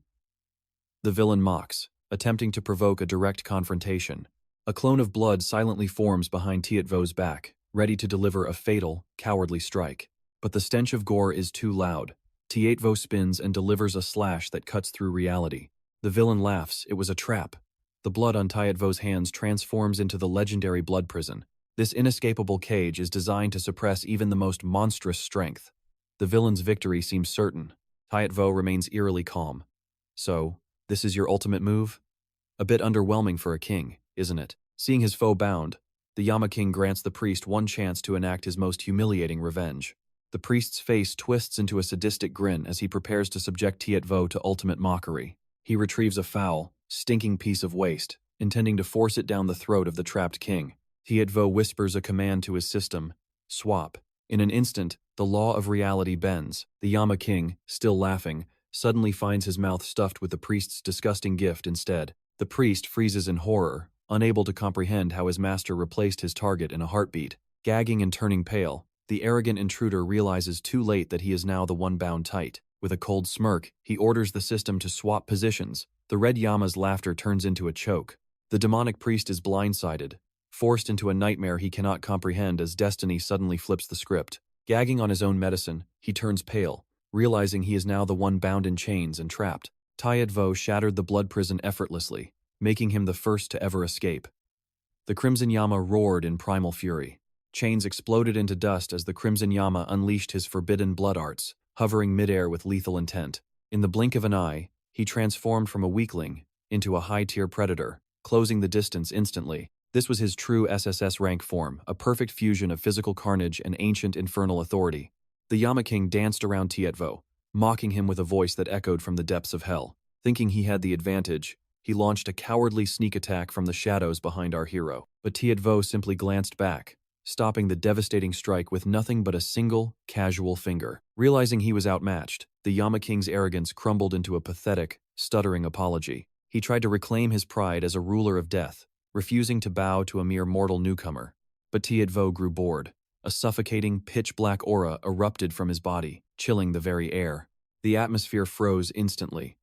A: The villain mocks, attempting to provoke a direct confrontation. A clone of blood silently forms behind 𝒏𝒂𝒕𝒉's back, ready to deliver a fatal, cowardly strike. But the stench of gore is too loud. 𝒏𝒂𝒕𝒉 spins and delivers a slash that cuts through reality. The villain laughs. It was a trap. The blood on 𝒏𝒂𝒕𝒉's hands transforms into the legendary blood prison. This inescapable cage is designed to suppress even the most monstrous strength. The villain's victory seems certain. 𝒏𝒂𝒕𝒉 remains eerily calm. So, this is your ultimate move? A bit underwhelming for a king, isn't it? Seeing his foe bound, the 𝒏𝒂𝒕𝒉 king grants the priest one chance to enact his most humiliating revenge. The priest's face twists into a sadistic grin as he prepares to subject 𝒏𝒂𝒕𝒉 to ultimate mockery. He retrieves a foul, stinking piece of waste, intending to force it down the throat of the trapped king. 𝒏𝒂𝒕𝒉 whispers a command to his system, swap. In an instant, the law of reality bends. The 𝒏𝒂𝒕𝒉 king, still laughing, suddenly finds his mouth stuffed with the priest's disgusting gift instead. The priest freezes in horror, unable to comprehend how his master replaced his target in a heartbeat. Gagging and turning pale, the arrogant intruder realizes too late that he is now the one bound tight. With a cold smirk, he orders the system to swap positions. The red 𝒏𝒂𝒕𝒉's laughter turns into a choke. The demonic priest is blindsided, forced into a nightmare he cannot comprehend as destiny suddenly flips the script. Gagging on his own medicine, he turns pale, realizing he is now the one bound in chains and trapped. 𝒕𝒊𝒏𝒈 shattered the blood prison effortlessly, making him the first to ever escape. The Crimson Yama roared in primal fury. Chains exploded into dust as the Crimson Yama unleashed his forbidden blood arts, hovering midair with lethal intent. In the blink of an eye, he transformed from a weakling into a high-tier predator, closing the distance instantly. This was his true SSS rank form, a perfect fusion of physical carnage and ancient infernal authority. The Yama King danced around 𝒕𝒊𝒏𝒈, mocking him with a voice that echoed from the depths of hell. Thinking he had the advantage, he launched a cowardly sneak attack from the shadows behind our hero. But 𝒕𝒊𝒏𝒈 simply glanced back, stopping the devastating strike with nothing but a single, casual finger. Realizing he was outmatched, the Yama King's arrogance crumbled into a pathetic, stuttering apology. He tried to reclaim his pride as a ruler of death, refusing to bow to a mere mortal newcomer. But 𝒕𝒊𝒏𝒈 grew bored. A suffocating, pitch-black aura erupted from his body, chilling the very air. The atmosphere froze instantly.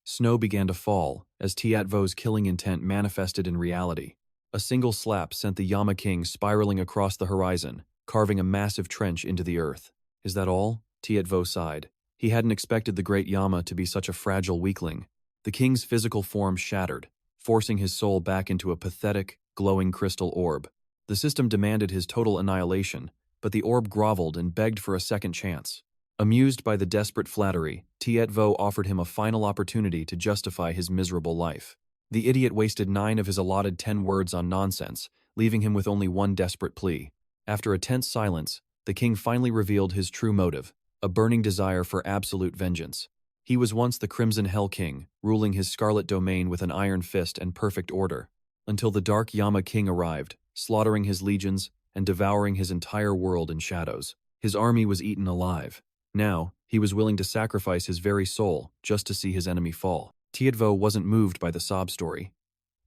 A: Snow began to fall as 𝒕𝒊𝒏𝒈's killing intent manifested in reality. A single slap sent the Yama King spiraling across the horizon, carving a massive trench into the earth. Is that all? 𝒕𝒊𝒏𝒈 sighed. He hadn't expected the great Yama to be such a fragile weakling. The king's physical form shattered, forcing his soul back into a pathetic, glowing crystal orb. The system demanded his total annihilation, but the orb groveled and begged for a second chance. Amused by the desperate flattery, 𝒕𝒊𝒏𝒈 offered him a final opportunity to justify his miserable life. The idiot wasted 9 of his allotted 10 words on nonsense, leaving him with only one desperate plea. After a tense silence, the king finally revealed his true motive, a burning desire for absolute vengeance. He was once the Crimson Hell King, ruling his scarlet domain with an iron fist and perfect order, until the Dark Yama King arrived, slaughtering his legions and devouring his entire world in shadows. His army was eaten alive. Now, he was willing to sacrifice his very soul just to see his enemy fall. 𝒕𝒊𝒏𝒈 wasn't moved by the sob story.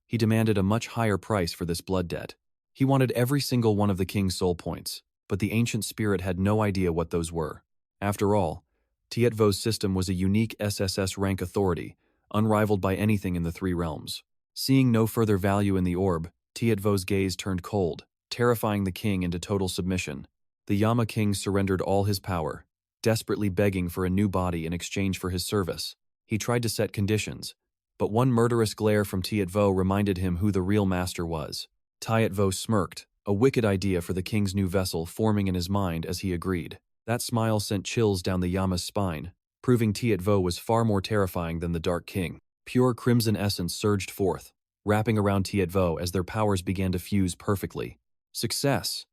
A: He demanded a much higher price for this blood debt. He wanted every single one of the king's soul points, but the ancient spirit had no idea what those were. After all, 𝒕𝒊𝒏𝒈's system was a unique SSS rank authority, unrivaled by anything in the 3 realms. Seeing no further value in the orb, 𝒕𝒊𝒏𝒈's gaze turned cold, terrifying the king into total submission. The Yama King surrendered all his power, desperately begging for a new body in exchange for his service. He tried to set conditions, but one murderous glare from 𝒕𝒊𝒏𝒈 reminded him who the real master was. 𝒕𝒊𝒏𝒈 smirked, a wicked idea for the king's new vessel forming in his mind as he agreed. That smile sent chills down the Yama's spine, proving 𝒕𝒊𝒏𝒈 was far more terrifying than the Dark King. Pure crimson essence surged forth, wrapping around 𝒕𝒊𝒏𝒈 as their powers began to fuse perfectly. Success!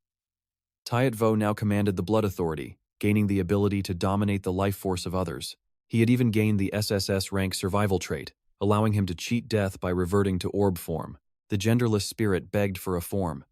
A: 𝒕𝒊𝒏𝒈 now commanded the Blood Authority, gaining the ability to dominate the life force of others. He had even gained the SSS rank survival trait, allowing him to cheat death by reverting to orb form. The genderless spirit begged for a form.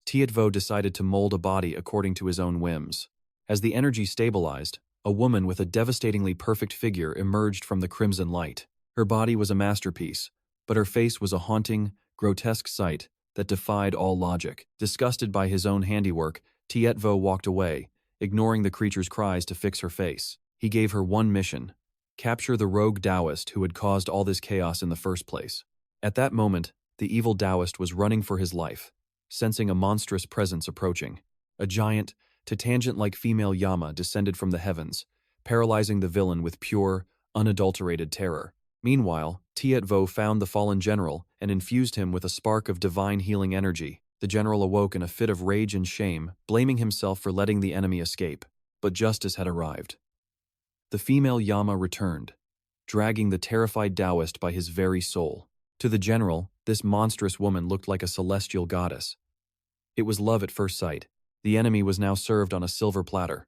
A: 𝒕𝒊𝒏𝒈 decided to mold a body according to his own whims. As the energy stabilized, a woman with a devastatingly perfect figure emerged from the crimson light. Her body was a masterpiece, but her face was a haunting, grotesque sight that defied all logic. Disgusted by his own handiwork, 𝒕𝒊𝒏𝒈 walked away, ignoring the creature's cries to fix her face. He gave her one mission: capture the rogue Taoist who had caused all this chaos in the first place. At that moment, the evil Taoist was running for his life, sensing a monstrous presence approaching. A giant, tangent-like female Yama descended from the heavens, paralyzing the villain with pure, unadulterated terror. Meanwhile, 𝒕𝒊𝒏𝒈 found the fallen general and infused him with a spark of divine healing energy. The general awoke in a fit of rage and shame, blaming himself for letting the enemy escape. But justice had arrived. The female Yama returned, dragging the terrified Taoist by his very soul. To the general, this monstrous woman looked like a celestial goddess. It was love at first sight. The enemy was now served on a silver platter.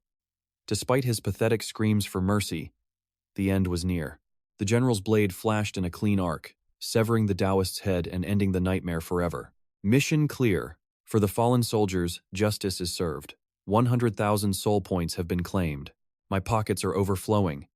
A: Despite his pathetic screams for mercy, the end was near. The general's blade flashed in a clean arc, severing the Taoist's head and ending the nightmare forever. Mission clear. For the fallen soldiers, justice is served. 100,000 soul points have been claimed. My pockets are overflowing.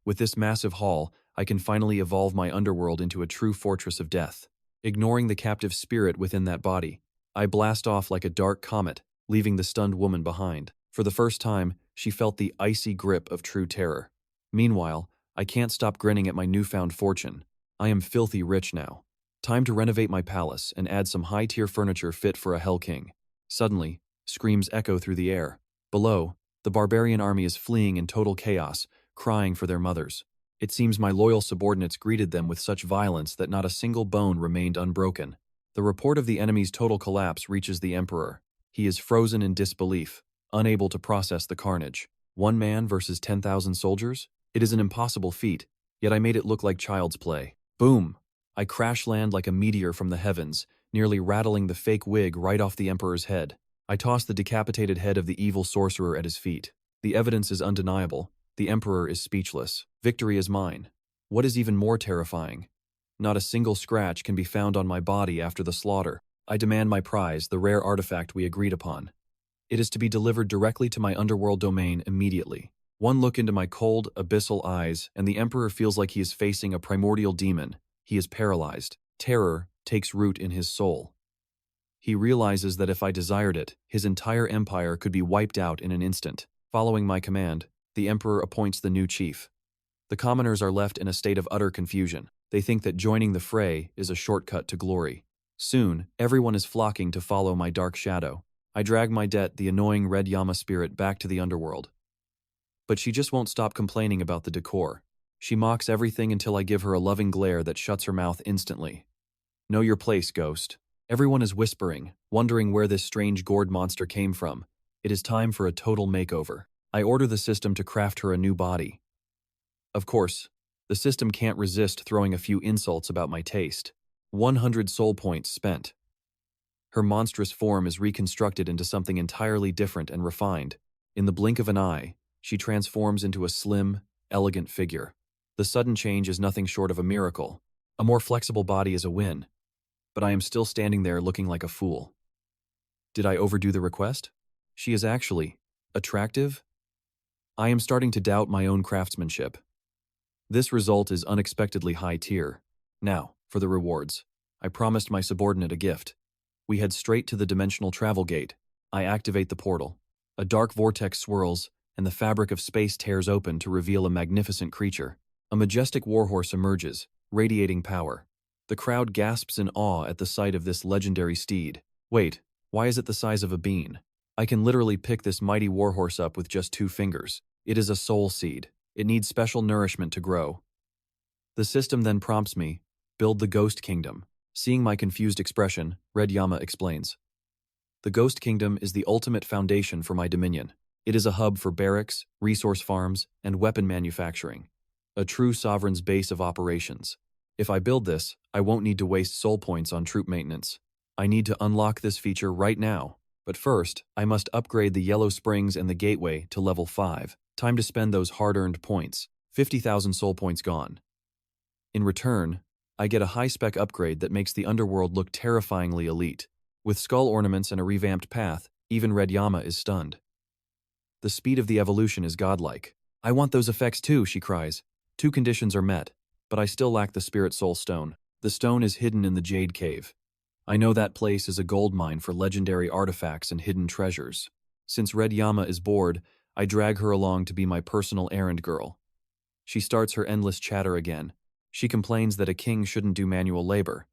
A: With this massive haul, I can finally evolve my underworld into a true fortress of death. Ignoring the captive spirit within that body, I blast off like a dark comet, leaving the stunned woman behind. For the first time, she felt the icy grip of true terror. Meanwhile, I can't stop grinning at my newfound fortune. I am filthy rich now. Time to renovate my palace and add some high-tier furniture fit for a Hell King. Suddenly, screams echo through the air. Below, the barbarian army is fleeing in total chaos, crying for their mothers. It seems my loyal subordinates greeted them with such violence that not a single bone remained unbroken. The report of the enemy's total collapse reaches the emperor. He is frozen in disbelief, unable to process the carnage. 1 man versus 10,000 soldiers? It is an impossible feat, yet I made it look like child's play. Boom! I crash land like a meteor from the heavens, nearly rattling the fake wig right off the emperor's head. I toss the decapitated head of the evil sorcerer at his feet. The evidence is undeniable. The emperor is speechless. Victory is mine. What is even more terrifying? Not a single scratch can be found on my body after the slaughter. I demand my prize, the rare artifact we agreed upon. It is to be delivered directly to my underworld domain immediately. One look into my cold, abyssal eyes, and the emperor feels like he is facing a primordial demon. He is paralyzed. Terror takes root in his soul. He realizes that if I desired it, his entire empire could be wiped out in an instant. Following my command, the emperor appoints the new chief. The commoners are left in a state of utter confusion. They think that joining the fray is a shortcut to glory. Soon, everyone is flocking to follow my dark shadow. I drag my debt, the annoying red Yama spirit, back to the underworld. But she just won't stop complaining about the decor. She mocks everything until I give her a loving glare that shuts her mouth instantly. Know your place, ghost. Everyone is whispering, wondering where this strange gourd monster came from. It is time for a total makeover. I order the system to craft her a new body. Of course, the system can't resist throwing a few insults about my taste. 100 soul points spent. Her monstrous form is reconstructed into something entirely different and refined. In the blink of an eye, she transforms into a slim, elegant figure. The sudden change is nothing short of a miracle. A more flexible body is a win. But I am still standing there looking like a fool. Did I overdo the request? She is actually attractive? I am starting to doubt my own craftsmanship. This result is unexpectedly high tier. Now, for the rewards. I promised my subordinate a gift. We head straight to the dimensional travel gate. I activate the portal. A dark vortex swirls, and the fabric of space tears open to reveal a magnificent creature. A majestic warhorse emerges, radiating power. The crowd gasps in awe at the sight of this legendary steed. Wait, why is it the size of a bean? I can literally pick this mighty warhorse up with just 2 fingers. It is a soul seed. It needs special nourishment to grow. The system then prompts me, build the Ghost Kingdom. Seeing my confused expression, Red Yama explains. The Ghost Kingdom is the ultimate foundation for my dominion. It is a hub for barracks, resource farms, and weapon manufacturing. A true sovereign's base of operations. If I build this, I won't need to waste soul points on troop maintenance. I need to unlock this feature right now. But first, I must upgrade the Yellow Springs and the Gateway to level 5. Time to spend those hard-earned points. 50,000 soul points gone. In return, I get a high-spec upgrade that makes the underworld look terrifyingly elite. With skull ornaments and a revamped path, even Red Yama is stunned. The speed of the evolution is godlike. I want those effects too, she cries. 2 conditions are met, but I still lack the Spirit Soul Stone. The stone is hidden in the Jade Cave. I know that place is a gold mine for legendary artifacts and hidden treasures. Since Red Yama is bored, I drag her along to be my personal errand girl. She starts her endless chatter again. She complains that a king shouldn't do manual labor.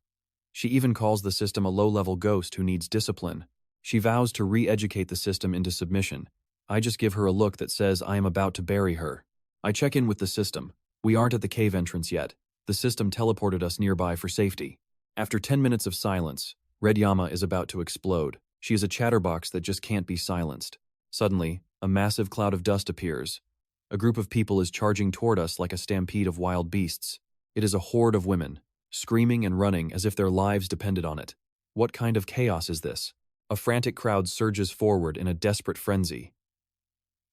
A: She even calls the system a low-level ghost who needs discipline. She vows to re-educate the system into submission. I just give her a look that says I am about to bury her. I check in with the system. We aren't at the cave entrance yet. The system teleported us nearby for safety. After 10 minutes of silence, Red Yama is about to explode. She is a chatterbox that just can't be silenced. Suddenly, a massive cloud of dust appears. A group of people is charging toward us like a stampede of wild beasts. It is a horde of women, screaming and running as if their lives depended on it. What kind of chaos is this? A frantic crowd surges forward in a desperate frenzy.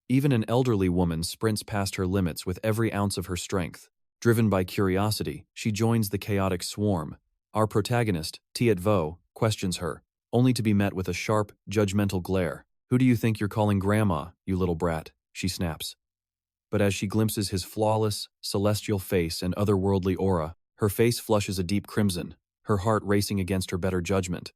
A: Even an elderly woman sprints past her limits with every ounce of her strength. Driven by curiosity, she joins the chaotic swarm. Our protagonist, 𝒕𝒊𝒏𝒈, questions her, only to be met with a sharp, judgmental glare. Who do you think you're calling grandma, you little brat? She snaps. But as she glimpses his flawless, celestial face and otherworldly aura, her face flushes a deep crimson, her heart racing against her better judgment.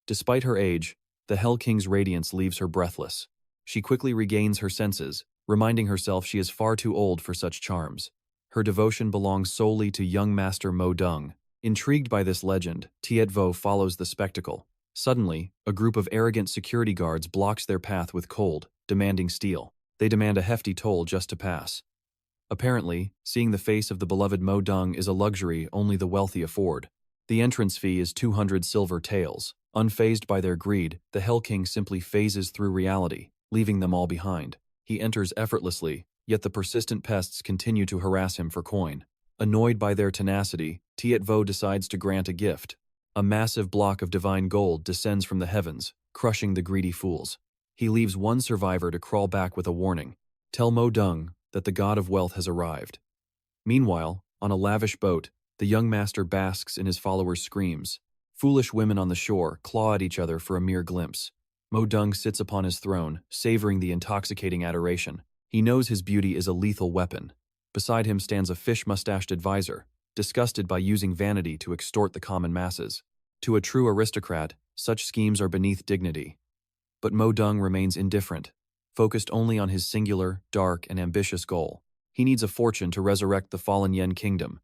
A: Despite her age, the Hell King's radiance leaves her breathless. She quickly regains her senses, reminding herself she is far too old for such charms. Her devotion belongs solely to young Master Mo Dung. Intrigued by this legend, 𝒕𝒊𝒏𝒈 follows the spectacle. Suddenly, a group of arrogant security guards blocks their path with cold, demanding steel. They demand a hefty toll just to pass. Apparently, seeing the face of the beloved Mo Dong is a luxury only the wealthy afford. The entrance fee is 200 silver taels. Unfazed by their greed, the Hell King simply phases through reality, leaving them all behind. He enters effortlessly, yet the persistent pests continue to harass him for coin. Annoyed by their tenacity, 𝒕𝒊𝒏𝒈 decides to grant a gift. A massive block of divine gold descends from the heavens, crushing the greedy fools. He leaves one survivor to crawl back with a warning. Tell Mo Dong that the god of wealth has arrived. Meanwhile, on a lavish boat, the young master basks in his followers' screams. Foolish women on the shore claw at each other for a mere glimpse. Mo Dong sits upon his throne, savoring the intoxicating adoration. He knows his beauty is a lethal weapon. Beside him stands a fish-mustached advisor, disgusted by using vanity to extort the common masses. To a true aristocrat, such schemes are beneath dignity. But Mo Dong remains indifferent, focused only on his singular, dark, and ambitious goal. He needs a fortune to resurrect the fallen Yen kingdom.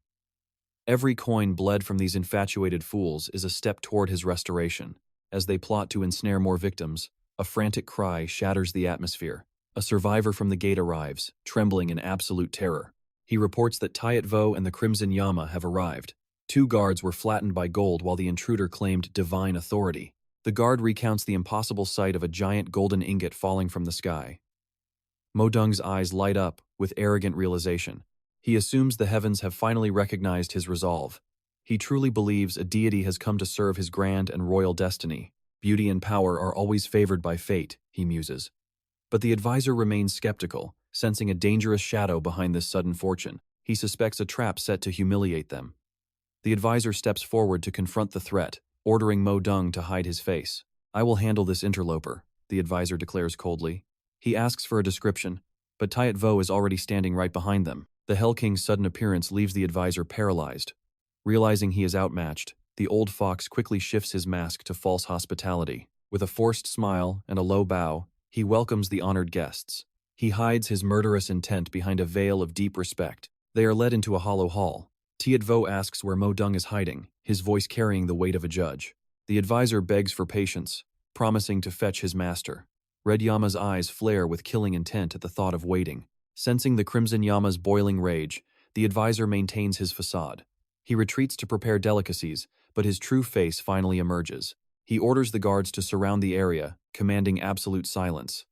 A: Every coin bled from these infatuated fools is a step toward his restoration. As they plot to ensnare more victims, a frantic cry shatters the atmosphere. A survivor from the gate arrives, trembling in absolute terror. He reports that 𝒕𝒊𝒏𝒈 and the Crimson Yama have arrived. 2 guards were flattened by gold while the intruder claimed divine authority. The guard recounts the impossible sight of a giant golden ingot falling from the sky. Mo Dong's eyes light up with arrogant realization. He assumes the heavens have finally recognized his resolve. He truly believes a deity has come to serve his grand and royal destiny. Beauty and power are always favored by fate, he muses. But the advisor remains skeptical, sensing a dangerous shadow behind this sudden fortune. He suspects a trap set to humiliate them. The advisor steps forward to confront the threat, ordering Mo Dong to hide his face. I will handle this interloper, the advisor declares coldly. He asks for a description, but 𝒕𝒊𝒏𝒈 is already standing right behind them. The Hell King's sudden appearance leaves the advisor paralyzed. Realizing he is outmatched, the old fox quickly shifts his mask to false hospitality. With a forced smile and a low bow, he welcomes the honored guests. He hides his murderous intent behind a veil of deep respect. They are led into a hollow hall. 𝒕𝒊𝒏𝒈 asks where Mo Dong is hiding, his voice carrying the weight of a judge. The advisor begs for patience, promising to fetch his master. Red Yama's eyes flare with killing intent at the thought of waiting. Sensing the Crimson Yama's boiling rage, the advisor maintains his facade. He retreats to prepare delicacies, but his true face finally emerges. He orders the guards to surround the area, commanding absolute silence.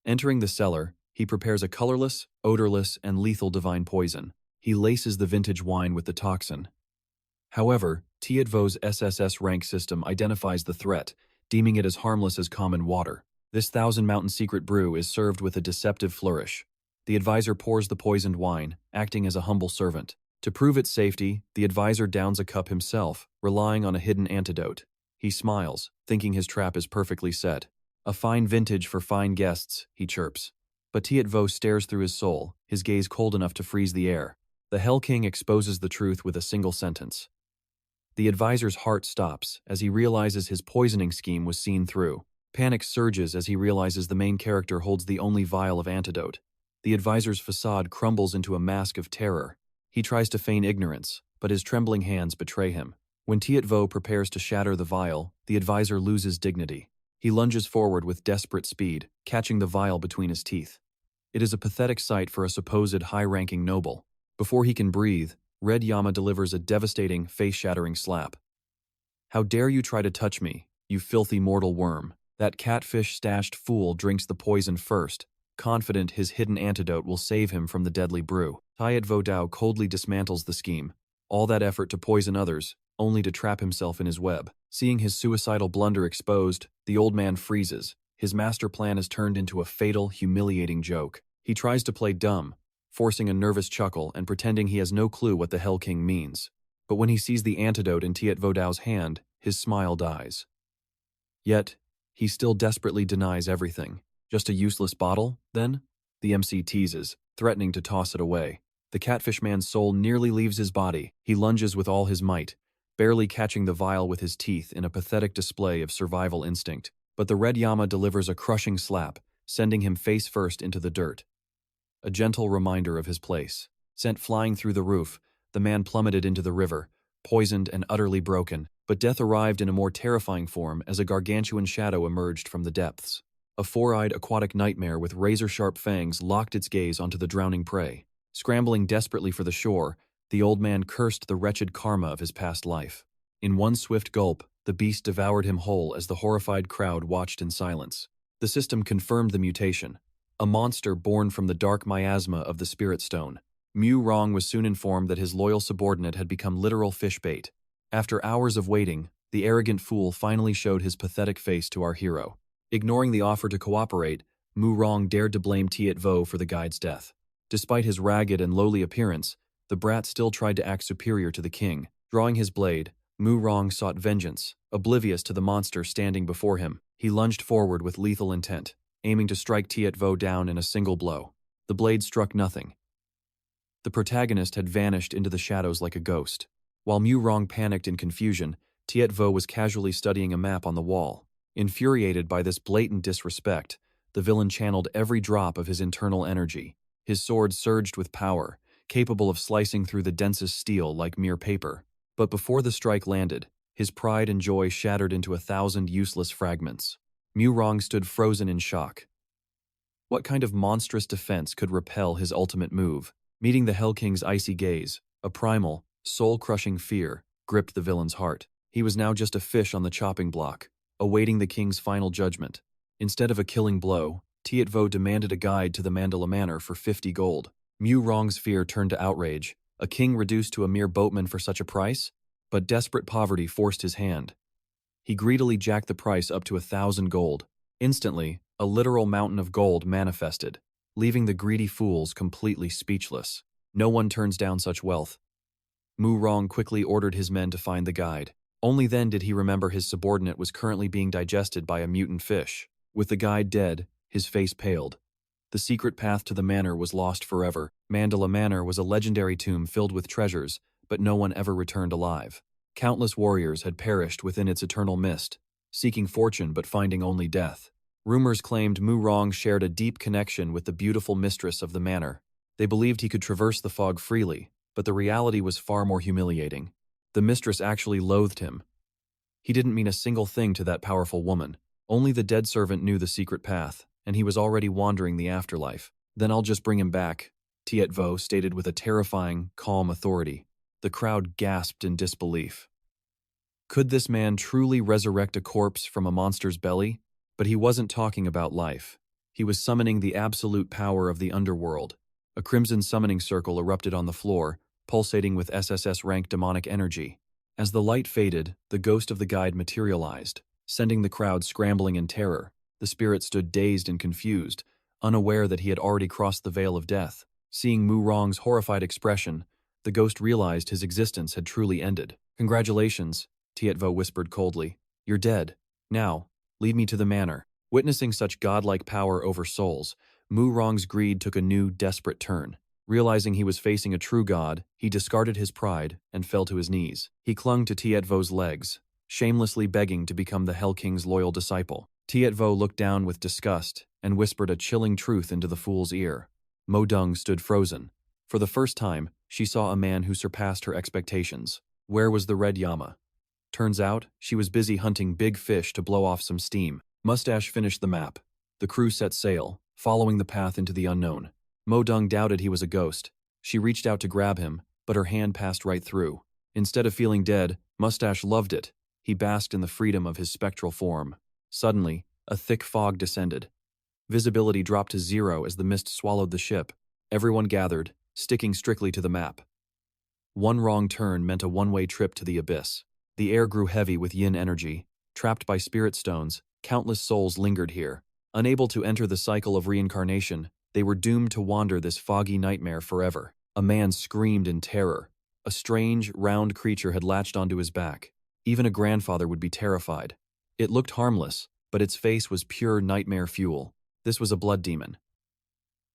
A: Entering the cellar, he prepares a colorless, odorless, and lethal divine poison. He laces the vintage wine with the toxin. However, 𝒕𝒊𝒏𝒈's SSS rank system identifies the threat, deeming it as harmless as common water. This 1,000-mountain secret brew is served with a deceptive flourish. The advisor pours the poisoned wine, acting as a humble servant. To prove its safety, the advisor downs a cup himself, relying on a hidden antidote. He smiles, thinking his trap is perfectly set. A fine vintage for fine guests, he chirps. But 𝒕𝒊𝒏𝒈 stares through his soul, his gaze cold enough to freeze the air. The Hell King exposes the truth with a single sentence. The advisor's heart stops as he realizes his poisoning scheme was seen through. Panic surges as he realizes the main character holds the only vial of antidote. The advisor's facade crumbles into a mask of terror. He tries to feign ignorance, but his trembling hands betray him. When 𝒕𝒊𝒏𝒈 prepares to shatter the vial, the advisor loses dignity. He lunges forward with desperate speed, catching the vial between his teeth. It is a pathetic sight for a supposed high-ranking noble. Before he can breathe, Red Yama delivers a devastating, face-shattering slap. How dare you try to touch me, you filthy mortal worm? That catfish-stashed fool drinks the poison first, confident his hidden antidote will save him from the deadly brew. 𝒕𝒊𝒏𝒈 coldly dismantles the scheme. All that effort to poison others, only to trap himself in his web. Seeing his suicidal blunder exposed, the old man freezes. His master plan is turned into a fatal, humiliating joke. He tries to play dumb, forcing a nervous chuckle and pretending he has no clue what the Hell King means. But when he sees the antidote in 𝒕𝒊𝒏𝒈's hand, his smile dies. Yet, he still desperately denies everything. Just a useless bottle, then? The MC teases, threatening to toss it away. The catfish man's soul nearly leaves his body. He lunges with all his might, barely catching the vial with his teeth in a pathetic display of survival instinct. But the Red Yama delivers a crushing slap, sending him face first into the dirt. A gentle reminder of his place. Sent flying through the roof, the man plummeted into the river, poisoned and utterly broken. But death arrived in a more terrifying form as a gargantuan shadow emerged from the depths. A four-eyed aquatic nightmare with razor-sharp fangs locked its gaze onto the drowning prey. Scrambling desperately for the shore, the old man cursed the wretched karma of his past life. In one swift gulp, the beast devoured him whole as the horrified crowd watched in silence. The system confirmed the mutation, a monster born from the dark miasma of the Spirit Stone. Mu Rong was soon informed that his loyal subordinate had become literal fish bait. After hours of waiting, the arrogant fool finally showed his pathetic face to our hero. Ignoring the offer to cooperate, Mu Rong dared to blame 𝑇𝒕𝒊 for the guide's death. Despite his ragged and lowly appearance, the brat still tried to act superior to the king. Drawing his blade, Mu Rong sought vengeance. Oblivious to the monster standing before him, he lunged forward with lethal intent, aiming to strike 𝑇𝒕𝒊 down in a single blow. The blade struck nothing. The protagonist had vanished into the shadows like a ghost. While Mu Rong panicked in confusion, 𝑇𝒕𝒊 was casually studying a map on the wall. Infuriated by this blatant disrespect, the villain channeled every drop of his internal energy. His sword surged with power, capable of slicing through the densest steel like mere paper. But before the strike landed, his pride and joy shattered into 1,000 useless fragments. Mu Rong stood frozen in shock. What kind of monstrous defense could repel his ultimate move? Meeting the Hell King's icy gaze, a primal, soul-crushing fear gripped the villain's heart. He was now just a fish on the chopping block, awaiting the king's final judgment. Instead of a killing blow, 𝑇𝒕𝒊 demanded a guide to the Mandala Manor for 50 gold. Mu Rong's fear turned to outrage. A king reduced to a mere boatman for such a price? But desperate poverty forced his hand. He greedily jacked the price up to 1,000 gold. Instantly, a literal mountain of gold manifested, leaving the greedy fools completely speechless. No one turns down such wealth. Mu Rong quickly ordered his men to find the guide. Only then did he remember his subordinate was currently being digested by a mutant fish. With the guide dead, his face paled. The secret path to the manor was lost forever. Mandala Manor was a legendary tomb filled with treasures, but no one ever returned alive. Countless warriors had perished within its eternal mist, seeking fortune but finding only death. Rumors claimed Mu Rong shared a deep connection with the beautiful mistress of the manor. They believed he could traverse the fog freely, but the reality was far more humiliating. The mistress actually loathed him. He didn't mean a single thing to that powerful woman. Only the dead servant knew the secret path, and he was already wandering the afterlife. Then I'll just bring him back, 𝑇𝒕𝒊 stated with a terrifying, calm authority. The crowd gasped in disbelief. Could this man truly resurrect a corpse from a monster's belly? But he wasn't talking about life. He was summoning the absolute power of the underworld. A crimson summoning circle erupted on the floor, pulsating with SSS-rank demonic energy. As the light faded, the ghost of the guide materialized, sending the crowd scrambling in terror. The spirit stood dazed and confused, unaware that he had already crossed the veil of death. Seeing Mu Rong's horrified expression, the ghost realized his existence had truly ended. "Congratulations," 𝑇𝒕𝒊 whispered coldly. "You're dead. Now, lead me to the manor." Witnessing such godlike power over souls, Mu Rong's greed took a new, desperate turn. Realizing he was facing a true god, he discarded his pride and fell to his knees. He clung to 𝑇𝒕𝒊's legs, shamelessly begging to become the Hell King's loyal disciple. 𝑇𝒕𝒊 looked down with disgust and whispered a chilling truth into the fool's ear. Mo Dong stood frozen. For the first time, she saw a man who surpassed her expectations. Where was the red llama? Turns out, she was busy hunting big fish to blow off some steam. Mustache finished the map. The crew set sail, following the path into the unknown. Mo Dong doubted he was a ghost. She reached out to grab him, but her hand passed right through. Instead of feeling dead, Mustache loved it. He basked in the freedom of his spectral form. Suddenly, a thick fog descended. Visibility dropped to 0 as the mist swallowed the ship. Everyone gathered, sticking strictly to the map. One wrong turn meant a one-way trip to the abyss. The air grew heavy with yin energy. Trapped by spirit stones, countless souls lingered here. Unable to enter the cycle of reincarnation, they were doomed to wander this foggy nightmare forever. A man screamed in terror. A strange, round creature had latched onto his back. Even a grandfather would be terrified. It looked harmless, but its face was pure nightmare fuel. This was a blood demon.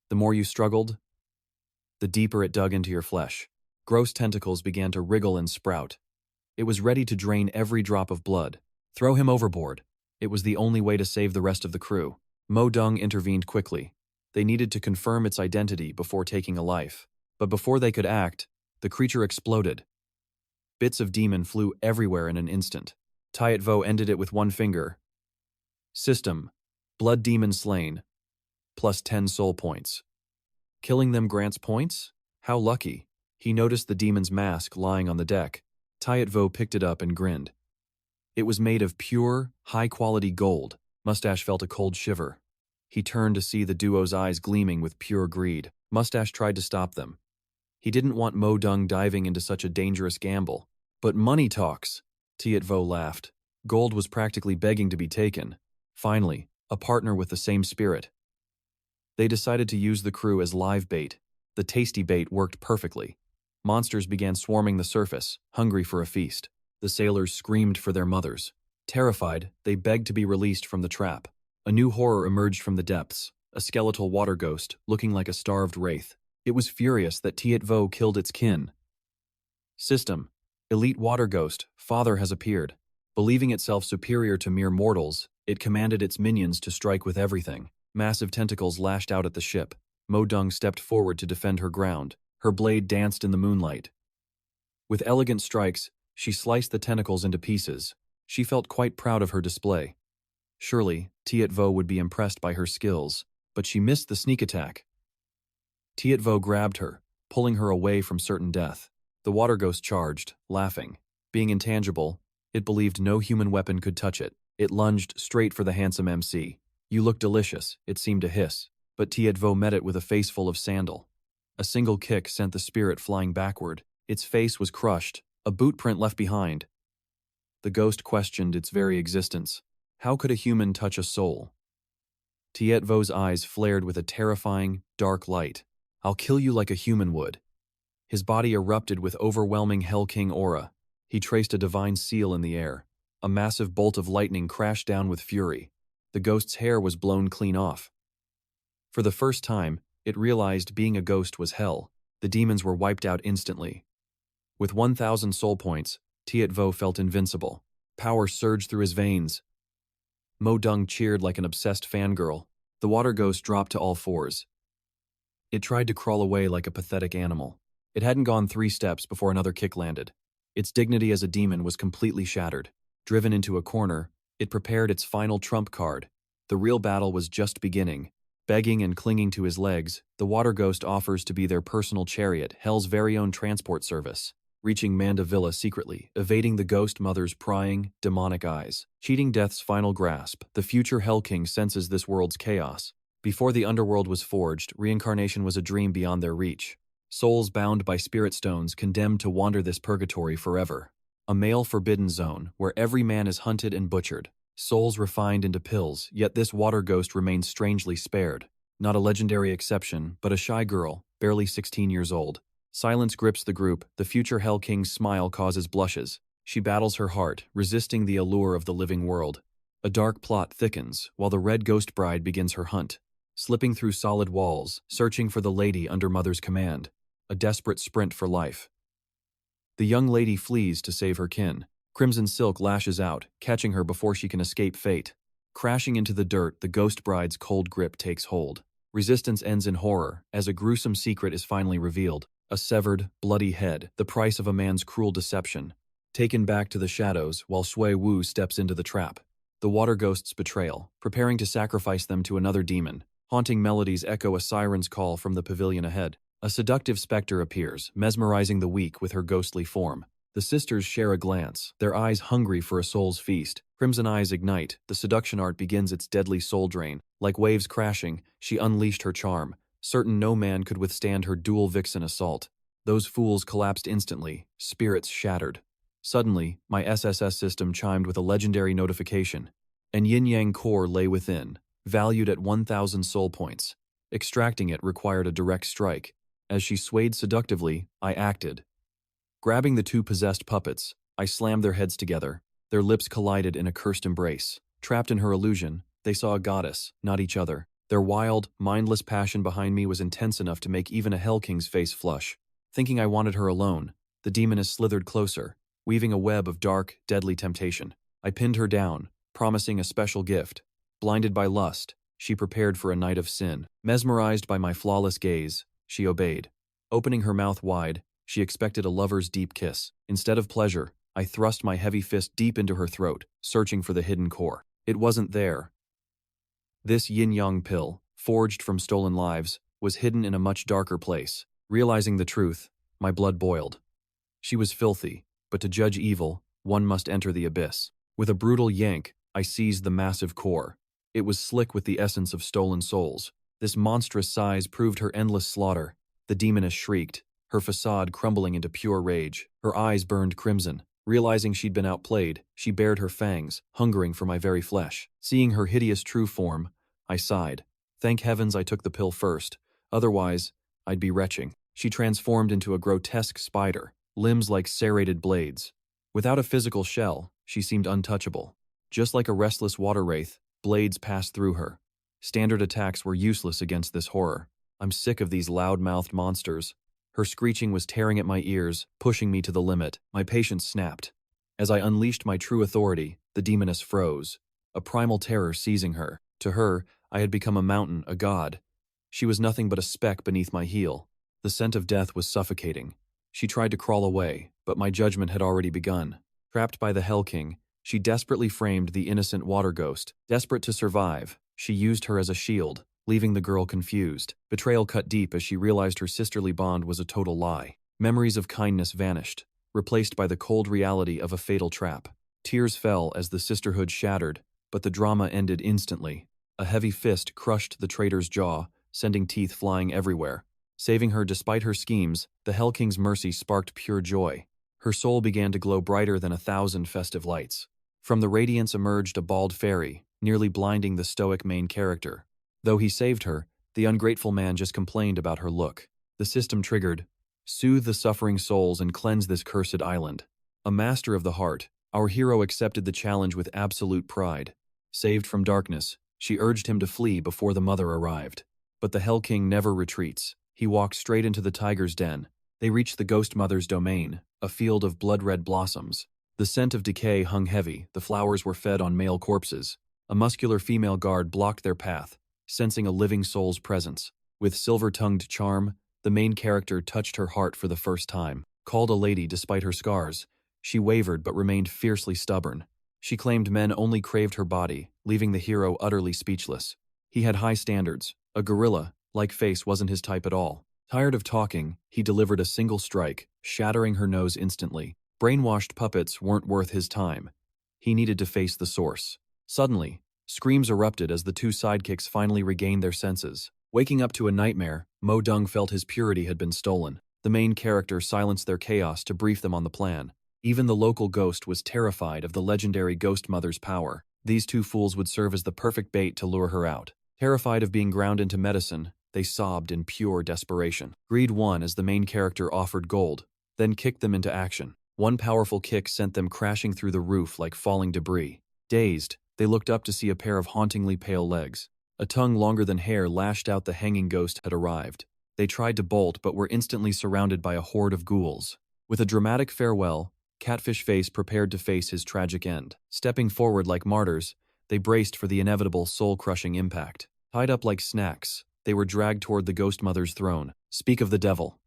A: The more you struggled, the deeper it dug into your flesh. Gross tentacles began to wriggle and sprout. It was ready to drain every drop of blood. Throw him overboard. It was the only way to save the rest of the crew. Mo Dong intervened quickly. They needed to confirm its identity before taking a life. But before they could act, the creature exploded. Bits of demon flew everywhere in an instant. 𝑇𝒕𝒊 ended it with one finger. System: Blood demon slain. +10 soul points. Killing them grants points? How lucky. He noticed the demon's mask lying on the deck. 𝒕𝒊𝒏𝒈 picked it up and grinned. It was made of pure, high-quality gold. Mustache felt a cold shiver. He turned to see the duo's eyes gleaming with pure greed. Mustache tried to stop them. He didn't want Mo Dong diving into such a dangerous gamble. But money talks, 𝒕𝒊𝒏𝒈 laughed. Gold was practically begging to be taken. Finally, a partner with the same spirit. They decided to use the crew as live bait. The tasty bait worked perfectly. Monsters began swarming the surface, hungry for a feast. The sailors screamed for their mothers. Terrified, they begged to be released from the trap. A new horror emerged from the depths, a skeletal water ghost, looking like a starved wraith. It was furious that 𝒕𝒊𝒏𝒈 killed its kin. System. Elite water ghost, father has appeared. Believing itself superior to mere mortals, it commanded its minions to strike with everything. Massive tentacles lashed out at the ship. Mo Dong stepped forward to defend her ground. Her blade danced in the moonlight. With elegant strikes, she sliced the tentacles into pieces. She felt quite proud of her display. Surely, 𝒕𝒊𝒏𝒈 would be impressed by her skills, but she missed the sneak attack. 𝒕𝒊𝒏𝒈 grabbed her, pulling her away from certain death. The water ghost charged, laughing. Being intangible, it believed no human weapon could touch it. It lunged straight for the handsome MC. You look delicious, it seemed to hiss, but 𝒕𝒊𝒏𝒈 met it with a face full of sandal. A single kick sent the spirit flying backward. Its face was crushed, a boot print left behind. The ghost questioned its very existence. How could a human touch a soul? 𝒕𝒊𝒏𝒈's eyes flared with a terrifying, dark light. I'll kill you like a human would. His body erupted with overwhelming Hell King aura. He traced a divine seal in the air. A massive bolt of lightning crashed down with fury. The ghost's hair was blown clean off. For the first time, it realized being a ghost was hell. The demons were wiped out instantly. With 1,000 soul points, 𝒕𝒊𝒏𝒈 felt invincible. Power surged through his veins. Mo Dong cheered like an obsessed fangirl. The water ghost dropped to all fours. It tried to crawl away like a pathetic animal. It hadn't gone 3 steps before another kick landed. Its dignity as a demon was completely shattered. Driven into a corner, it prepared its final trump card. The real battle was just beginning. Begging and clinging to his legs, the water ghost offers to be their personal chariot, Hell's very own transport service. Reaching Manda Villa secretly, evading the ghost mother's prying, demonic eyes. Cheating death's final grasp, the future Hell King senses this world's chaos. Before the underworld was forged, reincarnation was a dream beyond their reach. Souls bound by spirit stones condemned to wander this purgatory forever. A male forbidden zone, where every man is hunted and butchered. Souls refined into pills, yet this water ghost remains strangely spared. Not a legendary exception, but a shy girl, barely 16 years old. Silence grips the group, the future Hell King's smile causes blushes. She battles her heart, resisting the allure of the living world. A dark plot thickens, while the red ghost bride begins her hunt. Slipping through solid walls, searching for the lady under mother's command. A desperate sprint for life. The young lady flees to save her kin. Crimson Silk lashes out, catching her before she can escape fate. Crashing into the dirt, the ghost bride's cold grip takes hold. Resistance ends in horror, as a gruesome secret is finally revealed. A severed, bloody head, the price of a man's cruel deception. Taken back to the shadows, while 𝒊𝒏𝒈 steps into the trap. The water ghost's betrayal, preparing to sacrifice them to another demon. Haunting melodies echo a siren's call from the pavilion ahead. A seductive specter appears, mesmerizing the weak with her ghostly form. The sisters share a glance, their eyes hungry for a soul's feast. Crimson eyes ignite, the seduction art begins its deadly soul drain. Like waves crashing, she unleashed her charm. Certain no man could withstand her dual vixen assault. Those fools collapsed instantly, spirits shattered. Suddenly, my SSS system chimed with a legendary notification. An yin-yang core lay within, valued at 1,000 soul points. Extracting it required a direct strike. As she swayed seductively, I acted. Grabbing the 2 possessed puppets, I slammed their heads together. Their lips collided in a cursed embrace. Trapped in her illusion, they saw a goddess, not each other. Their wild, mindless passion behind me was intense enough to make even a Hell King's face flush. Thinking I wanted her alone, the demoness slithered closer, weaving a web of dark, deadly temptation. I pinned her down, promising a special gift. Blinded by lust, she prepared for a night of sin. Mesmerized by my flawless gaze, she obeyed. Opening her mouth wide, she expected a lover's deep kiss. Instead of pleasure, I thrust my heavy fist deep into her throat, searching for the hidden core. It wasn't there. This yin-yang pill, forged from stolen lives, was hidden in a much darker place. Realizing the truth, my blood boiled. She was filthy, but to judge evil, one must enter the abyss. With a brutal yank, I seized the massive core. It was slick with the essence of stolen souls. This monstrous size proved her endless slaughter. The demoness shrieked, her facade crumbling into pure rage. Her eyes burned crimson. Realizing she'd been outplayed, she bared her fangs, hungering for my very flesh. Seeing her hideous true form, I sighed. Thank heavens I took the pill first, otherwise, I'd be retching. She transformed into a grotesque spider, limbs like serrated blades. Without a physical shell, she seemed untouchable. Just like a restless water wraith, blades passed through her. Standard attacks were useless against this horror. I'm sick of these loud-mouthed monsters. Her screeching was tearing at my ears, pushing me to the limit. My patience snapped. As I unleashed my true authority, the demoness froze, a primal terror seizing her. To her, I had become a mountain, a god. She was nothing but a speck beneath my heel. The scent of death was suffocating. She tried to crawl away, but my judgment had already begun. Trapped by the Hell King, she desperately framed the innocent water ghost. Desperate to survive, she used her as a shield, leaving the girl confused. Betrayal cut deep as she realized her sisterly bond was a total lie. Memories of kindness vanished, replaced by the cold reality of a fatal trap. Tears fell as the sisterhood shattered, but the drama ended instantly. A heavy fist crushed the traitor's jaw, sending teeth flying everywhere. Saving her despite her schemes, the Hell King's mercy sparked pure joy. Her soul began to glow brighter than 1,000 festive lights. From the radiance emerged a bald fairy, nearly blinding the stoic main character. Though he saved her, the ungrateful man just complained about her look. The system triggered, soothe the suffering souls and cleanse this cursed island. A master of the heart, our hero accepted the challenge with absolute pride. Saved from darkness, she urged him to flee before the mother arrived. But the Hell King never retreats. He walked straight into the tiger's den. They reached the ghost mother's domain, a field of blood-red blossoms. The scent of decay hung heavy, the flowers were fed on male corpses. A muscular female guard blocked their path, sensing a living soul's presence. With silver-tongued charm, the main character touched her heart for the first time. Called a lady despite her scars, she wavered but remained fiercely stubborn. She claimed men only craved her body, leaving the hero utterly speechless. He had high standards. A gorilla-like face wasn't his type at all. Tired of talking, he delivered a single strike, shattering her nose instantly. Brainwashed puppets weren't worth his time. He needed to face the source. Suddenly, screams erupted as the two sidekicks finally regained their senses. Waking up to a nightmare, Mo Dung felt his purity had been stolen. The main character silenced their chaos to brief them on the plan. Even the local ghost was terrified of the legendary Ghost Mother's power. These two fools would serve as the perfect bait to lure her out. Terrified of being ground into medicine, they sobbed in pure desperation. Greed won as the main character offered gold, then kicked them into action. One powerful kick sent them crashing through the roof like falling debris. Dazed, they looked up to see a pair of hauntingly pale legs. A tongue longer than hair lashed out the hanging ghost had arrived. They tried to bolt but were instantly surrounded by a horde of ghouls. With a dramatic farewell, Catfish Face prepared to face his tragic end. Stepping forward like martyrs, they braced for the inevitable soul-crushing impact. Tied up like snacks, they were dragged toward the Ghost Mother's throne. Speak of the devil.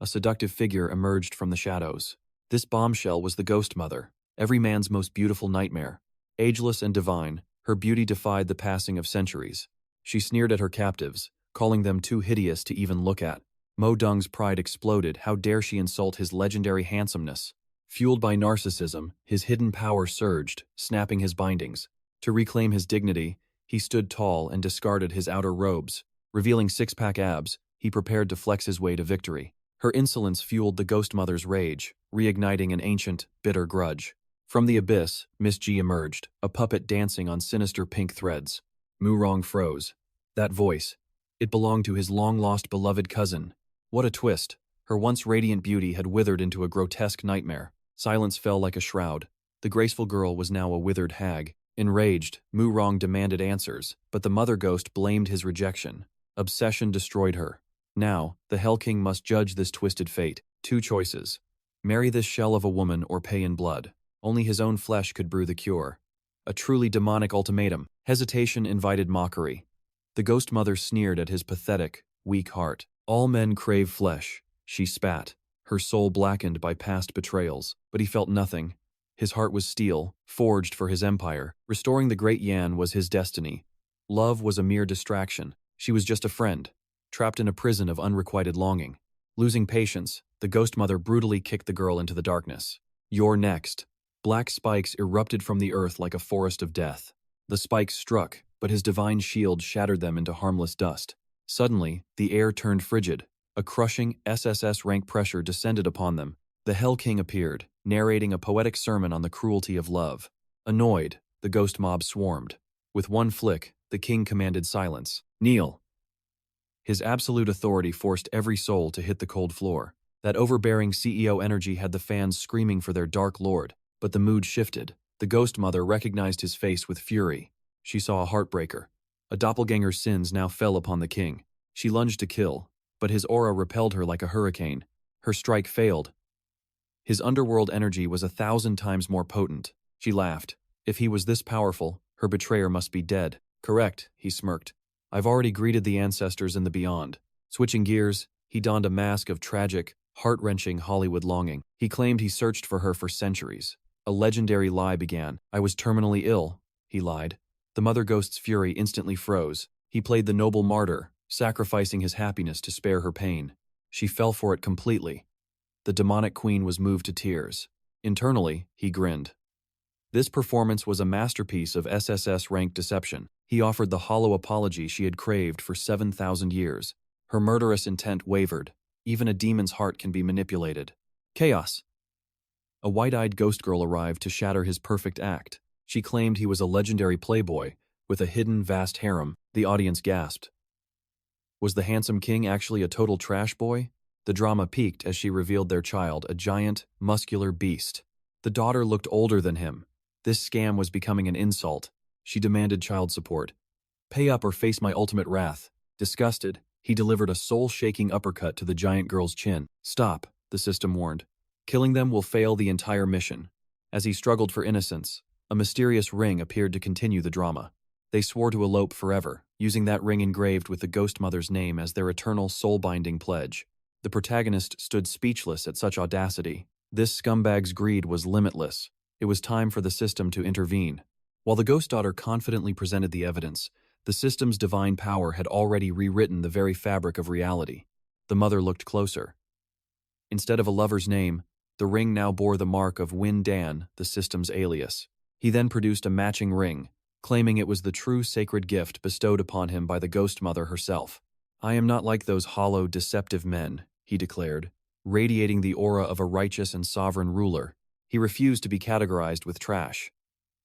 A: A seductive figure emerged from the shadows. This bombshell was the Ghost Mother, every man's most beautiful nightmare. Ageless and divine, her beauty defied the passing of centuries. She sneered at her captives, calling them too hideous to even look at. Mo Dung's pride exploded. How dare she insult his legendary handsomeness? Fueled by narcissism, his hidden power surged, snapping his bindings. To reclaim his dignity, he stood tall and discarded his outer robes. Revealing six-pack abs, he prepared to flex his way to victory. Her insolence fueled the Ghost Mother's rage, reigniting an ancient, bitter grudge. From the abyss, Miss G emerged, a puppet dancing on sinister pink threads. Murong froze. That voice. It belonged to his long-lost beloved cousin. What a twist. Her once radiant beauty had withered into a grotesque nightmare. Silence fell like a shroud. The graceful girl was now a withered hag. Enraged, Murong demanded answers, but the mother ghost blamed his rejection. Obsession destroyed her. Now, the Hell King must judge this twisted fate. Two choices. Marry this shell of a woman or pay in blood. Only his own flesh could brew the cure. A truly demonic ultimatum. Hesitation invited mockery. The Ghost Mother sneered at his pathetic, weak heart. All men crave flesh, she spat, her soul blackened by past betrayals. But he felt nothing. His heart was steel, forged for his empire. Restoring the great Yan was his destiny. Love was a mere distraction. She was just a friend. trapped in a prison of unrequited longing. Losing patience, the ghost mother brutally kicked the girl into the darkness. "You're next." Black spikes erupted from the earth like a forest of death. The spikes struck, but his divine shield shattered them into harmless dust. Suddenly, the air turned frigid. A crushing SSS rank pressure descended upon them. The Hell King appeared, narrating a poetic sermon on the cruelty of love. Annoyed, the ghost mob swarmed. With one flick, the king commanded silence. "Kneel." His absolute authority forced every soul to hit the cold floor. That overbearing CEO energy had the fans screaming for their dark lord, but the mood shifted. The ghost mother recognized his face with fury. She saw a heartbreaker. A doppelganger's sins now fell upon the king. She lunged to kill, but his aura repelled her like a hurricane. Her strike failed. His underworld energy was 1,000 times more potent. She laughed. If he was this powerful, her betrayer must be dead. "Correct," he smirked. "I've already greeted the ancestors in the beyond." Switching gears, he donned a mask of tragic, heart-wrenching Hollywood longing. He claimed he searched for her for centuries. A legendary lie began. "I was terminally ill," he lied. The mother ghost's fury instantly froze. He played the noble martyr, sacrificing his happiness to spare her pain. She fell for it completely. The demonic queen was moved to tears. Internally, he grinned. This performance was a masterpiece of SSS rank deception. He offered the hollow apology she had craved for 7,000 years. Her murderous intent wavered. Even a demon's heart can be manipulated. Chaos. A white-eyed ghost girl arrived to shatter his perfect act. She claimed he was a legendary playboy, with a hidden vast harem. The audience gasped. Was the handsome king actually a total trash boy? The drama peaked as she revealed their child, a giant, muscular beast. The daughter looked older than him. This scam was becoming an insult. She demanded child support. "Pay up or face my ultimate wrath." Disgusted, he delivered a soul-shaking uppercut to the giant girl's chin. "Stop," the system warned. "Killing them will fail the entire mission." As he struggled for innocence, a mysterious ring appeared to continue the drama. They swore to elope forever, using that ring engraved with the ghost mother's name as their eternal soul-binding pledge. The protagonist stood speechless at such audacity. This scumbag's greed was limitless. It was time for the system to intervene. While the ghost daughter confidently presented the evidence, the system's divine power had already rewritten the very fabric of reality. The mother looked closer. Instead of a lover's name, the ring now bore the mark of Win Dan, the system's alias. He then produced a matching ring, claiming it was the true sacred gift bestowed upon him by the ghost mother herself. "I am not like those hollow, deceptive men," he declared, radiating the aura of a righteous and sovereign ruler. He refused to be categorized with trash.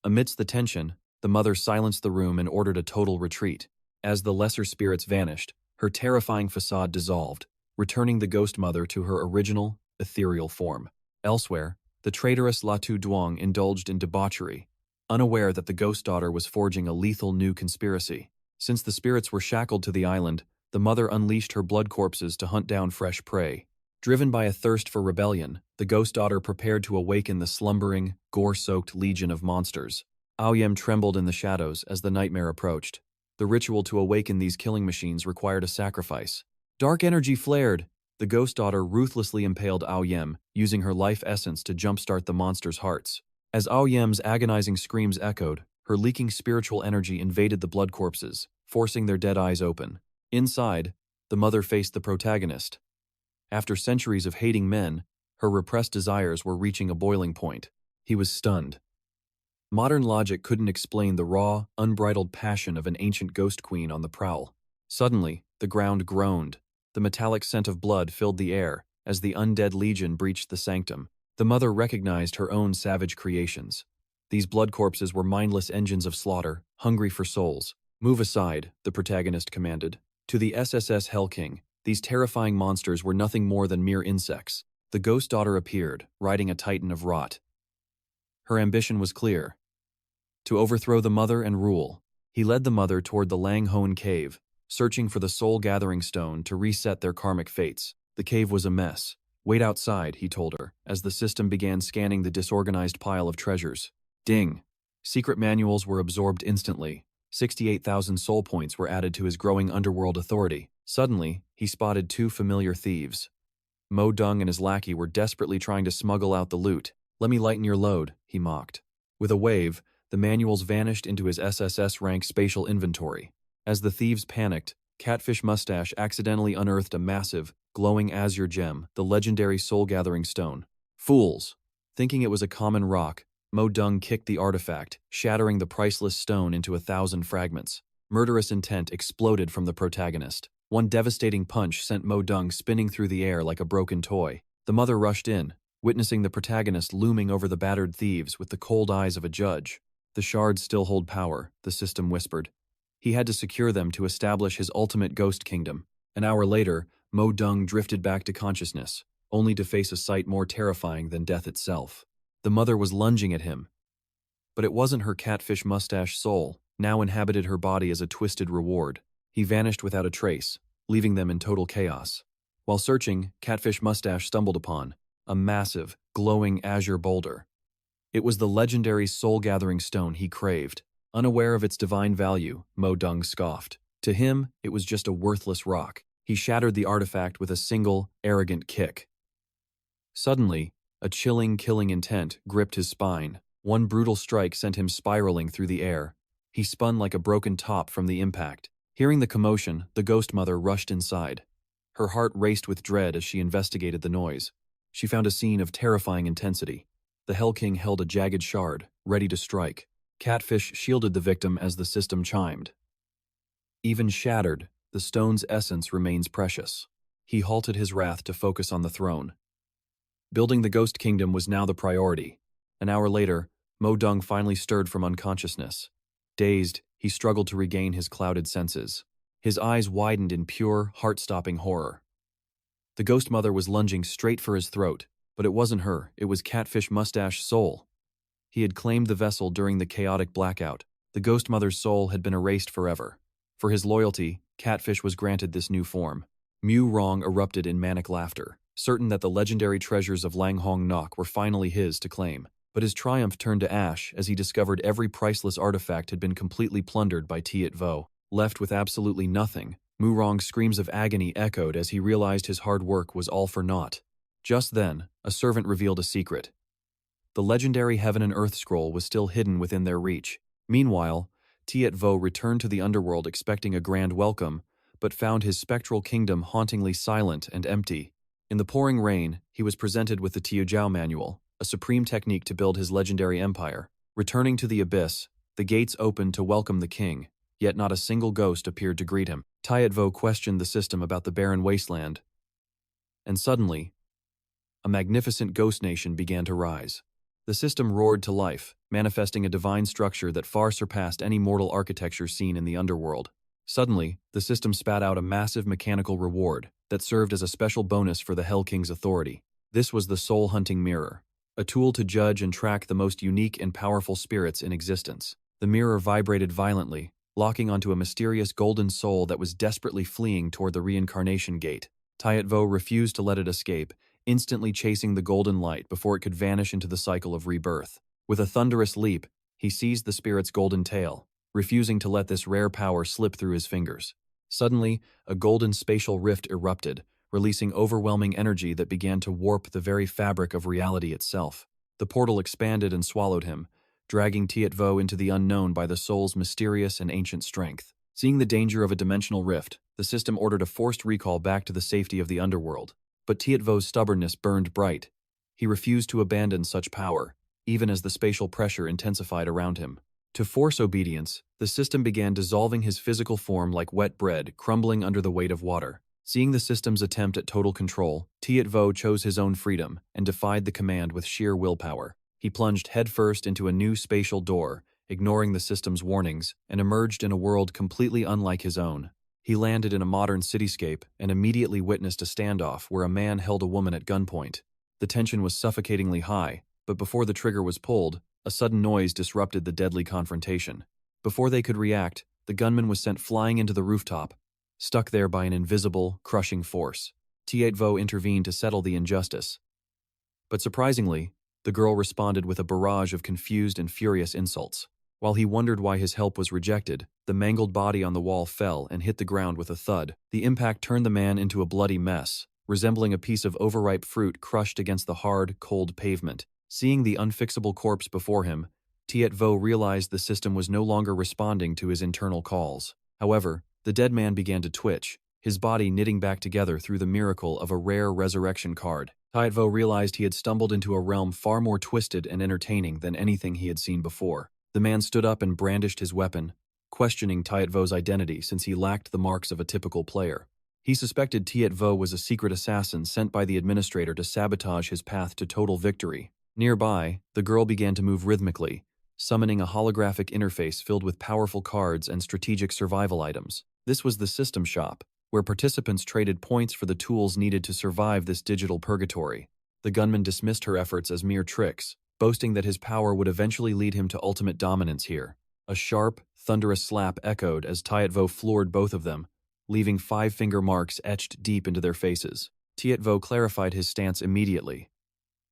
A: Amidst the tension, the mother silenced the room and ordered a total retreat. As the lesser spirits vanished, her terrifying facade dissolved, returning the ghost mother to her original, ethereal form. Elsewhere, the traitorous Latu Duong indulged in debauchery, unaware that the ghost daughter was forging a lethal new conspiracy. Since the spirits were shackled to the island, the mother unleashed her blood corpses to hunt down fresh prey. Driven by a thirst for rebellion, the ghost daughter prepared to awaken the slumbering, gore-soaked legion of monsters. Aoyem trembled in the shadows as the nightmare approached. The ritual to awaken these killing machines required a sacrifice. Dark energy flared. The ghost daughter ruthlessly impaled Aoyem, using her life essence to jumpstart the monsters' hearts. As Aoyem's agonizing screams echoed, her leaking spiritual energy invaded the blood corpses, forcing their dead eyes open. Inside, the mother faced the protagonist. After centuries of hating men, her repressed desires were reaching a boiling point. He was stunned. Modern logic couldn't explain the raw, unbridled passion of an ancient ghost queen on the prowl. Suddenly, the ground groaned. The metallic scent of blood filled the air as the undead legion breached the sanctum. The mother recognized her own savage creations. These blood corpses were mindless engines of slaughter, hungry for souls. "Move aside," the protagonist commanded. To the SSS Hell King, these terrifying monsters were nothing more than mere insects. The ghost daughter appeared, riding a titan of rot. Her ambition was clear: to overthrow the mother and rule. He led the mother toward the Lang Hoan cave, searching for the soul-gathering stone to reset their karmic fates. The cave was a mess. "Wait outside," he told her, as the system began scanning the disorganized pile of treasures. Ding! Secret manuals were absorbed instantly. 68,000 soul points were added to his growing underworld authority. Suddenly, he spotted two familiar thieves. Mo Dung and his lackey were desperately trying to smuggle out the loot. "Let me lighten your load," he mocked. With a wave, the manuals vanished into his SSS rank spatial inventory. As the thieves panicked, Catfish Mustache accidentally unearthed a massive, glowing azure gem, the legendary soul-gathering stone. Fools! Thinking it was a common rock, Mo Dong kicked the artifact, shattering the priceless stone into 1,000 fragments. Murderous intent exploded from the protagonist. One devastating punch sent Mo Dong spinning through the air like a broken toy. The mother rushed in, witnessing the protagonist looming over the battered thieves with the cold eyes of a judge. The shards still hold power, the system whispered. He had to secure them to establish his ultimate ghost kingdom. An hour later, Mo Dong drifted back to consciousness, only to face a sight more terrifying than death itself. The mother was lunging at him. But it wasn't her catfish mustache soul, now inhabited her body as a twisted reward. He vanished without a trace, leaving them in total chaos. While searching, Catfish Mustache stumbled upon a massive, glowing azure boulder. It was the legendary soul-gathering stone he craved. Unaware of its divine value, Mo Dong scoffed. To him, it was just a worthless rock. He shattered the artifact with a single, arrogant kick. Suddenly, a chilling, killing intent gripped his spine. One brutal strike sent him spiraling through the air. He spun like a broken top from the impact. Hearing the commotion, the ghost mother rushed inside. Her heart raced with dread as she investigated the noise. She found a scene of terrifying intensity. The Hell King held a jagged shard, ready to strike. Catfish shielded the victim as the system chimed. Even shattered, the stone's essence remains precious. He halted his wrath to focus on the throne. Building the Ghost Kingdom was now the priority. An hour later, Mo Dong finally stirred from unconsciousness. Dazed, he struggled to regain his clouded senses. His eyes widened in pure, heart-stopping horror. The ghost mother was lunging straight for his throat, but it wasn't her, it was Catfish Mustache's soul. He had claimed the vessel during the chaotic blackout. The ghost mother's soul had been erased forever. For his loyalty, Catfish was granted this new form. Mu Rong erupted in manic laughter, certain that the legendary treasures of Lang Hong Nok were finally his to claim. But his triumph turned to ash as he discovered every priceless artifact had been completely plundered by 𝑇𝒏𝒊. Left with absolutely nothing, Mu Rong's screams of agony echoed as he realized his hard work was all for naught. Just then, a servant revealed a secret. The legendary Heaven and Earth scroll was still hidden within their reach. Meanwhile, 𝑇𝒏𝒊 returned to the underworld expecting a grand welcome, but found his spectral kingdom hauntingly silent and empty. In the pouring rain, he was presented with the Tiujiao manual, a supreme technique to build his legendary empire. Returning to the abyss, the gates opened to welcome the king, yet not a single ghost appeared to greet him. 𝑇𝒏𝒊 questioned the system about the barren wasteland, and suddenly, a magnificent ghost nation began to rise. The system roared to life, manifesting a divine structure that far surpassed any mortal architecture seen in the underworld. Suddenly, the system spat out a massive mechanical reward that served as a special bonus for the Hell King's authority. This was the soul-hunting mirror, a tool to judge and track the most unique and powerful spirits in existence. The mirror vibrated violently, locking onto a mysterious golden soul that was desperately fleeing toward the reincarnation gate. 𝑇𝒏𝒊 refused to let it escape, instantly chasing the golden light before it could vanish into the cycle of rebirth. With a thunderous leap, he seized the spirit's golden tail, refusing to let this rare power slip through his fingers. Suddenly, a golden spatial rift erupted, releasing overwhelming energy that began to warp the very fabric of reality itself. The portal expanded and swallowed him, dragging 𝑇𝒏𝒊 into the unknown by the soul's mysterious and ancient strength. Seeing the danger of a dimensional rift, the system ordered a forced recall back to the safety of the underworld. But 𝑇𝒏𝒊's stubbornness burned bright. He refused to abandon such power, even as the spatial pressure intensified around him. To force obedience, the system began dissolving his physical form like wet bread crumbling under the weight of water. Seeing the system's attempt at total control, 𝑇𝒏𝒊 chose his own freedom and defied the command with sheer willpower. He plunged headfirst into a new spatial door, ignoring the system's warnings, and emerged in a world completely unlike his own. He landed in a modern cityscape and immediately witnessed a standoff where a man held a woman at gunpoint. The tension was suffocatingly high, but before the trigger was pulled, a sudden noise disrupted the deadly confrontation. Before they could react, the gunman was sent flying into the rooftop, stuck there by an invisible, crushing force. 𝑇𝒏𝒊 intervened to settle the injustice. But surprisingly, the girl responded with a barrage of confused and furious insults. While he wondered why his help was rejected, the mangled body on the wall fell and hit the ground with a thud. The impact turned the man into a bloody mess, resembling a piece of overripe fruit crushed against the hard, cold pavement. Seeing the unfixable corpse before him, 𝑇𝒏𝒊 realized the system was no longer responding to his internal calls. However, The dead man began to twitch, his body knitting back together through the miracle of a rare resurrection card. 𝒕𝒊𝒏𝒈 realized he had stumbled into a realm far more twisted and entertaining than anything he had seen before. The man stood up and brandished his weapon, questioning 𝒕𝒊𝒏𝒈's identity since he lacked the marks of a typical player. He suspected 𝒕𝒊𝒏𝒈 was a secret assassin sent by the administrator to sabotage his path to total victory. Nearby, the girl began to move rhythmically, summoning a holographic interface filled with powerful cards and strategic survival items. This was the system shop, where participants traded points for the tools needed to survive this digital purgatory. The gunman dismissed her efforts as mere tricks, boasting that his power would eventually lead him to ultimate dominance here. A sharp, thunderous slap echoed as 𝒕𝒊𝒏𝒈 floored both of them, leaving 5-finger marks etched deep into their faces. 𝒕𝒊𝒏𝒈 clarified his stance immediately.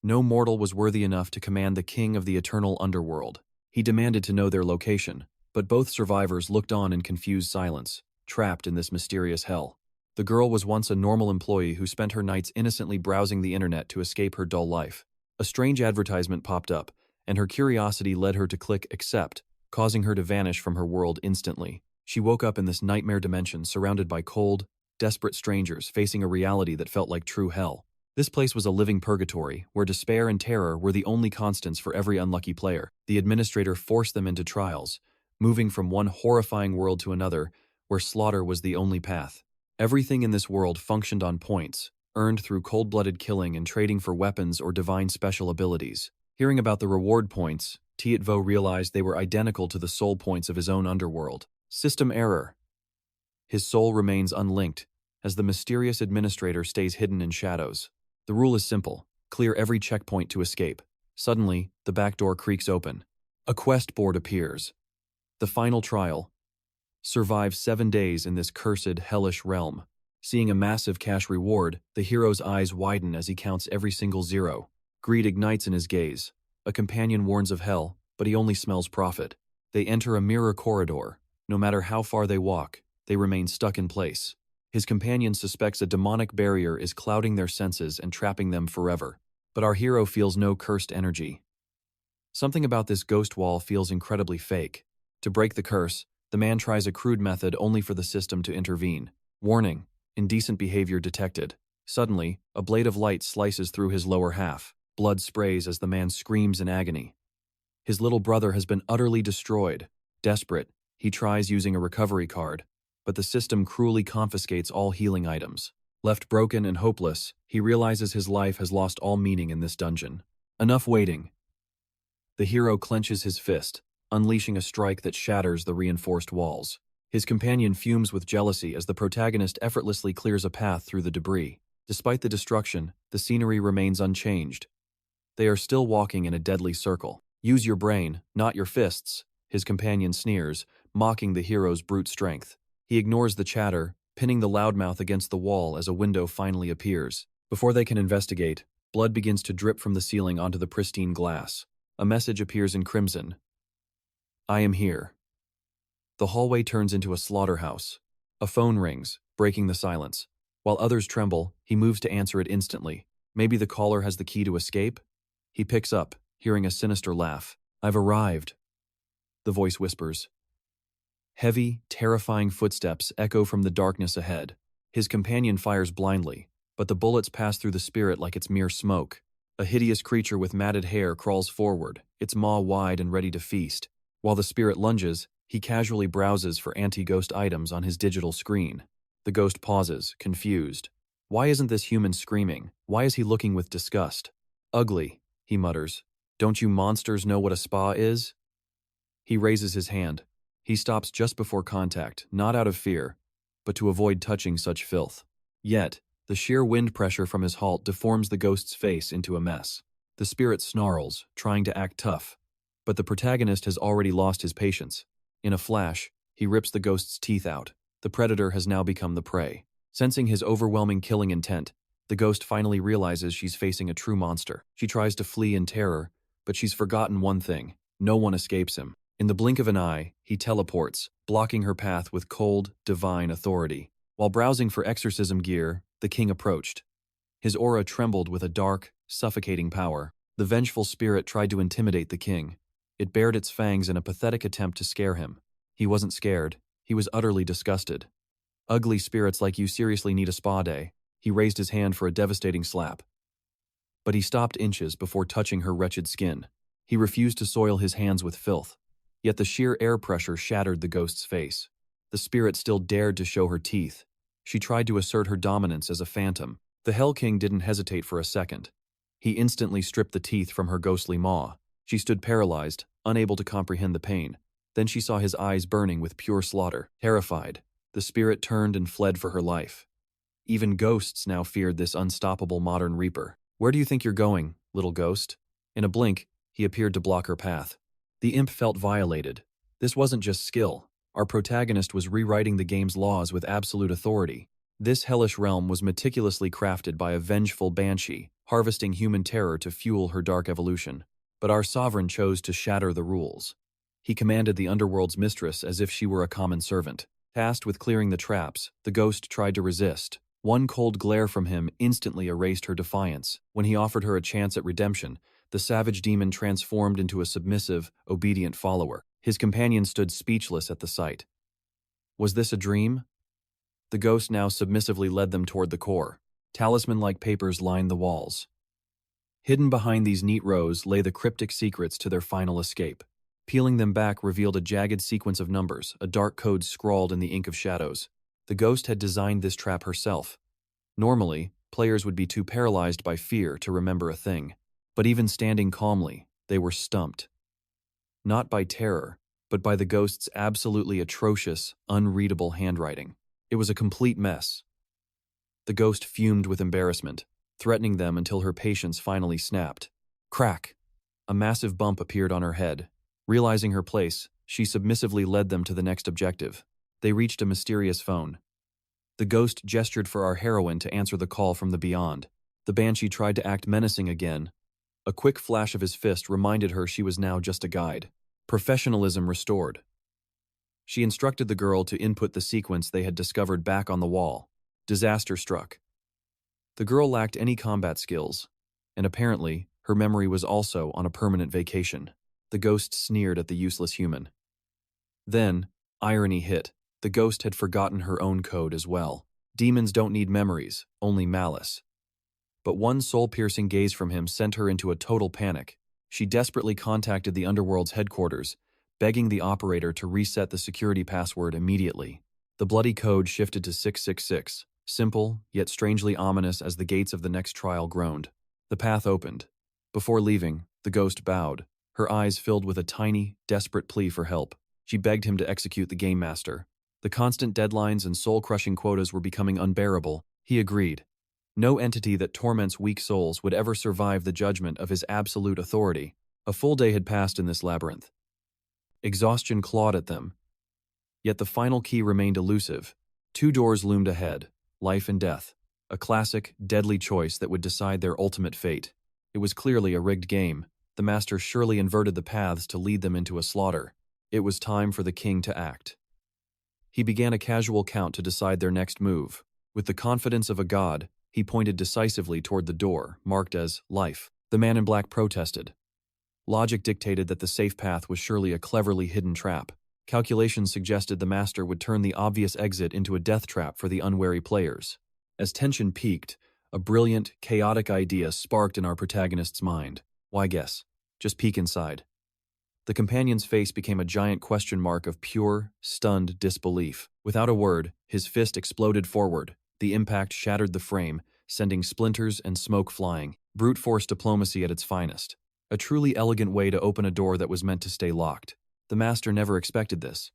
A: No mortal was worthy enough to command the king of the eternal underworld. He demanded to know their location, but both survivors looked on in confused silence, trapped in this mysterious hell. The girl was once a normal employee who spent her nights innocently browsing the internet to escape her dull life. A strange advertisement popped up, and her curiosity led her to click accept, causing her to vanish from her world instantly. She woke up in this nightmare dimension surrounded by cold, desperate strangers facing a reality that felt like true hell. This place was a living purgatory, where despair and terror were the only constants for every unlucky player. The administrator forced them into trials, moving from one horrifying world to another, where slaughter was the only path. Everything in this world functioned on points, earned through cold-blooded killing and trading for weapons or divine special abilities. Hearing about the reward points, 𝒕𝒊𝒏𝒈 realized they were identical to the soul points of his own underworld. System error. His soul remains unlinked, as the mysterious administrator stays hidden in shadows. The rule is simple: clear every checkpoint to escape. Suddenly, the back door creaks open. A quest board appears. The final trial. Survive 7 days in this cursed, hellish realm. Seeing a massive cash reward, the hero's eyes widen as he counts every single zero. Greed ignites in his gaze. A companion warns of hell, but he only smells profit. They enter a mirror corridor. No matter how far they walk, they remain stuck in place. His companion suspects a demonic barrier is clouding their senses and trapping them forever. But our hero feels no cursed energy. Something about this ghost wall feels incredibly fake. To break the curse, the man tries a crude method only for the system to intervene. Warning: indecent behavior detected. Suddenly, a blade of light slices through his lower half. Blood sprays as the man screams in agony. His little brother has been utterly destroyed. Desperate, he tries using a recovery card, but the system cruelly confiscates all healing items. Left broken and hopeless, he realizes his life has lost all meaning in this dungeon. Enough waiting. The hero clenches his fist, unleashing a strike that shatters the reinforced walls. His companion fumes with jealousy as the protagonist effortlessly clears a path through the debris. Despite the destruction, the scenery remains unchanged. They are still walking in a deadly circle. Use your brain, not your fists, his companion sneers, mocking the hero's brute strength. He ignores the chatter, pinning the loudmouth against the wall as a window finally appears. Before they can investigate, blood begins to drip from the ceiling onto the pristine glass. A message appears in crimson. I am here. The hallway turns into a slaughterhouse. A phone rings, breaking the silence. While others tremble, he moves to answer it instantly. Maybe the caller has the key to escape? He picks up, hearing a sinister laugh. I've arrived, the voice whispers. Heavy, terrifying footsteps echo from the darkness ahead. His companion fires blindly, but the bullets pass through the spirit like it's mere smoke. A hideous creature with matted hair crawls forward, its maw wide and ready to feast. While the spirit lunges, he casually browses for anti-ghost items on his digital screen. The ghost pauses, confused. Why isn't this human screaming? Why is he looking with disgust? Ugly, he mutters. Don't you monsters know what a spa is? He raises his hand. He stops just before contact, not out of fear, but to avoid touching such filth. Yet, the sheer wind pressure from his halt deforms the ghost's face into a mess. The spirit snarls, trying to act tough, but the protagonist has already lost his patience. In a flash, he rips the ghost's teeth out. The predator has now become the prey. Sensing his overwhelming killing intent, the ghost finally realizes she's facing a true monster. She tries to flee in terror, but she's forgotten one thing: no one escapes him. In the blink of an eye, he teleports, blocking her path with cold, divine authority. While browsing for exorcism gear, the king approached. His aura trembled with a dark, suffocating power. The vengeful spirit tried to intimidate the king. It bared its fangs in a pathetic attempt to scare him. He wasn't scared. He was utterly disgusted. Ugly spirits like you seriously need a spa day. He raised his hand for a devastating slap. But he stopped inches before touching her wretched skin. He refused to soil his hands with filth. Yet the sheer air pressure shattered the ghost's face. The spirit still dared to show her teeth. She tried to assert her dominance as a phantom. The Hell King didn't hesitate for a second. He instantly stripped the teeth from her ghostly maw. She stood paralyzed, unable to comprehend the pain. Then she saw his eyes burning with pure slaughter. Terrified, the spirit turned and fled for her life. Even ghosts now feared this unstoppable modern reaper. "Where do you think you're going, little ghost?" In a blink, he appeared to block her path. The imp felt violated. This wasn't just skill. Our protagonist was rewriting the game's laws with absolute authority. This hellish realm was meticulously crafted by a vengeful banshee, harvesting human terror to fuel her dark evolution. But our sovereign chose to shatter the rules. He commanded the underworld's mistress as if she were a common servant. Tasked with clearing the traps, the ghost tried to resist. One cold glare from him instantly erased her defiance. When he offered her a chance at redemption, the savage demon transformed into a submissive, obedient follower. His companion stood speechless at the sight. Was this a dream? The ghost now submissively led them toward the core. Talisman-like papers lined the walls. Hidden behind these neat rows lay the cryptic secrets to their final escape. Peeling them back revealed a jagged sequence of numbers, a dark code scrawled in the ink of shadows. The ghost had designed this trap herself. Normally, players would be too paralyzed by fear to remember a thing. But even standing calmly, they were stumped. Not by terror, but by the ghost's absolutely atrocious, unreadable handwriting. It was a complete mess. The ghost fumed with embarrassment, threatening them until her patience finally snapped. Crack! A massive bump appeared on her head. Realizing her place, she submissively led them to the next objective. They reached a mysterious phone. The ghost gestured for our heroine to answer the call from the beyond. The banshee tried to act menacing again. A quick flash of his fist reminded her she was now just a guide. Professionalism restored. She instructed the girl to input the sequence they had discovered back on the wall. Disaster struck. The girl lacked any combat skills, and apparently, her memory was also on a permanent vacation. The ghost sneered at the useless human. Then, irony hit. The ghost had forgotten her own code as well. Demons don't need memories, only malice. But one soul-piercing gaze from him sent her into a total panic. She desperately contacted the Underworld's headquarters, begging the operator to reset the security password immediately. The bloody code shifted to 666, simple, yet strangely ominous as the gates of the next trial groaned. The path opened. Before leaving, the ghost bowed, her eyes filled with a tiny, desperate plea for help. She begged him to execute the Game Master. The constant deadlines and soul-crushing quotas were becoming unbearable. He agreed. No entity that torments weak souls would ever survive the judgment of his absolute authority. A full day had passed in this labyrinth. Exhaustion clawed at them. Yet the final key remained elusive. 2 doors loomed ahead, life and death. A classic, deadly choice that would decide their ultimate fate. It was clearly a rigged game. The master surely inverted the paths to lead them into a slaughter. It was time for the king to act. He began a casual count to decide their next move. With the confidence of a god, he pointed decisively toward the door, marked as life. The man in black protested. Logic dictated that the safe path was surely a cleverly hidden trap. Calculations suggested the master would turn the obvious exit into a death trap for the unwary players. As tension peaked, a brilliant, chaotic idea sparked in our protagonist's mind. Why guess? Just peek inside. The companion's face became a giant question mark of pure, stunned disbelief. Without a word, his fist exploded forward. The impact shattered the frame, sending splinters and smoke flying. Brute force diplomacy at its finest. A truly elegant way to open a door that was meant to stay locked. The master never expected this.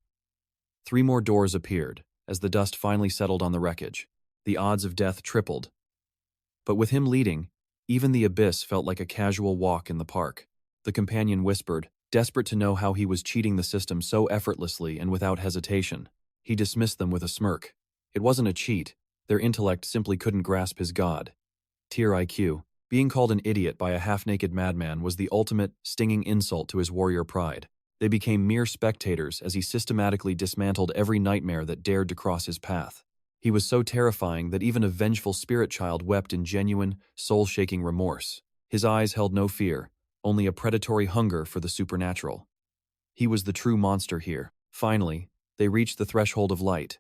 A: 3 more doors appeared, as the dust finally settled on the wreckage. The odds of death tripled. But with him leading, even the abyss felt like a casual walk in the park. The companion whispered, desperate to know how he was cheating the system so effortlessly and without hesitation. He dismissed them with a smirk. It wasn't a cheat. Their intellect simply couldn't grasp his god. Tier IQ. Being called an idiot by a half-naked madman was the ultimate, stinging insult to his warrior pride. They became mere spectators as he systematically dismantled every nightmare that dared to cross his path. He was so terrifying that even a vengeful spirit child wept in genuine, soul-shaking remorse. His eyes held no fear, only a predatory hunger for the supernatural. He was the true monster here. Finally, they reached the threshold of light.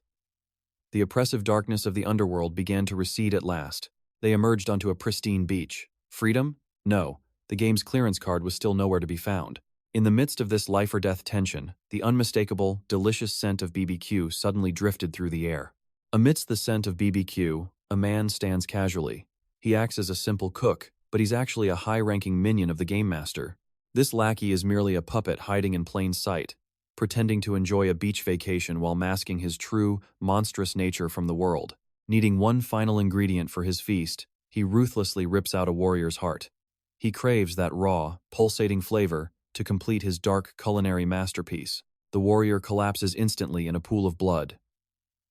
A: The oppressive darkness of the underworld began to recede at last. They emerged onto a pristine beach. Freedom? No. The game's clearance card was still nowhere to be found. In the midst of this life-or-death tension, the unmistakable, delicious scent of BBQ suddenly drifted through the air. Amidst the scent of BBQ, a man stands casually. He acts as a simple cook, but he's actually a high-ranking minion of the game master. This lackey is merely a puppet hiding in plain sight, pretending to enjoy a beach vacation while masking his true, monstrous nature from the world. Needing one final ingredient for his feast, he ruthlessly rips out a warrior's heart. He craves that raw, pulsating flavor to complete his dark culinary masterpiece. The warrior collapses instantly in a pool of blood.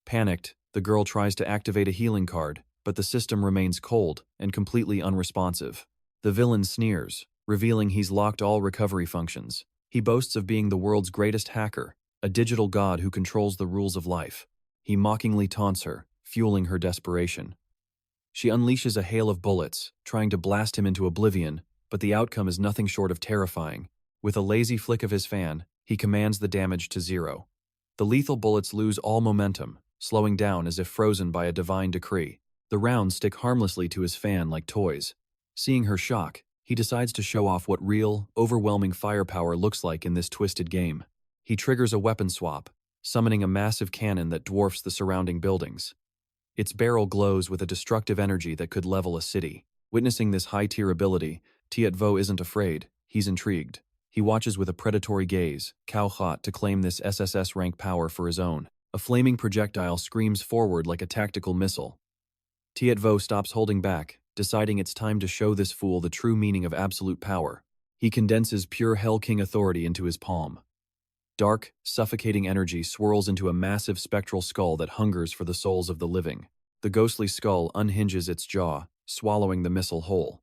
A: Panicked, the girl tries to activate a healing card, but the system remains cold and completely unresponsive. The villain sneers, revealing he's locked all recovery functions. He boasts of being the world's greatest hacker, a digital god who controls the rules of life. He mockingly taunts her, fueling her desperation. She unleashes a hail of bullets, trying to blast him into oblivion, but the outcome is nothing short of terrifying. With a lazy flick of his fan, he commands the damage to 0. The lethal bullets lose all momentum, slowing down as if frozen by a divine decree. The rounds stick harmlessly to his fan like toys. Seeing her shock, he decides to show off what real, overwhelming firepower looks like in this twisted game. He triggers a weapon swap, summoning a massive cannon that dwarfs the surrounding buildings. Its barrel glows with a destructive energy that could level a city. Witnessing this high-tier ability, 𝒕𝒊𝒏𝒈 isn't afraid, he's intrigued. He watches with a predatory gaze, cow-hot to claim this SSS rank power for his own. A flaming projectile screams forward like a tactical missile. 𝒕𝒊𝒏𝒈 stops holding back, deciding it's time to show this fool the true meaning of absolute power. He condenses pure Hell King authority into his palm. Dark, suffocating energy swirls into a massive spectral skull that hungers for the souls of the living. The ghostly skull unhinges its jaw, swallowing the missile whole.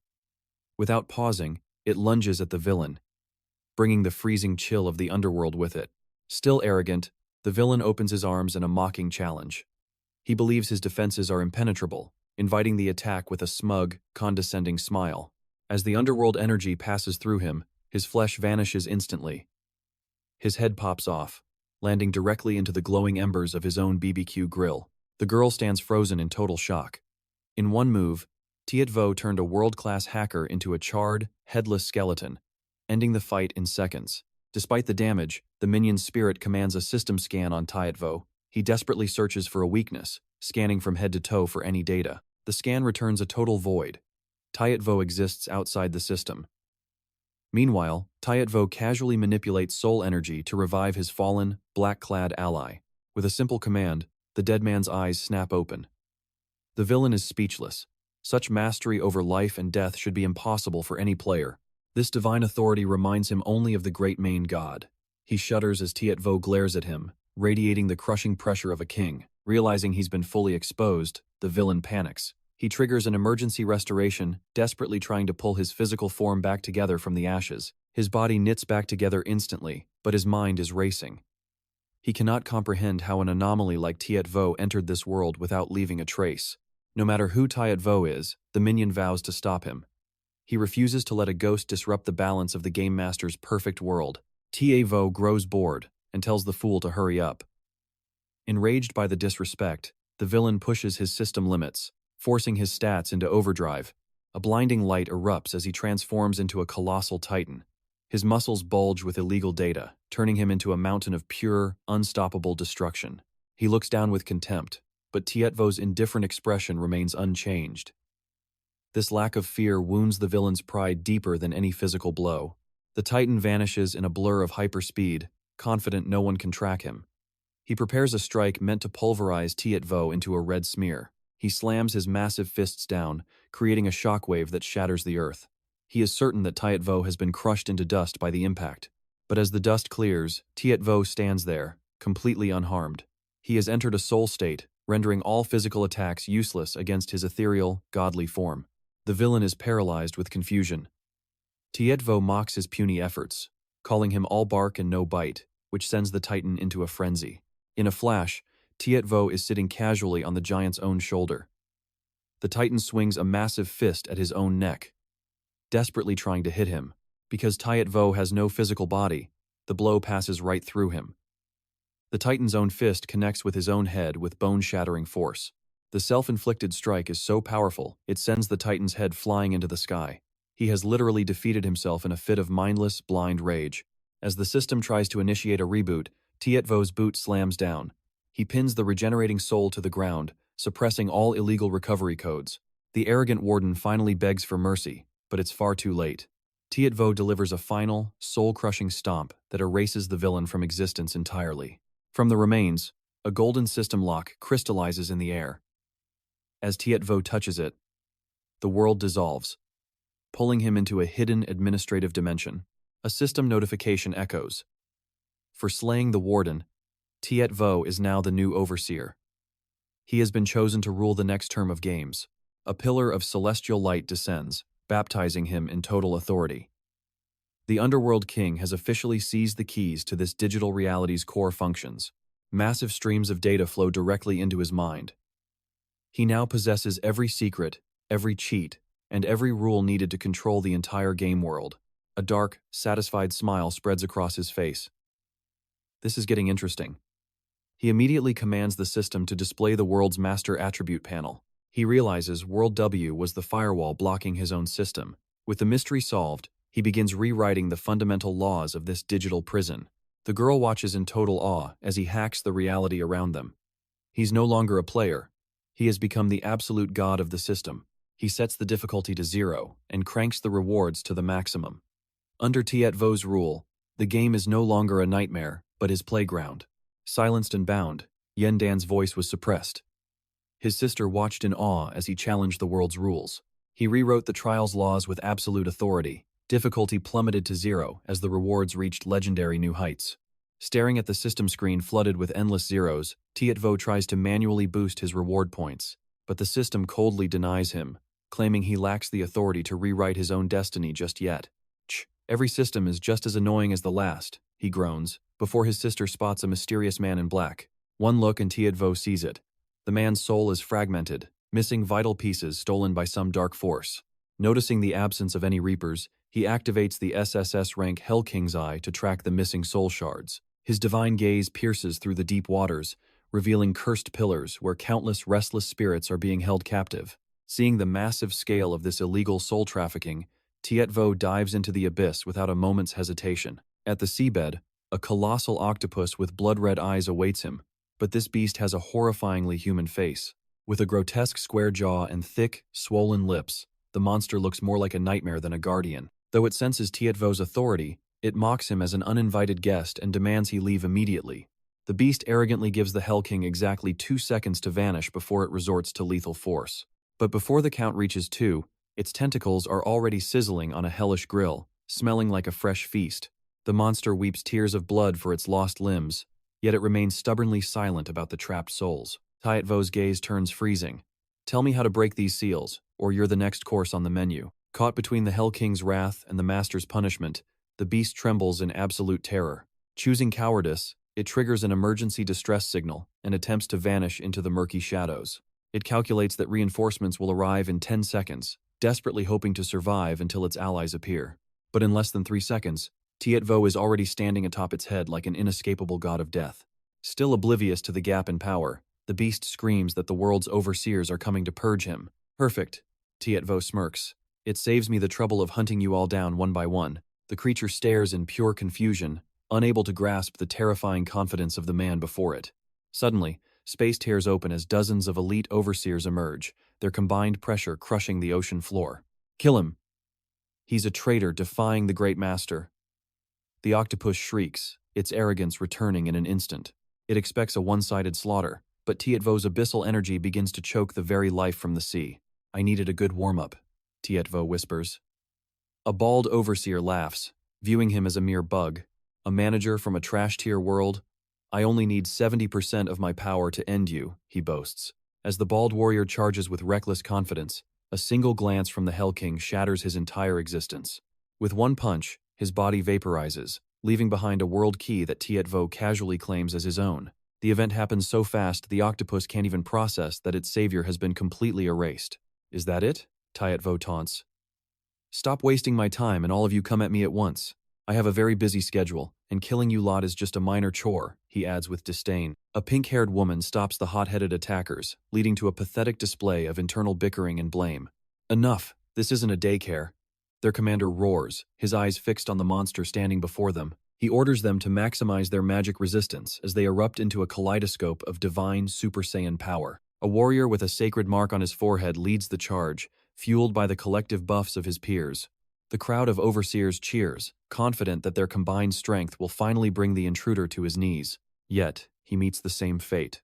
A: Without pausing, it lunges at the villain, bringing the freezing chill of the underworld with it. Still arrogant, the villain opens his arms in a mocking challenge. He believes his defenses are impenetrable, inviting the attack with a smug, condescending smile. As the underworld energy passes through him, his flesh vanishes instantly. His head pops off, landing directly into the glowing embers of his own BBQ grill. The girl stands frozen in total shock. In one move, 𝒕𝒊𝒏𝒈 turned a world-class hacker into a charred, headless skeleton, ending the fight in seconds. Despite the damage, the minion's spirit commands a system scan on 𝒕𝒊𝒏𝒈. He desperately searches for a weakness, scanning from head to toe for any data. The scan returns a total void. 𝒕𝒊𝒏𝒈 exists outside the system. Meanwhile, 𝒕𝒊𝒏𝒈 casually manipulates soul energy to revive his fallen, black-clad ally. With a simple command, the dead man's eyes snap open. The villain is speechless. Such mastery over life and death should be impossible for any player. This divine authority reminds him only of the great main god. He shudders as 𝒕𝒊𝒏𝒈 glares at him, radiating the crushing pressure of a king. Realizing he's been fully exposed, the villain panics. He triggers an emergency restoration, desperately trying to pull his physical form back together from the ashes. His body knits back together instantly, but his mind is racing. He cannot comprehend how an anomaly like 𝒕𝒊𝒏𝒈 entered this world without leaving a trace. No matter who 𝒕𝒊𝒏𝒈 is, the minion vows to stop him. He refuses to let a ghost disrupt the balance of the game master's perfect world. 𝒕𝒊𝒏𝒈 grows bored and tells the fool to hurry up. Enraged by the disrespect, the villain pushes his system limits, forcing his stats into overdrive. A blinding light erupts as he transforms into a colossal titan. His muscles bulge with illegal data, turning him into a mountain of pure, unstoppable destruction. He looks down with contempt, but 𝒕𝒊𝒏𝒈's indifferent expression remains unchanged. This lack of fear wounds the villain's pride deeper than any physical blow. The titan vanishes in a blur of hyperspeed, confident no one can track him. He prepares a strike meant to pulverize 𝒕𝒊𝒏𝒈 into a red smear. He slams his massive fists down, creating a shockwave that shatters the earth. He is certain that 𝒕𝒊𝒏𝒈 has been crushed into dust by the impact. But as the dust clears, 𝒕𝒊𝒏𝒈 stands there, completely unharmed. He has entered a soul state, rendering all physical attacks useless against his ethereal, godly form. The villain is paralyzed with confusion. 𝒕𝒊𝒏𝒈 mocks his puny efforts, calling him all bark and no bite, which sends the titan into a frenzy. In a flash, 𝒕𝒊𝒏𝒈 is sitting casually on the giant's own shoulder. The titan swings a massive fist at his own neck, desperately trying to hit him. Because 𝒕𝒊𝒏𝒈 has no physical body, the blow passes right through him. The Titan's own fist connects with his own head with bone-shattering force. The self-inflicted strike is so powerful, it sends the Titan's head flying into the sky. He has literally defeated himself in a fit of mindless, blind rage. As the system tries to initiate a reboot, 𝒕𝒊𝒏𝒈's boot slams down. He pins the regenerating soul to the ground, suppressing all illegal recovery codes. The arrogant warden finally begs for mercy, but it's far too late. 𝒕𝒊𝒏𝒈 delivers a final, soul-crushing stomp that erases the villain from existence entirely. From the remains, a golden system lock crystallizes in the air. As 𝒕𝒊𝒏𝒈 touches it, the world dissolves, pulling him into a hidden administrative dimension. A system notification echoes. For slaying the warden, 𝒕𝒊𝒏𝒈 is now the new overseer. He has been chosen to rule the next term of games. A pillar of celestial light descends, baptizing him in total authority. The Underworld King has officially seized the keys to this digital reality's core functions. Massive streams of data flow directly into his mind. He now possesses every secret, every cheat, and every rule needed to control the entire game world. A dark, satisfied smile spreads across his face. This is getting interesting. He immediately commands the system to display the world's master attribute panel. He realizes World W was the firewall blocking his own system. With the mystery solved, he begins rewriting the fundamental laws of this digital prison. The girl watches in total awe as he hacks the reality around them. He's no longer a player. He has become the absolute god of the system. He sets the difficulty to 0 and cranks the rewards to the maximum. Under 𝒕𝒊𝒏𝒈's rule, the game is no longer a nightmare, but his playground. Silenced and bound, Yendan's voice was suppressed. His sister watched in awe as he challenged the world's rules. He rewrote the trial's laws with absolute authority. Difficulty plummeted to 0 as the rewards reached legendary new heights. Staring at the system screen flooded with endless zeros, 𝒕𝒊𝒏𝒈 tries to manually boost his reward points, but the system coldly denies him, claiming he lacks the authority to rewrite his own destiny just yet. Every system is just as annoying as the last, he groans, before his sister spots a mysterious man in black. One look and 𝒕𝒊𝒏𝒈 sees it. The man's soul is fragmented, missing vital pieces stolen by some dark force. Noticing the absence of any Reapers, he activates the SSS rank Hell King's Eye to track the missing soul shards. His divine gaze pierces through the deep waters, revealing cursed pillars where countless restless spirits are being held captive. Seeing the massive scale of this illegal soul trafficking, 𝒕𝒊𝒏𝒈 dives into the abyss without a moment's hesitation. At the seabed, a colossal octopus with blood-red eyes awaits him, but this beast has a horrifyingly human face. With a grotesque square jaw and thick, swollen lips, the monster looks more like a nightmare than a guardian. Though it senses 𝒕𝒊𝒏𝒈's authority, it mocks him as an uninvited guest and demands he leave immediately. The beast arrogantly gives the Hell King exactly 2 seconds to vanish before it resorts to lethal force. But before the count reaches 2, its tentacles are already sizzling on a hellish grill, smelling like a fresh feast. The monster weeps tears of blood for its lost limbs, yet it remains stubbornly silent about the trapped souls. 𝒕𝒊𝒏𝒈's gaze turns freezing. Tell me how to break these seals, or you're the next course on the menu. Caught between the Hell King's wrath and the Master's punishment, the beast trembles in absolute terror. Choosing cowardice, it triggers an emergency distress signal and attempts to vanish into the murky shadows. It calculates that reinforcements will arrive in 10 seconds, desperately hoping to survive until its allies appear. But in less than 3 seconds, 𝒕𝒊𝒏𝒈 is already standing atop its head like an inescapable god of death. Still oblivious to the gap in power, the beast screams that the world's overseers are coming to purge him. Perfect, 𝒕𝒊𝒏𝒈 smirks. It saves me the trouble of hunting you all down one by one. The creature stares in pure confusion, unable to grasp the terrifying confidence of the man before it. Suddenly, space tears open as dozens of elite overseers emerge, their combined pressure crushing the ocean floor. Kill him! He's a traitor defying the Great Master. The octopus shrieks, its arrogance returning in an instant. It expects a one-sided slaughter, but 𝒕𝒊𝒏𝒈's abyssal energy begins to choke the very life from the sea. I needed a good warm-up, 𝒕𝒊𝒏𝒈 whispers. A bald overseer laughs, viewing him as a mere bug. A manager from a trash-tier world? I only need 70% of my power to end you, he boasts. As the bald warrior charges with reckless confidence, a single glance from the Hell King shatters his entire existence. With one punch, his body vaporizes, leaving behind a world key that 𝒕𝒊𝒏𝒈 casually claims as his own. The event happens so fast the octopus can't even process that its savior has been completely erased. Is that it? 𝒕𝒊𝒏𝒈 taunts. Stop wasting my time and all of you come at me at once. I have a very busy schedule, and killing you lot is just a minor chore, he adds with disdain. A pink-haired woman stops the hot-headed attackers, leading to a pathetic display of internal bickering and blame. Enough, this isn't a daycare. Their commander roars, his eyes fixed on the monster standing before them. He orders them to maximize their magic resistance as they erupt into a kaleidoscope of divine Super Saiyan power. A warrior with a sacred mark on his forehead leads the charge, fueled by the collective buffs of his peers. The crowd of overseers cheers, confident that their combined strength will finally bring the intruder to his knees. Yet, he meets the same fate.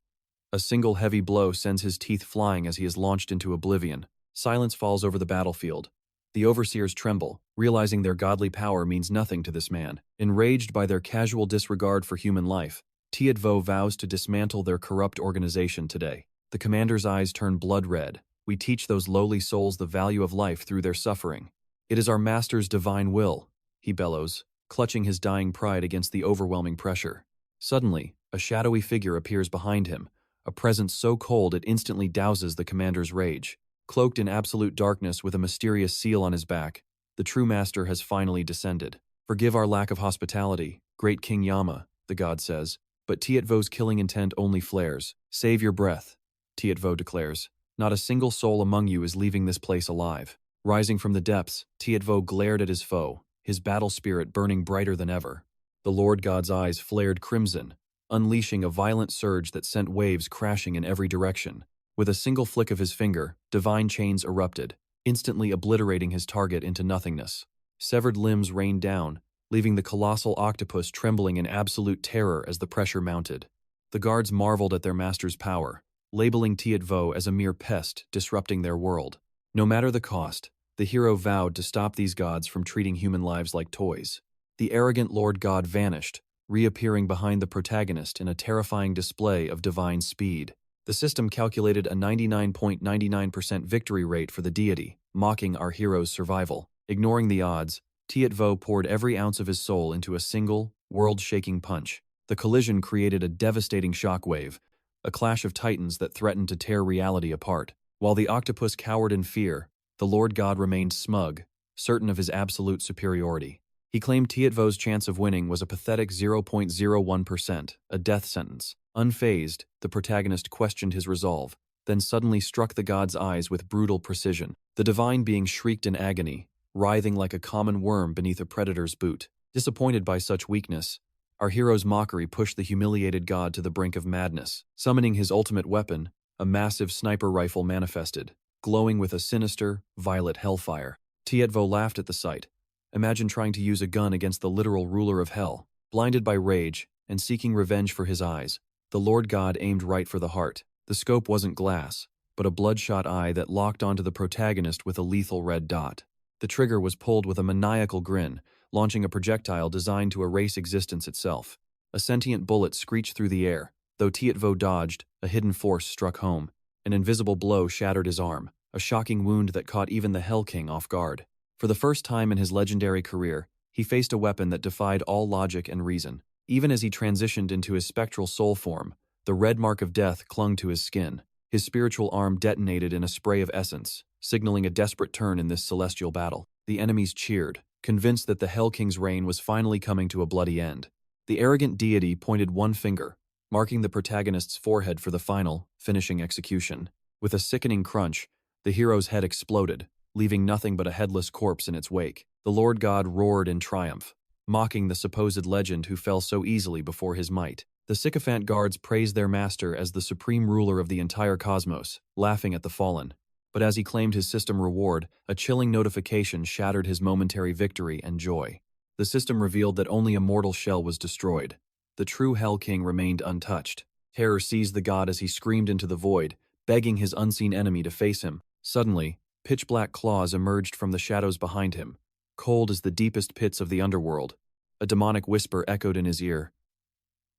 A: A single heavy blow sends his teeth flying as he is launched into oblivion. Silence falls over the battlefield. The overseers tremble, realizing their godly power means nothing to this man. Enraged by their casual disregard for human life, 𝒕𝒊𝒏𝒈 vows to dismantle their corrupt organization today. The commander's eyes turn blood red. We teach those lowly souls the value of life through their suffering. It is our master's divine will, he bellows, clutching his dying pride against the overwhelming pressure. Suddenly, a shadowy figure appears behind him, a presence so cold it instantly douses the commander's rage. Cloaked in absolute darkness with a mysterious seal on his back, the true master has finally descended. Forgive our lack of hospitality, great King Yama, the god says, but 𝒕𝒊𝒏𝒈's killing intent only flares. Save your breath, 𝒕𝒊𝒏𝒈 declares. Not a single soul among you is leaving this place alive. Rising from the depths, 𝒕𝒊𝒏𝒈 glared at his foe, his battle spirit burning brighter than ever. The Lord God's eyes flared crimson, unleashing a violent surge that sent waves crashing in every direction. With a single flick of his finger, divine chains erupted, instantly obliterating his target into nothingness. Severed limbs rained down, leaving the colossal octopus trembling in absolute terror as the pressure mounted. The guards marveled at their master's power, labeling 𝒕𝒊𝒏𝒈 as a mere pest disrupting their world. No matter the cost, the hero vowed to stop these gods from treating human lives like toys. The arrogant Lord God vanished, reappearing behind the protagonist in a terrifying display of divine speed. The system calculated a 99.99% victory rate for the deity, mocking our hero's survival. Ignoring the odds, 𝒕𝒊𝒏𝒈 poured every ounce of his soul into a single, world-shaking punch. The collision created a devastating shockwave, a clash of titans that threatened to tear reality apart. While the octopus cowered in fear, the Lord God remained smug, certain of his absolute superiority. He claimed 𝒕𝒊𝒏𝒈's chance of winning was a pathetic 0.01%, a death sentence. Unfazed, the protagonist questioned his resolve, then suddenly struck the god's eyes with brutal precision. The divine being shrieked in agony, writhing like a common worm beneath a predator's boot. Disappointed by such weakness, our hero's mockery pushed the humiliated god to the brink of madness. Summoning his ultimate weapon, a massive sniper rifle manifested, glowing with a sinister, violet hellfire. 𝒕𝒊𝒏𝒈 laughed at the sight. Imagine trying to use a gun against the literal ruler of hell. Blinded by rage and seeking revenge for his eyes, the Lord God aimed right for the heart. The scope wasn't glass, but a bloodshot eye that locked onto the protagonist with a lethal red dot. The trigger was pulled with a maniacal grin, launching a projectile designed to erase existence itself. A sentient bullet screeched through the air. Though 𝒕𝒊𝒏𝒈 dodged, a hidden force struck home. An invisible blow shattered his arm, a shocking wound that caught even the Hell King off guard. For the first time in his legendary career, he faced a weapon that defied all logic and reason. Even as he transitioned into his spectral soul form, the red mark of death clung to his skin. His spiritual arm detonated in a spray of essence, signaling a desperate turn in this celestial battle. The enemies cheered, convinced that the Hell King's reign was finally coming to a bloody end. The arrogant deity pointed one finger, marking the protagonist's forehead for the final, finishing execution. With a sickening crunch, the hero's head exploded, leaving nothing but a headless corpse in its wake. The Lord God roared in triumph, mocking the supposed legend who fell so easily before his might. The sycophant guards praised their master as the supreme ruler of the entire cosmos, laughing at the fallen. But as he claimed his system reward, a chilling notification shattered his momentary victory and joy. The system revealed that only a mortal shell was destroyed. The true Hell King remained untouched. Terror seized the god as he screamed into the void, begging his unseen enemy to face him. Suddenly, pitch-black claws emerged from the shadows behind him, cold as the deepest pits of the underworld. A demonic whisper echoed in his ear.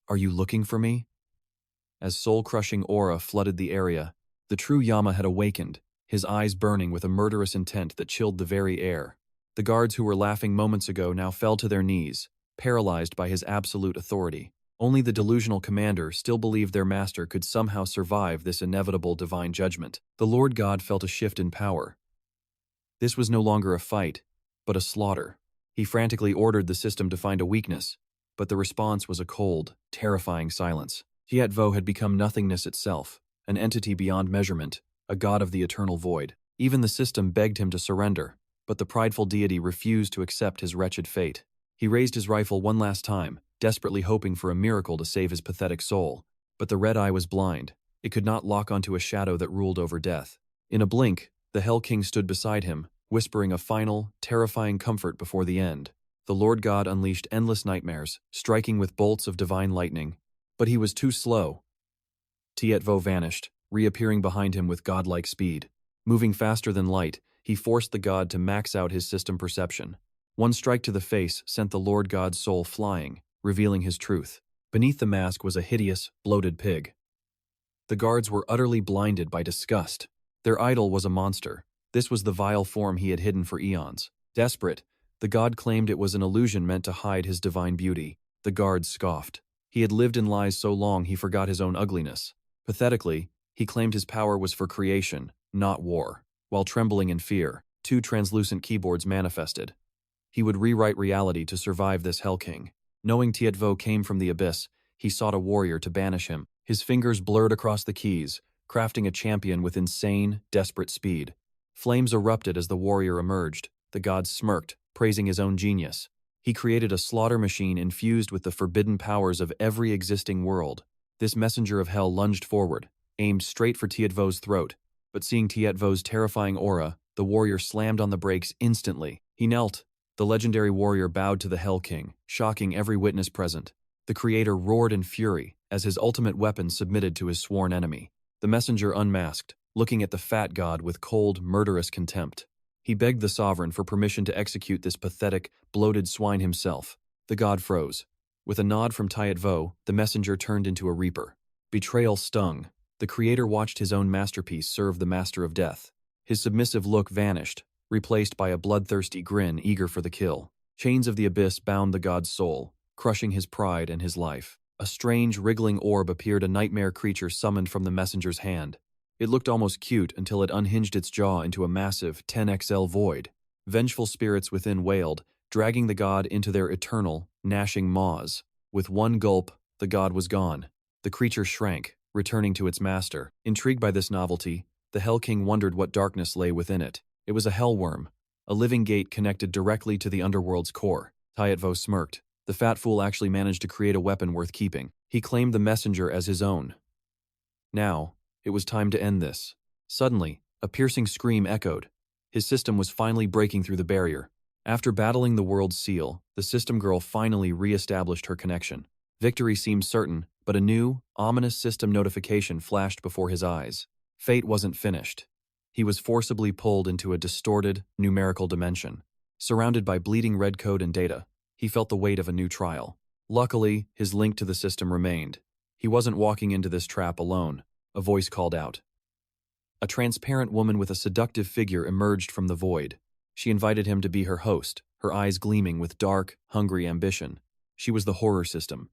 A: "Are you looking for me?" As soul-crushing aura flooded the area, the true Yama had awakened, his eyes burning with a murderous intent that chilled the very air. The guards who were laughing moments ago now fell to their knees, paralyzed by his absolute authority. Only the delusional commander still believed their master could somehow survive this inevitable divine judgment. The Lord God felt a shift in power. This was no longer a fight, but a slaughter. He frantically ordered the system to find a weakness, but the response was a cold, terrifying silence. 𝒕𝒊𝒏𝒈 had become nothingness itself, an entity beyond measurement, a god of the eternal void. Even the system begged him to surrender, but the prideful deity refused to accept his wretched fate. He raised his rifle one last time, desperately hoping for a miracle to save his pathetic soul. But the red eye was blind. It could not lock onto a shadow that ruled over death. In a blink, the Hell King stood beside him, whispering a final, terrifying comfort before the end. The Lord God unleashed endless nightmares, striking with bolts of divine lightning. But he was too slow. 𝒕𝒊𝒏𝒈 vanished, reappearing behind him with godlike speed. Moving faster than light, he forced the god to max out his system perception. One strike to the face sent the Lord God's soul flying, revealing his truth. Beneath the mask was a hideous, bloated pig. The guards were utterly blinded by disgust. Their idol was a monster. This was the vile form he had hidden for eons. Desperate, the god claimed it was an illusion meant to hide his divine beauty. The guards scoffed. He had lived in lies so long he forgot his own ugliness. Pathetically, he claimed his power was for creation, not war. While trembling in fear, 2 translucent keyboards manifested. He would rewrite reality to survive this Hell King. Knowing 𝒕𝒊𝒏𝒈 came from the abyss, he sought a warrior to banish him. His fingers blurred across the keys, crafting a champion with insane, desperate speed. Flames erupted as the warrior emerged. The god smirked, praising his own genius. He created a slaughter machine infused with the forbidden powers of every existing world. This messenger of hell lunged forward, aimed straight for 𝒕𝒊𝒏𝒈's throat. But seeing 𝒕𝒊𝒏𝒈's terrifying aura, the warrior slammed on the brakes instantly. He knelt. The legendary warrior bowed to the Hell King, shocking every witness present. The creator roared in fury as his ultimate weapon submitted to his sworn enemy. The messenger unmasked, looking at the fat god with cold, murderous contempt. He begged the sovereign for permission to execute this pathetic, bloated swine himself. The god froze. With a nod from 𝒕𝒊𝒏𝒈, the messenger turned into a reaper. Betrayal stung. The creator watched his own masterpiece serve the master of death. His submissive look vanished, replaced by a bloodthirsty grin eager for the kill. Chains of the abyss bound the god's soul, crushing his pride and his life. A strange, wriggling orb appeared, a nightmare creature summoned from the messenger's hand. It looked almost cute until it unhinged its jaw into a massive 10XL void. Vengeful spirits within wailed, dragging the god into their eternal, gnashing maws. With one gulp, the god was gone. The creature shrank, returning to its master. Intrigued by this novelty, the Hell King wondered what darkness lay within it. It was a hellworm, a living gate connected directly to the underworld's core. 𝒕𝒊𝒏𝒈 smirked. The fat fool actually managed to create a weapon worth keeping. He claimed the messenger as his own. Now, it was time to end this. Suddenly, a piercing scream echoed. His system was finally breaking through the barrier. After battling the world's seal, the system girl finally re-established her connection. Victory seemed certain, but a new, ominous system notification flashed before his eyes. Fate wasn't finished. He was forcibly pulled into a distorted, numerical dimension. Surrounded by bleeding red code and data, he felt the weight of a new trial. Luckily, his link to the system remained. He wasn't walking into this trap alone. A voice called out. A transparent woman with a seductive figure emerged from the void. She invited him to be her host, her eyes gleaming with dark, hungry ambition. She was the horror system.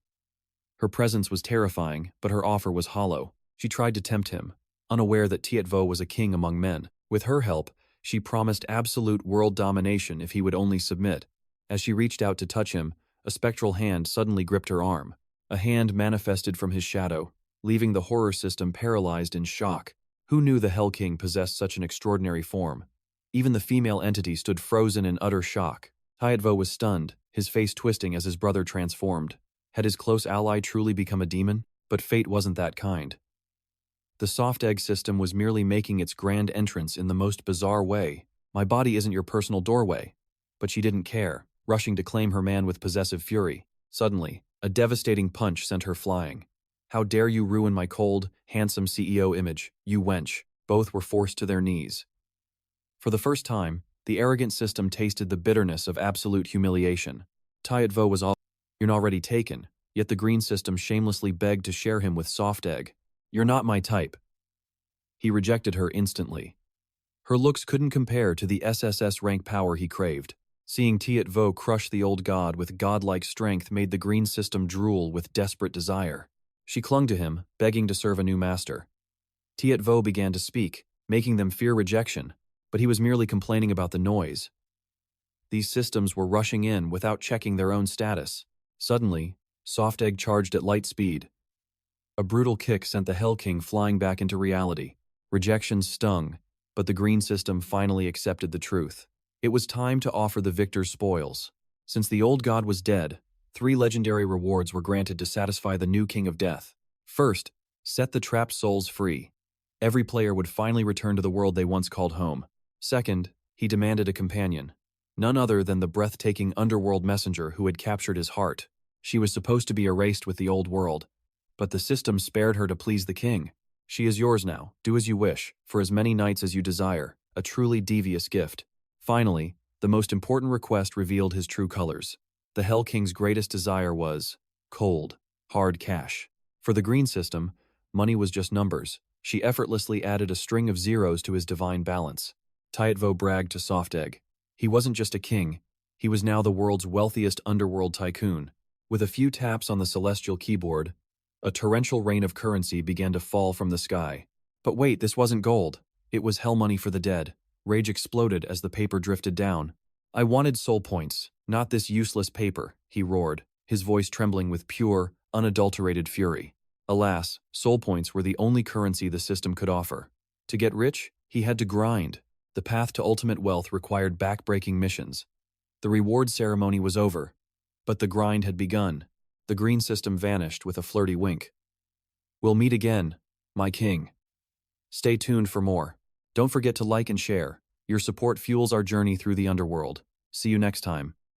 A: Her presence was terrifying, but her offer was hollow. She tried to tempt him, unaware that 𝒕𝒊𝒏𝒈 was a king among men. With her help, she promised absolute world domination if he would only submit. As she reached out to touch him, a spectral hand suddenly gripped her arm. A hand manifested from his shadow, leaving the horror system paralyzed in shock. Who knew the Hell King possessed such an extraordinary form? Even the female entity stood frozen in utter shock. 𝒕𝒊𝒏𝒈 was stunned, his face twisting as his brother transformed. Had his close ally truly become a demon? But fate wasn't that kind. The soft egg system was merely making its grand entrance in the most bizarre way. My body isn't your personal doorway. But she didn't care, rushing to claim her man with possessive fury. Suddenly, a devastating punch sent her flying. How dare you ruin my cold, handsome CEO image, you wench. Both were forced to their knees. For the first time, the arrogant system tasted the bitterness of absolute humiliation. 𝒕𝒊𝒏𝒈 was already taken, yet the green system shamelessly begged to share him with soft egg. You're not my type. He rejected her instantly. Her looks couldn't compare to the SSS rank power he craved. Seeing 𝒕𝒊𝒏𝒈 crush the old god with godlike strength made the green system drool with desperate desire. She clung to him, begging to serve a new master. 𝒕𝒊𝒏𝒈 began to speak, making them fear rejection, but he was merely complaining about the noise. These systems were rushing in without checking their own status. Suddenly, 𝒊𝒏𝒈 charged at light speed. A brutal kick sent the Hell King flying back into reality. Rejection stung, but the green system finally accepted the truth. It was time to offer the victor spoils. Since the old god was dead, 3 legendary rewards were granted to satisfy the new king of death. First, set the trapped souls free. Every player would finally return to the world they once called home. Second, he demanded a companion. None other than the breathtaking underworld messenger who had captured his heart. She was supposed to be erased with the old world, but the system spared her to please the king. She is yours now, do as you wish, for as many nights as you desire, a truly devious gift. Finally, the most important request revealed his true colors. The Hell King's greatest desire was cold, hard cash. For the green system, money was just numbers. She effortlessly added a string of zeros to his divine balance. 𝒕𝒉 bragged to 𝒊𝒏𝒈. He wasn't just a king, he was now the world's wealthiest underworld tycoon. With a few taps on the celestial keyboard, a torrential rain of currency began to fall from the sky. But wait, this wasn't gold. It was hell money for the dead. Rage exploded as the paper drifted down. I wanted soul points, not this useless paper, he roared, his voice trembling with pure, unadulterated fury. Alas, soul points were the only currency the system could offer. To get rich, he had to grind. The path to ultimate wealth required back-breaking missions. The reward ceremony was over, but the grind had begun. The green system vanished with a flirty wink. We'll meet again, my king. Stay tuned for more. Don't forget to like and share. Your support fuels our journey through the underworld. See you next time.